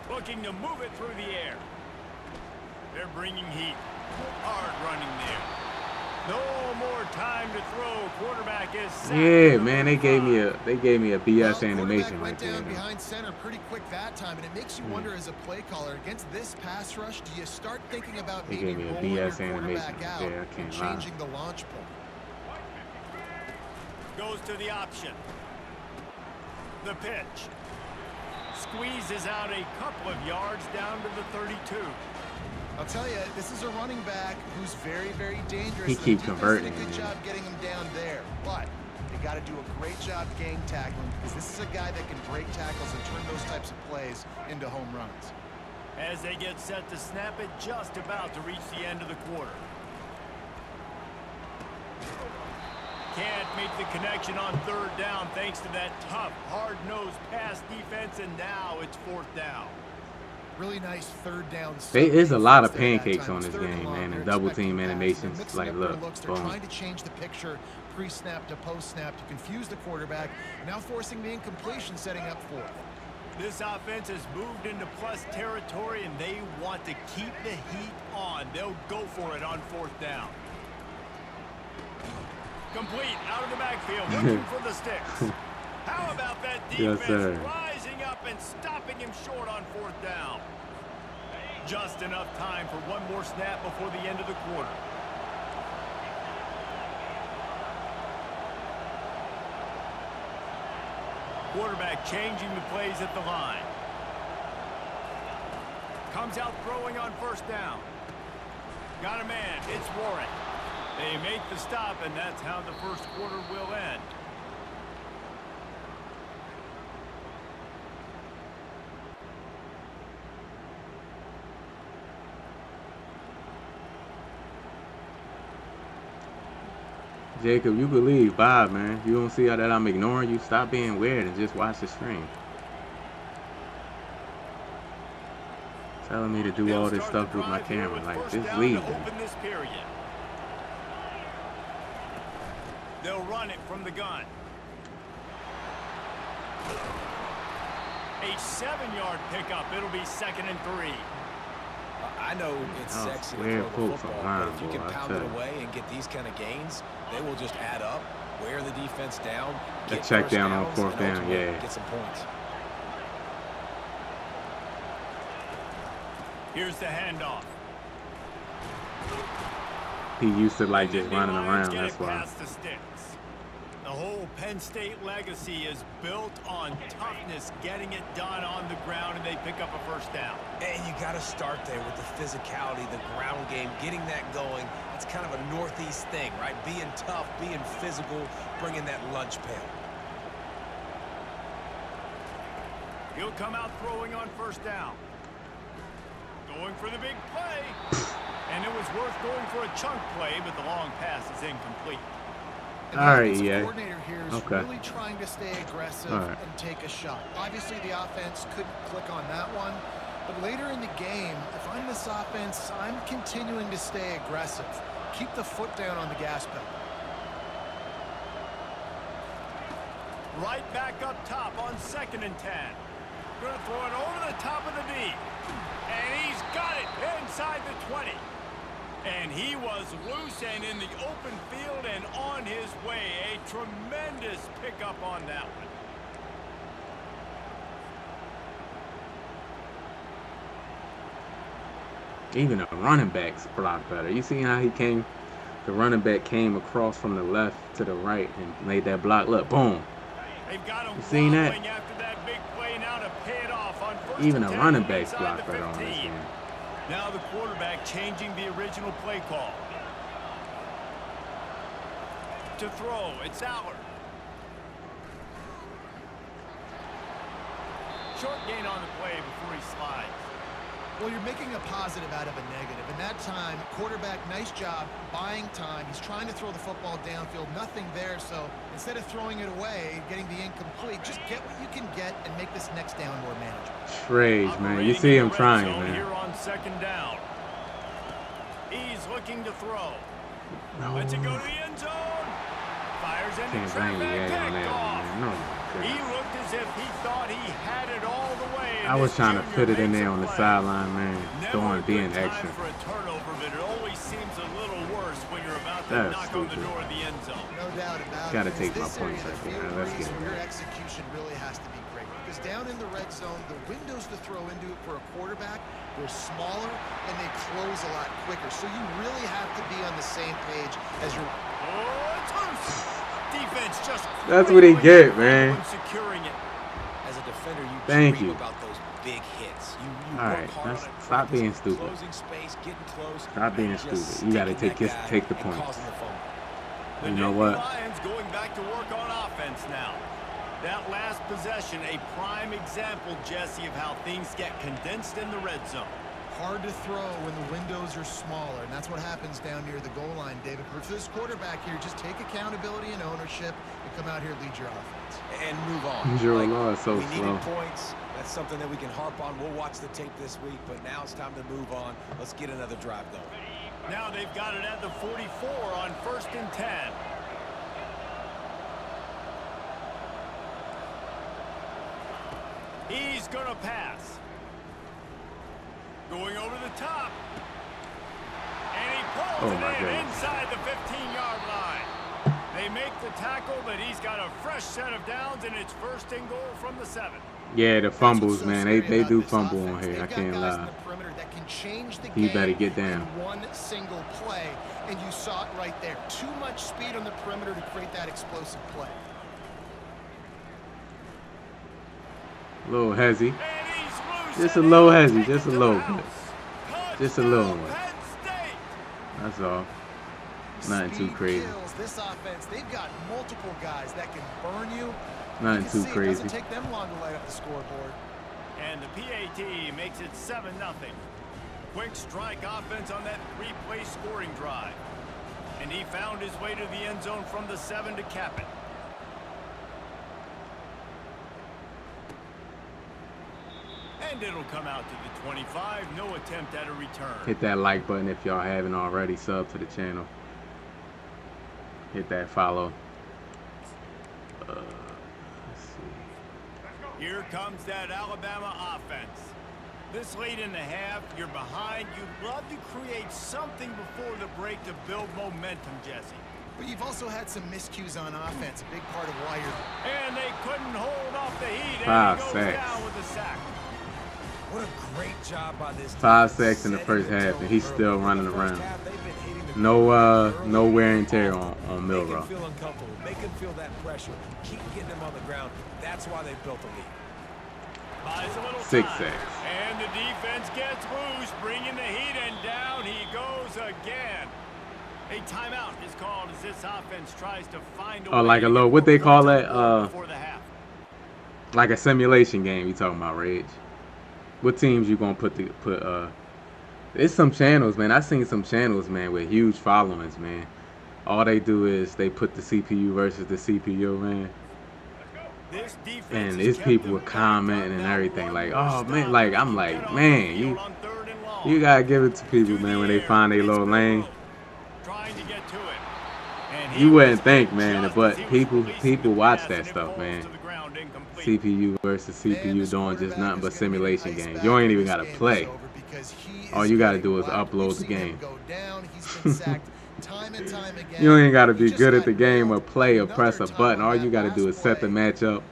Looking to move it through the air. They're bringing heat. Hard running there. No more time to throw. Quarterback is sacked. Yeah, man, they gave me a BS Well, animation quarterback right went there. down Man. behind center pretty quick that time, and it makes you wonder as a play caller against this pass rush, do you start thinking about They maybe gave me a rolling your BS animation quarterback out right there. I and can't lie. changing the launch point? Goes to the option. The pitch. Squeezes out a couple of yards down to the 32. I'll tell you, this is a running back who's very, very dangerous. He The keep defense converting, did a good man. job getting him down there, but they got to do a great job gang tackling because this is a guy that can break tackles and turn those types of plays into home runs. As they get set to snap it, just about to reach the end of the quarter. Can't make the connection on 3rd down thanks to that tough, hard-nosed pass defense, and now it's 4th down. Really nice 3rd down. There is a lot of defense there that pancakes time. on It's this 3rd and game, long. man, and They're double expecting team passes. They're animations. mixing Like, up look, their looks. They're boom. trying to change the picture pre-snap to post-snap to confuse the quarterback. Now forcing the incompletion, setting up 4th. This offense has moved into plus territory, and they want to keep the heat on. They'll go for it on 4th down. Complete out of the backfield, looking for the sticks. How about that defense rising up and stopping him short on 4th down? Just enough time for one more snap before the end of the quarter. Quarterback changing the plays at the line. Comes out throwing on 1st down. Got a man. It's Warren. They make the stop, and that's how the first quarter will end. Jacob, you believe Bob, man. You don't see how that I'm ignoring you. Stop being weird and just watch the stream. Telling me to do all this stuff with my camera. Like, just leave them. They'll run it from the gun. A 7-yard pickup. It'll be 2nd and 3. I know it's sexy to throw the football, but if you can pound it away and get these kind of gains, they will just add up, wear the defense down, get check down on 4th down, yeah. Get some points. Here's the handoff. He used to like just running around, that's why. The whole Penn State legacy is built on toughness, getting it done on the ground, and they pick up a 1st down. And you got to start there with the physicality, the ground game, getting that going. It's kind of a Northeast thing, right? Being tough, being physical, bringing that lunch pail. He'll come out throwing on 1st down. Going for the big play. And it was worth going for a chunk play, but the long pass is incomplete. And the offensive coordinator here is really trying to stay aggressive and take a shot. Obviously, the offense couldn't click on that one. But later in the game, if I'm this offense, I'm continuing to stay aggressive. Keep the foot down on the gas pedal. Right back up top on 2nd and 10. Going to throw it over the top of the D. And he's got it inside the 20. And he was loose and in the open field and on his way. A tremendous pickup on that one. Even the running backs blocked better. You see how he came? The running back came across from the left to the right and made that block. Look, boom. You seen that? After that big play now to pay it off on 1st Even the and 10 running backs blocked better on this game. Now the quarterback changing the original play call. To throw, it's Allard. Short gain on the play before he slides. Well, you're making a positive out of a negative. And that time, quarterback, nice job, buying time. He's trying to throw the football downfield, nothing there. So instead of throwing it away, getting the incomplete, just get what you can get and make this next down more manageable. Trades, man. You see him trying, man. Here on 2nd down. He's looking to throw. Lets it go to the end zone. Fires into the traffic. He looked as if he thought he had it all the way. I was trying to fit it in there on the sideline, man. Being extra. For a turnover, but it always seems a little worse when you're about to knock on the door of the end zone. No doubt about it. Gotta take my points right there. Let's get it. Your execution really has to be great because down in the red zone, the windows to throw into it for a quarterback, they're smaller and they close a lot quicker. So you really have to be on the same page as your. Oh, it's loose. Defense just that's what he get, man. Securing it. As a defender, you Thank dream you. about those big hits. You all right, stop being stupid. Space, close, stop being stupid. You got to take the points. You know what? Lions going back to work on offense now. That last possession, a prime example, Jesse, of how things get condensed in the red zone. Hard to throw when the windows are smaller, and that's what happens down near the goal line, David. For this quarterback here, just take accountability and ownership and come out here and lead your offense. And move on. Your law is so we slow. Needed points. That's something that we can harp on. We'll watch the tape this week, but now it's time to move on. Let's get another drive going. Now they've got it at the 44 on 1st and 10. He's going to pass. Going over the top. And he pulls it in inside the 15-yard line. They make the tackle, but he's got a fresh set of downs, and it's first and goal from the 7. Yeah, the fumbles, man. They do fumble on here. I can't lie. He better get down. One single play, and you saw it right there. Too much speed on the perimeter to create that explosive play. A little hezzy. Just a little hezzy. Just a little bit. Just a little one. That's all. Nothing too crazy. This offense, they've got multiple guys that can burn you. Nothing too crazy. It doesn't take them long to light up the scoreboard. And the PAT makes it 7-0. Quick strike offense on that 3-play scoring drive. And he found his way to the end zone from the 7 to cap it. And it'll come out to the 25. No attempt at a return. Hit that like button if y'all haven't already. Sub to the channel. Hit that follow. Let's see. Here comes that Alabama offense. This late in the half, you're behind. You'd love to create something before the break to build momentum, Jesse. But you've also had some miscues on offense, a big part of why you're... And they couldn't hold off the heat, and he goes down with a sack. What a great job by this team. 5 sacks in the first half, and he's still running around. No wear and tear on Milroe. Make him feel uncomfortable. Make him feel that pressure. Keep getting him on the ground. That's why they've built a lead. 6 sacks. And the defense gets loose, bringing the heat, and down he goes again. A timeout is called as this offense tries to find a way like a little, what they call that? Like a simulation game. You talking about, Rage? What teams you gonna put? It's some channels, man. I seen some channels, man, with huge followings, man. All they do is they put the CPU versus the CPU, man. And these people were commenting and everything, like, oh man, like I'm like, man, you gotta give it to people, man, when they find their little lane. You wouldn't think, man, but people watch that stuff, man. CPU versus CPU doing just nothing but simulation games. You ain't even gotta play. All you gotta do is upload the game. You ain't gotta be good at the game or play or press a button. All you gotta do is set the match up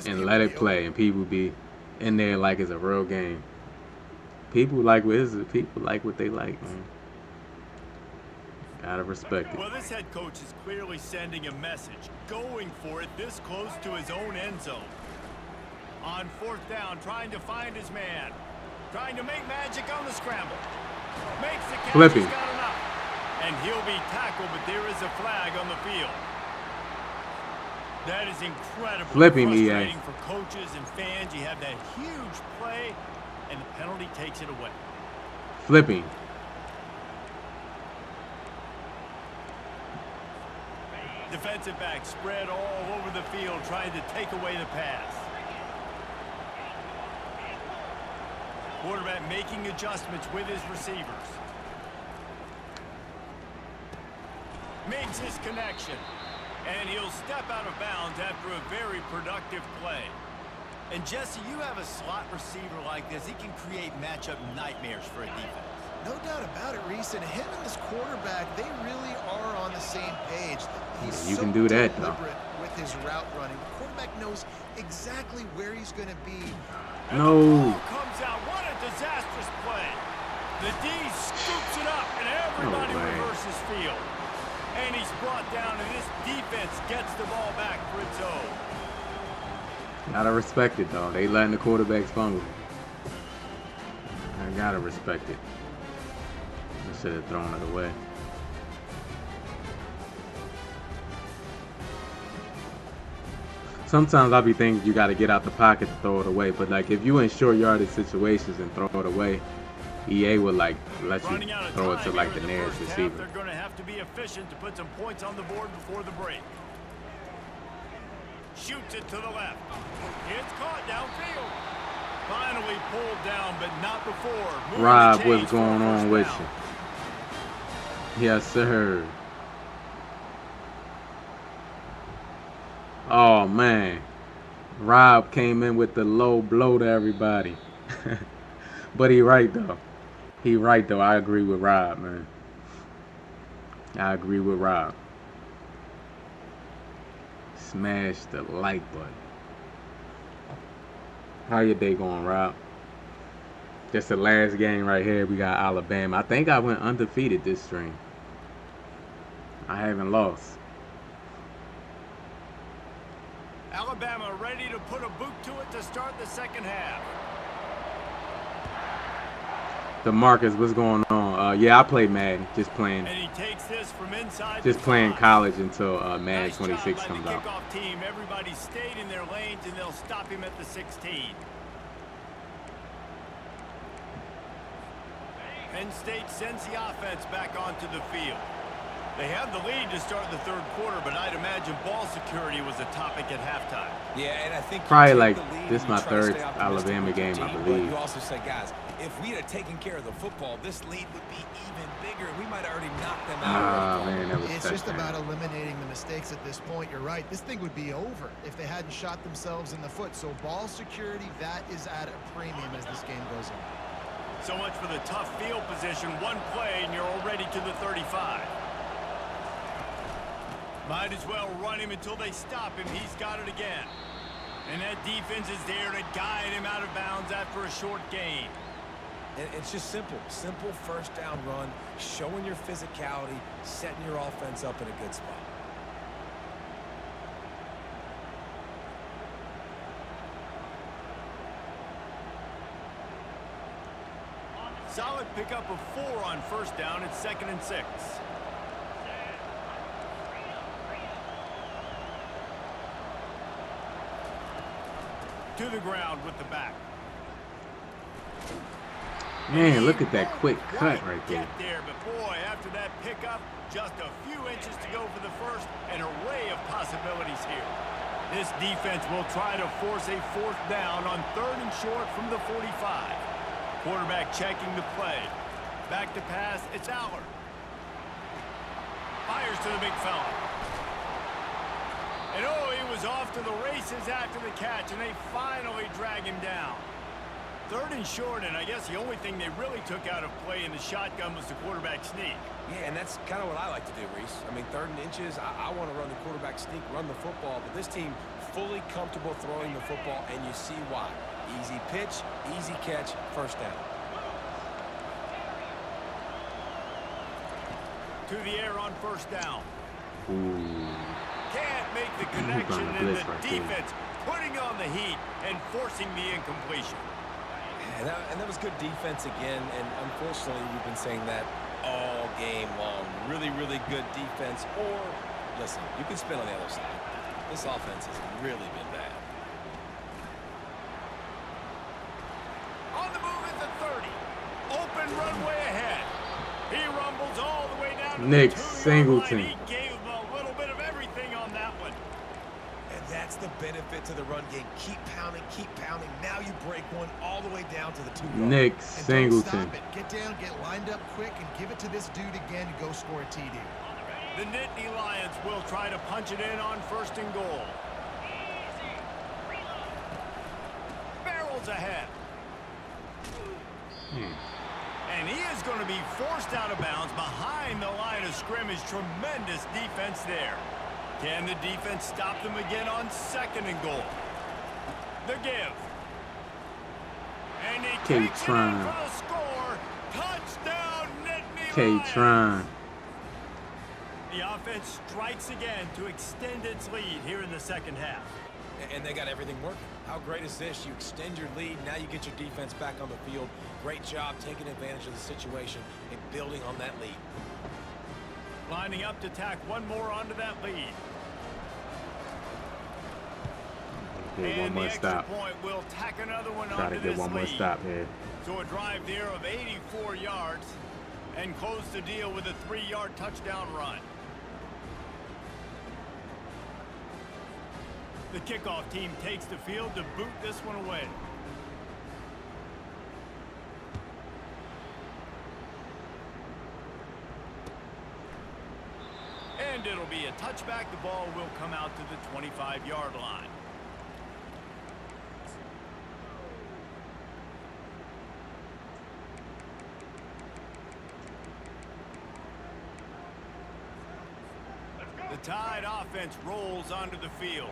and let it play, and people be in there like it's a real game. People like what they like, man. Gotta respect it. Well, this head coach is clearly sending a message, going for it this close to his own end zone. On 4th down, trying to find his man. Trying to make magic on the scramble. Makes the catch. Flipping. He's got enough. And he'll be tackled, but there is a flag on the field. That is incredible. Flipping, frustrating EA. for coaches and fans. You have that huge play, and the penalty takes it away. Flipping. Defensive back spread all over the field trying to take away the pass. Quarterback making adjustments with his receivers. Makes his connection. And he'll step out of bounds after a very productive play. And Jesse, you have a slot receiver like this. He can create matchup nightmares for a defense. No doubt about it, Reese. And him and this quarterback, they really are on the same page. He's You so can do that, though. deliberate with his route running. The quarterback knows exactly where he's going to be. And No. the ball comes out. What a disastrous play. The D scoops it up, and everybody way. reverses field. And he's brought down, and this defense gets the ball back for its own. Gotta respect it, though. They letting the quarterbacks fumble. I gotta respect it. I should have thrown it away. Sometimes I'll be thinking you gotta get out the pocket to throw it away, but like if you in short yardage situations and throw it away, EA would like let you throw it to like the nearest receiver. They're going to have to be efficient to put some points on the board before the break. Shoots it to the left. It's caught downfield. Finally pulled down, but not before. Moving Rob, the what's chains for going a on first with down. you? Yes, sir. Oh man, Rob came in with the low blow to everybody. But he right though. He right though. I agree with Rob, man. I agree with Rob. Smash the like button. How your day going, Rob? Just the last game right here. We got Alabama. I think I went undefeated this stream. I haven't lost. Alabama ready to put a boot to it to start the second half. DeMarcus, what's going on? Yeah, I play Madden. Just playing. And he takes this from inside. Just playing college until Madden nice 26 comes out. Kickoff team. Everybody stayed in their lanes, and they'll stop him at the 16. Penn State sends the offense back onto the field. They have the lead to start the third quarter, but I'd imagine ball security was a topic at halftime. Yeah, and I think probably like this is my third Alabama game, I believe. You also say, guys, if we had taken care of the football, this lead would be even bigger. We might have already knocked them out. Man, that was it's just about eliminating the mistakes at this point. You're right. This thing would be over if they hadn't shot themselves in the foot. So ball security, that is at a premium as this game goes on. So much for the tough field position. One play, and you're already to the 35. Might as well run him until they stop him. He's got it again. And that defense is there to guide him out of bounds after a short gain. And it's just simple. Simple first down run, showing your physicality, setting your offense up in a good spot. Solid pickup of 4 on first down. It's 2nd and 6. To the ground with the back. Man, look at that quick cut right there. But boy, after that pickup, just a few inches to go for the first. An array of possibilities here. This defense will try to force a 4th down on 3rd and short from the 45. Quarterback checking the play. Back to pass, it's Allard. Fires to the big fella. And oh, he was off to the races after the catch, and they finally drag him down. 3rd and short, and I guess the only thing they really took out of play in the shotgun was the quarterback sneak. Yeah, and that's kind of what I like to do, Reese. I mean, 3rd and inches, I want to run the quarterback sneak, run the football, but this team fully comfortable throwing the football, and you see why. Easy pitch, easy catch, first down. To the air on first down. Ooh. Can't make the connection, and the defense putting on the heat and forcing the incompletion. Yeah, and that was good defense again, and unfortunately we've been saying that all game long. Really, really good defense, or, listen, you can spin on the other side. This offense has really been bad. On the move at the 30. Open runway ahead. He rumbles all the way down to Nick the 2-yard Singleton. line. He gave him a little bit of everything on that one. And that's the benefit to the run game. Keep pounding, keep pounding. Now you break one all the way down to the 2-yard. Nick And Singleton. don't stop it. Get down, get lined up quick, and give it to this dude again to go score a TD. The Nittany Lions will try to punch it in on 1st and goal. Barrels ahead. And he is going to be forced out of bounds behind the line of scrimmage. Tremendous defense there. Can the defense stop them again on 2nd and goal? The give. And he takes it in for the score. Touchdown, Nittany Lions. K-Tron. The offense strikes again to extend its lead here in the second half. And they got everything working. How great is this? You extend your lead, now you get your defense back on the field. Great job taking advantage of the situation and building on that lead. Lining up to tack one more onto that lead. Get one more stop. Point will tack another one Try to onto get this one more lead. stop here. So a drive there of 84 yards and close the deal with a 3-yard touchdown run. The kickoff team takes the field to boot this one away. And it'll be a touchback. The ball will come out to the 25-yard line. Tide offense rolls onto the field.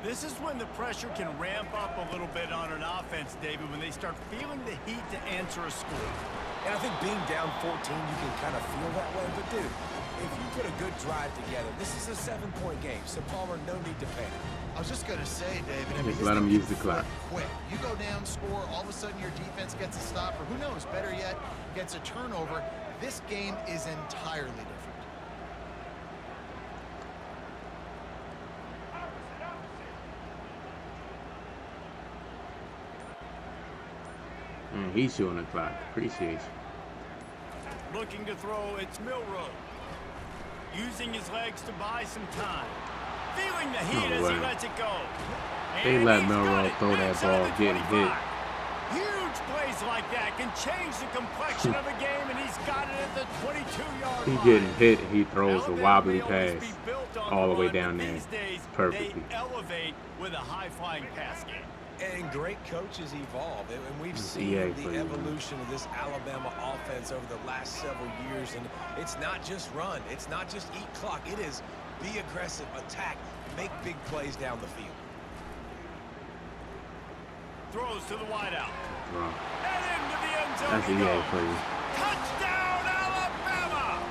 This is when the pressure can ramp up a little bit on an offense, David, when they start feeling the heat to answer a score. And I think being down 14, you can kind of feel that way. But, dude, if you put a good drive together, this is a 7-point game. So, Palmer, no need to panic. I was just going to say, David, I mean, Just let them use the clock. Quick. You go down, score, all of a sudden your defense gets a stop, or who knows, better yet, gets a turnover. This game is entirely different. He's showing the clock. Appreciate you. Looking to throw, it's Milrow. Using his legs to buy some time. Feeling the heat as he lets it go. They let Milrow throw that ball, getting hit. Huge plays like that can change the complexion of a game, and he's got it at the 22-yard line. He getting hit, he throws a wobbly pass all the way down there perfectly. They elevate with a high-flying pass game. And great coaches evolve, and we've seen the evolution of this Alabama offense over the last several years, and it's not just run, it's not just eat clock, it is be aggressive, attack, make big plays down the field. Throws to the wideout. Wow. And into the end zone. That's a EA play. Touchdown, Alabama!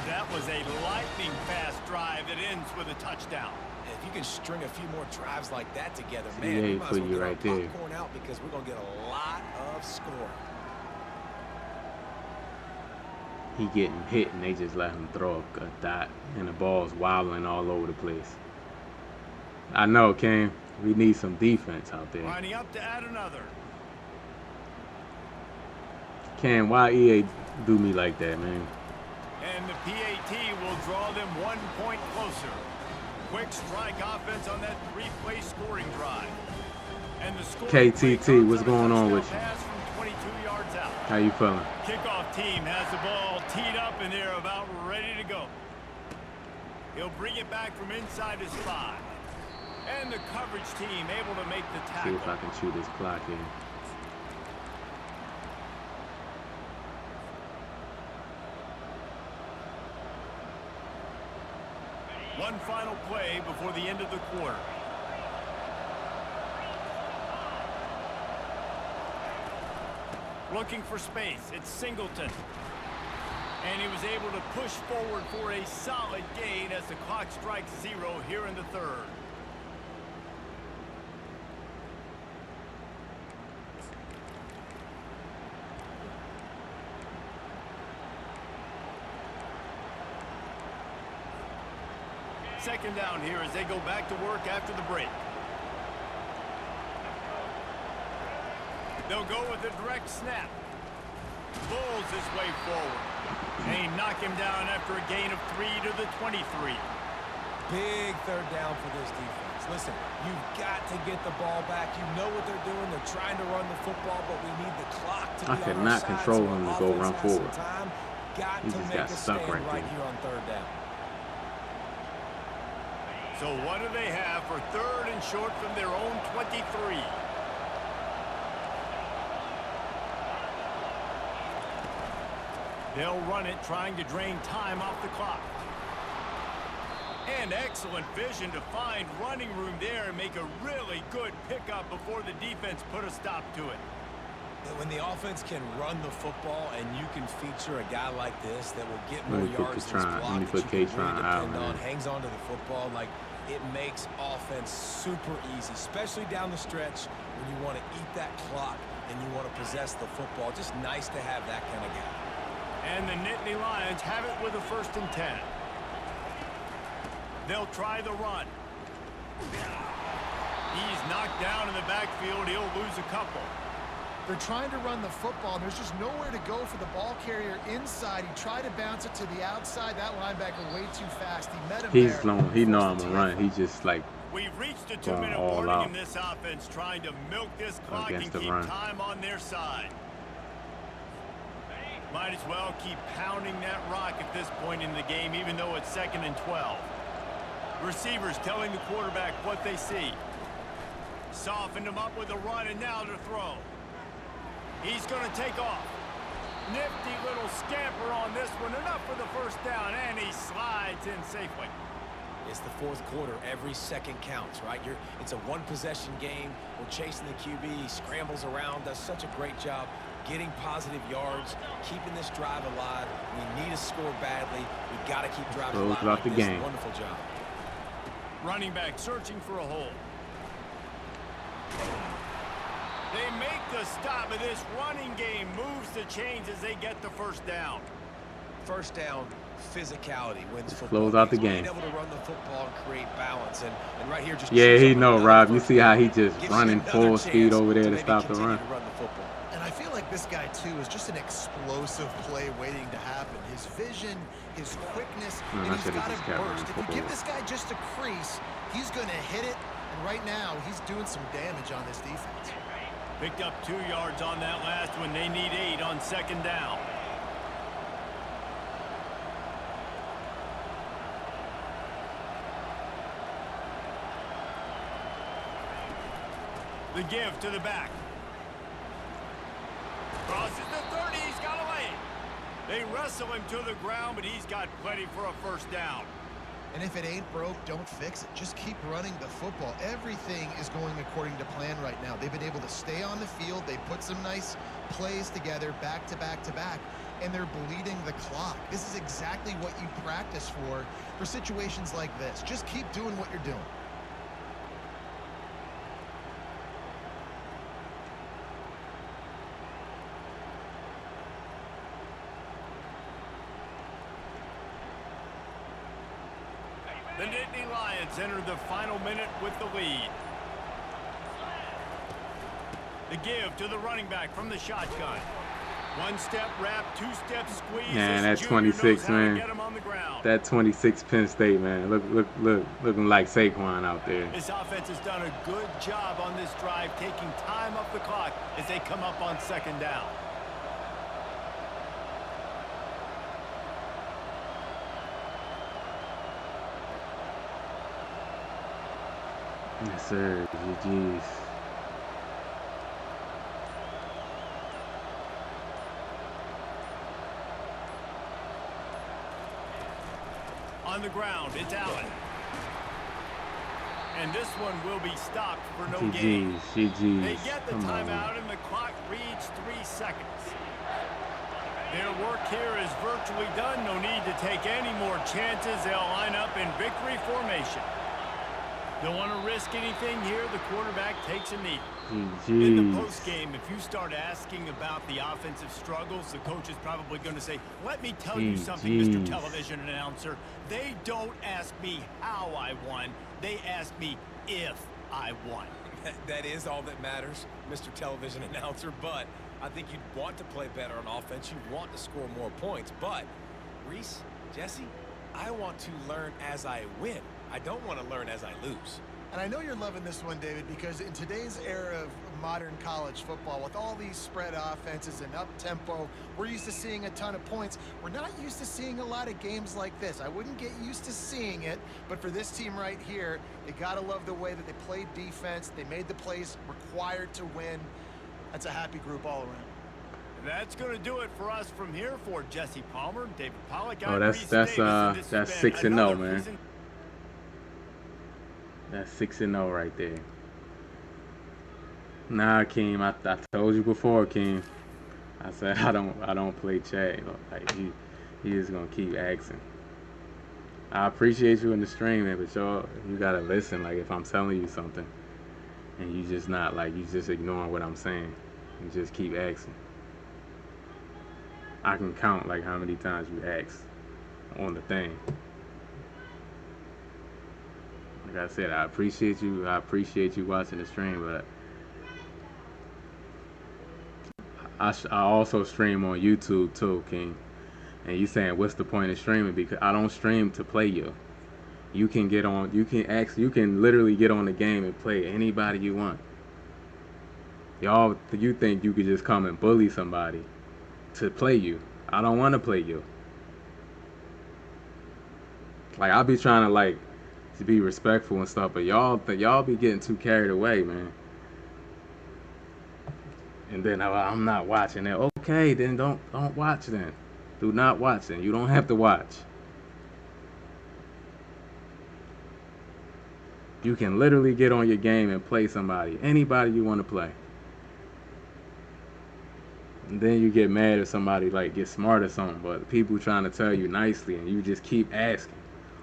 That was a lightning-fast drive that ends with a touchdown. If you can string a few more drives like that together, man, we might as well get our popcorn out because we're going to get a lot of score. He getting hit, and they just let him throw a dot, and the ball's wobbling all over the place. I know, Cam. We need some defense out there. Lining up to add another. Cam, why EA do me like that, man? And the PAT will draw them 1 point closer. Quick strike offense on that 3-play scoring drive. And the KTT, what's going on with you? From 22 yards out. How you feeling? Kickoff team has the ball teed up and they're about ready to go. He'll bring it back from inside his 5. And the coverage team able to make the tackle. See if I can shoot this clock in. One final play before the end of the quarter. Looking for space, it's Singleton. And he was able to push forward for a solid gain as the clock strikes 0 here in the 3rd. Second down here as they go back to work after the break. They'll go with a direct snap. Bulls his way forward. And he knocked him down after a gain of 3 to the 23. Big 3rd down for this defense. Listen, you've got to get the ball back. You know what they're doing. They're trying to run the football, but we need the clock to be on our side. I cannot control him to go run forward. Got he to just make got a stuck stand right here on 3rd down. So what do they have for 3rd and short from their own 23? They'll run it, trying to drain time off the clock. And excellent vision to find running room there and make a really good pickup before the defense put a stop to it. When the offense can run the football and you can feature a guy like this that will get more yards than his block that you can really depend on, hangs on to the football, like it makes offense super easy, especially down the stretch when you want to eat that clock and you want to possess the football. Just nice to have that kind of guy. And the Nittany Lions have it with a 1st and 10. They'll try the run. He's knocked down in the backfield. He'll lose a couple. They're trying to run the football, and there's just nowhere to go for the ball carrier inside. He tried to bounce it to the outside. That linebacker way too fast. He met him He's there. long. He know I'm going to run. He just like We've reached a 2-minute warning in this offense, trying to milk this clock and keep time on their side. Might as well keep pounding that rock at this point in the game, even though it's 2nd and 12. Receivers telling the quarterback what they see. Softened him up with a run, and now to throw. He's going to take off. Nifty little scamper on this one. Enough for the first down, and he slides in safely. It's the fourth quarter. Every second counts, right? It's a one-possession game. We're chasing the QB. He scrambles around, does such a great job getting positive yards, keeping this drive alive. We need to score badly. We got to keep drives alive like this. Game. Wonderful job. Running back searching for a hole. They make the stop, but this running game moves the chains as they get the first down. First down, physicality wins football. Close out the game. Able to run the football and create balance, and right here, just he know, Rob. You see how he just running full speed over there to stop the run. And I feel like this guy too is just an explosive play waiting to happen. His vision, his quickness, and he's got a burst. If you give this guy just a crease, he's going to hit it. And right now, he's doing some damage on this defense. Picked up 2 yards on that last one. They need 8 on second down. The give to the back. Crosses the 30. He's got away. They wrestle him to the ground, but he's got plenty for a first down. And if it ain't broke, don't fix it. Just keep running the football. Everything is going according to plan right now. They've been able to stay on the field. They put some nice plays together back to back to back, and they're bleeding the clock. This is exactly what you practice for situations like this. Just keep doing what you're doing. The Nittany Lions enter the final minute with the lead. The give to the running back from the shotgun. 1-step wrap, 2-step squeeze. Man, that 26, man. That 26 Penn State, man. Looking like Saquon out there. This offense has done a good job on this drive, taking time off the clock as they come up on second down. Yes, sir. GG's. On the ground, it's Allen. And this one will be stopped for no gain. GG's. They get the timeout and the clock reads 3 seconds. Their work here is virtually done. No need to take any more chances. They'll line up in victory formation. Don't want to risk anything here. The quarterback takes a knee. In the postgame, if you start asking about the offensive struggles, the coach is probably going to say, let me tell you something, Mr. Television Announcer. They don't ask me how I won. They ask me if I won. That is all that matters, Mr. Television Announcer, but I think you'd want to play better on offense. You want to score more points, but Reese, Jesse, I want to learn as I win. I don't want to learn as I lose. And I know you're loving this one, David, because in today's era of modern college football, with all these spread offenses and up-tempo, we're used to seeing a ton of points. We're not used to seeing a lot of games like this. I wouldn't get used to seeing it, but for this team right here, they got to love the way that they played defense. They made the plays required to win. That's a happy group all around. That's going to do it for us from here. For Jesse Palmer, David Pollack. Oh, that's 6-0, man. That's 6-0 right there. Nah, Keem, I told you before, Keem. I said I don't play Chad. Like he is gonna keep asking. I appreciate you in the stream, man, but you gotta listen. Like if I'm telling you something, and you just not like you just ignoring what I'm saying, and just keep asking. I can count like how many times you ask on the thing. Like I said, I appreciate you. I appreciate you watching the stream, but I also stream on YouTube too, King. And you saying what's the point of streaming? Because I don't stream to play you. You can get on. You can literally get on the game and play anybody you want. You think you could just come and bully somebody to play you? I don't want to play you. Like I'll be trying to to be respectful and stuff, but y'all be getting too carried away, man. And then I'm not watching it. Okay, then don't watch then. Do not watch then. You don't have to watch. You can literally get on your game and play somebody, anybody you want to play. And then you get mad if somebody like gets smart or something, but people trying to tell you nicely and you just keep asking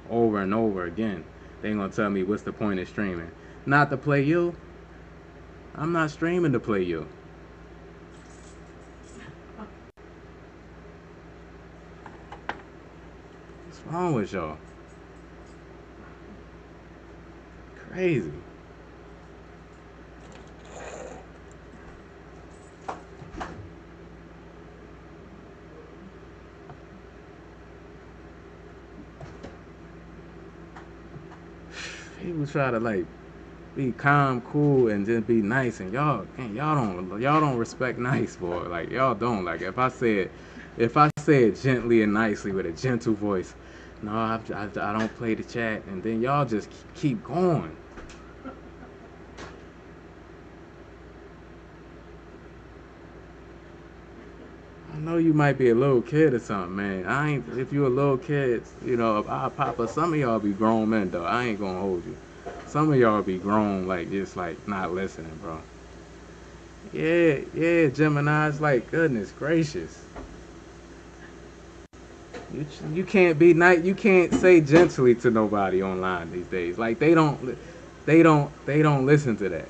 over and over again. They ain't gonna tell me what's the point of streaming. Not to play you. I'm not streaming to play you. What's wrong with y'all? Crazy. People try to like be calm, cool, and just be nice, and y'all don't respect nice, boy. Like y'all don't. Like if I say it gently and nicely with a gentle voice, no, I don't play the chat, and then y'all just keep going. I know you might be a little kid or something, man. I ain't. If you a little kid, you know, I'll pop up. Some of y'all be grown men, though. I ain't gonna hold you. Some of y'all be grown, like just like not listening, bro. Yeah, Gemini's like goodness gracious. You can't be nice. You can't say gently to nobody online these days. Like they don't listen to that.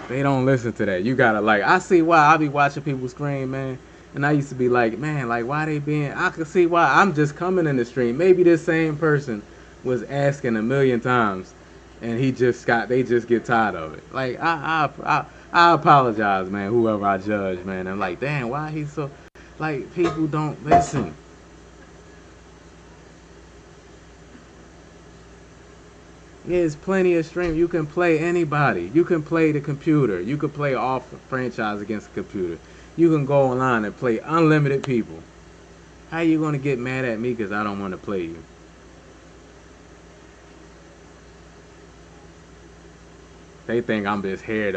They don't listen to that. You gotta like. I see why I be watching people scream, man. And I used to be like, man, like why they being? I can see why. I'm just coming in the stream. Maybe this same person was asking a million times, and they just get tired of it. Like I apologize, man. Whoever I judge, man. I'm like, damn, why he so? Like people don't listen. Yeah, there's plenty of stream. You can play anybody. You can play the computer. You can play off franchise against the computer. You can go online and play unlimited people. How you gonna get mad at me because I don't want to play you? They think I'm just here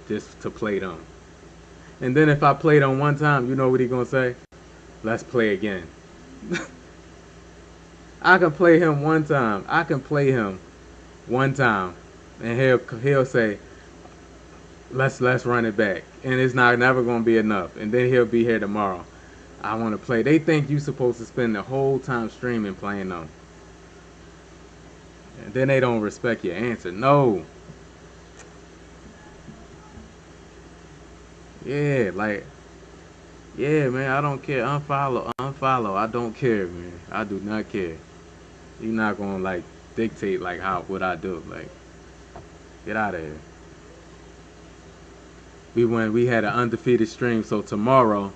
just to play them. And then if I play them one time, you know what he gonna say? Let's play again. I can play him one time. And he'll say, let's run it back, and it's never gonna be enough. And then he'll be here tomorrow. I want to play. They think you supposed to spend the whole time streaming playing them, and then they don't respect your answer. No. Yeah, like, yeah, man. I don't care. Unfollow. I don't care, man. I do not care. You're not gonna like dictate like what I do. Like, get out of here. We had an undefeated stream, so tomorrow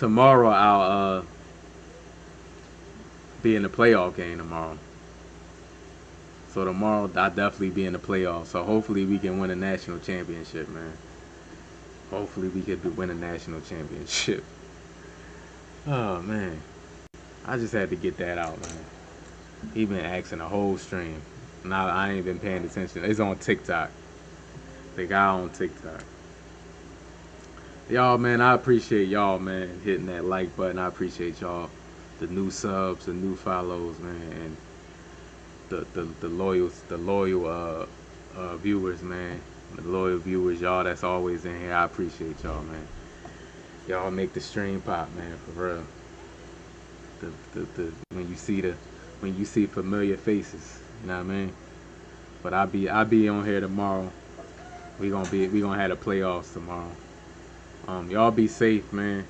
I'll be in the playoff game tomorrow. So tomorrow I'll definitely be in the playoffs. So hopefully we can win a national championship, man. Hopefully we could win a national championship. Oh man, I just had to get that out, man. He been asking the whole stream. Now I ain't been paying attention. It's on TikTok. The guy on TikTok. Y'all, man, I appreciate y'all, man, hitting that like button. I appreciate y'all, the new subs, the new follows, man, and the loyal viewers, man, the loyal viewers, y'all that's always in here. I appreciate y'all, man. Y'all make the stream pop, man, for real. When you see familiar faces, you know what I mean. But I be on here tomorrow. We gonna have the playoffs tomorrow. Y'all be safe, man.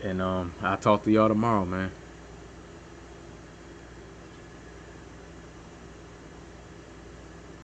And I'll talk to y'all tomorrow, man.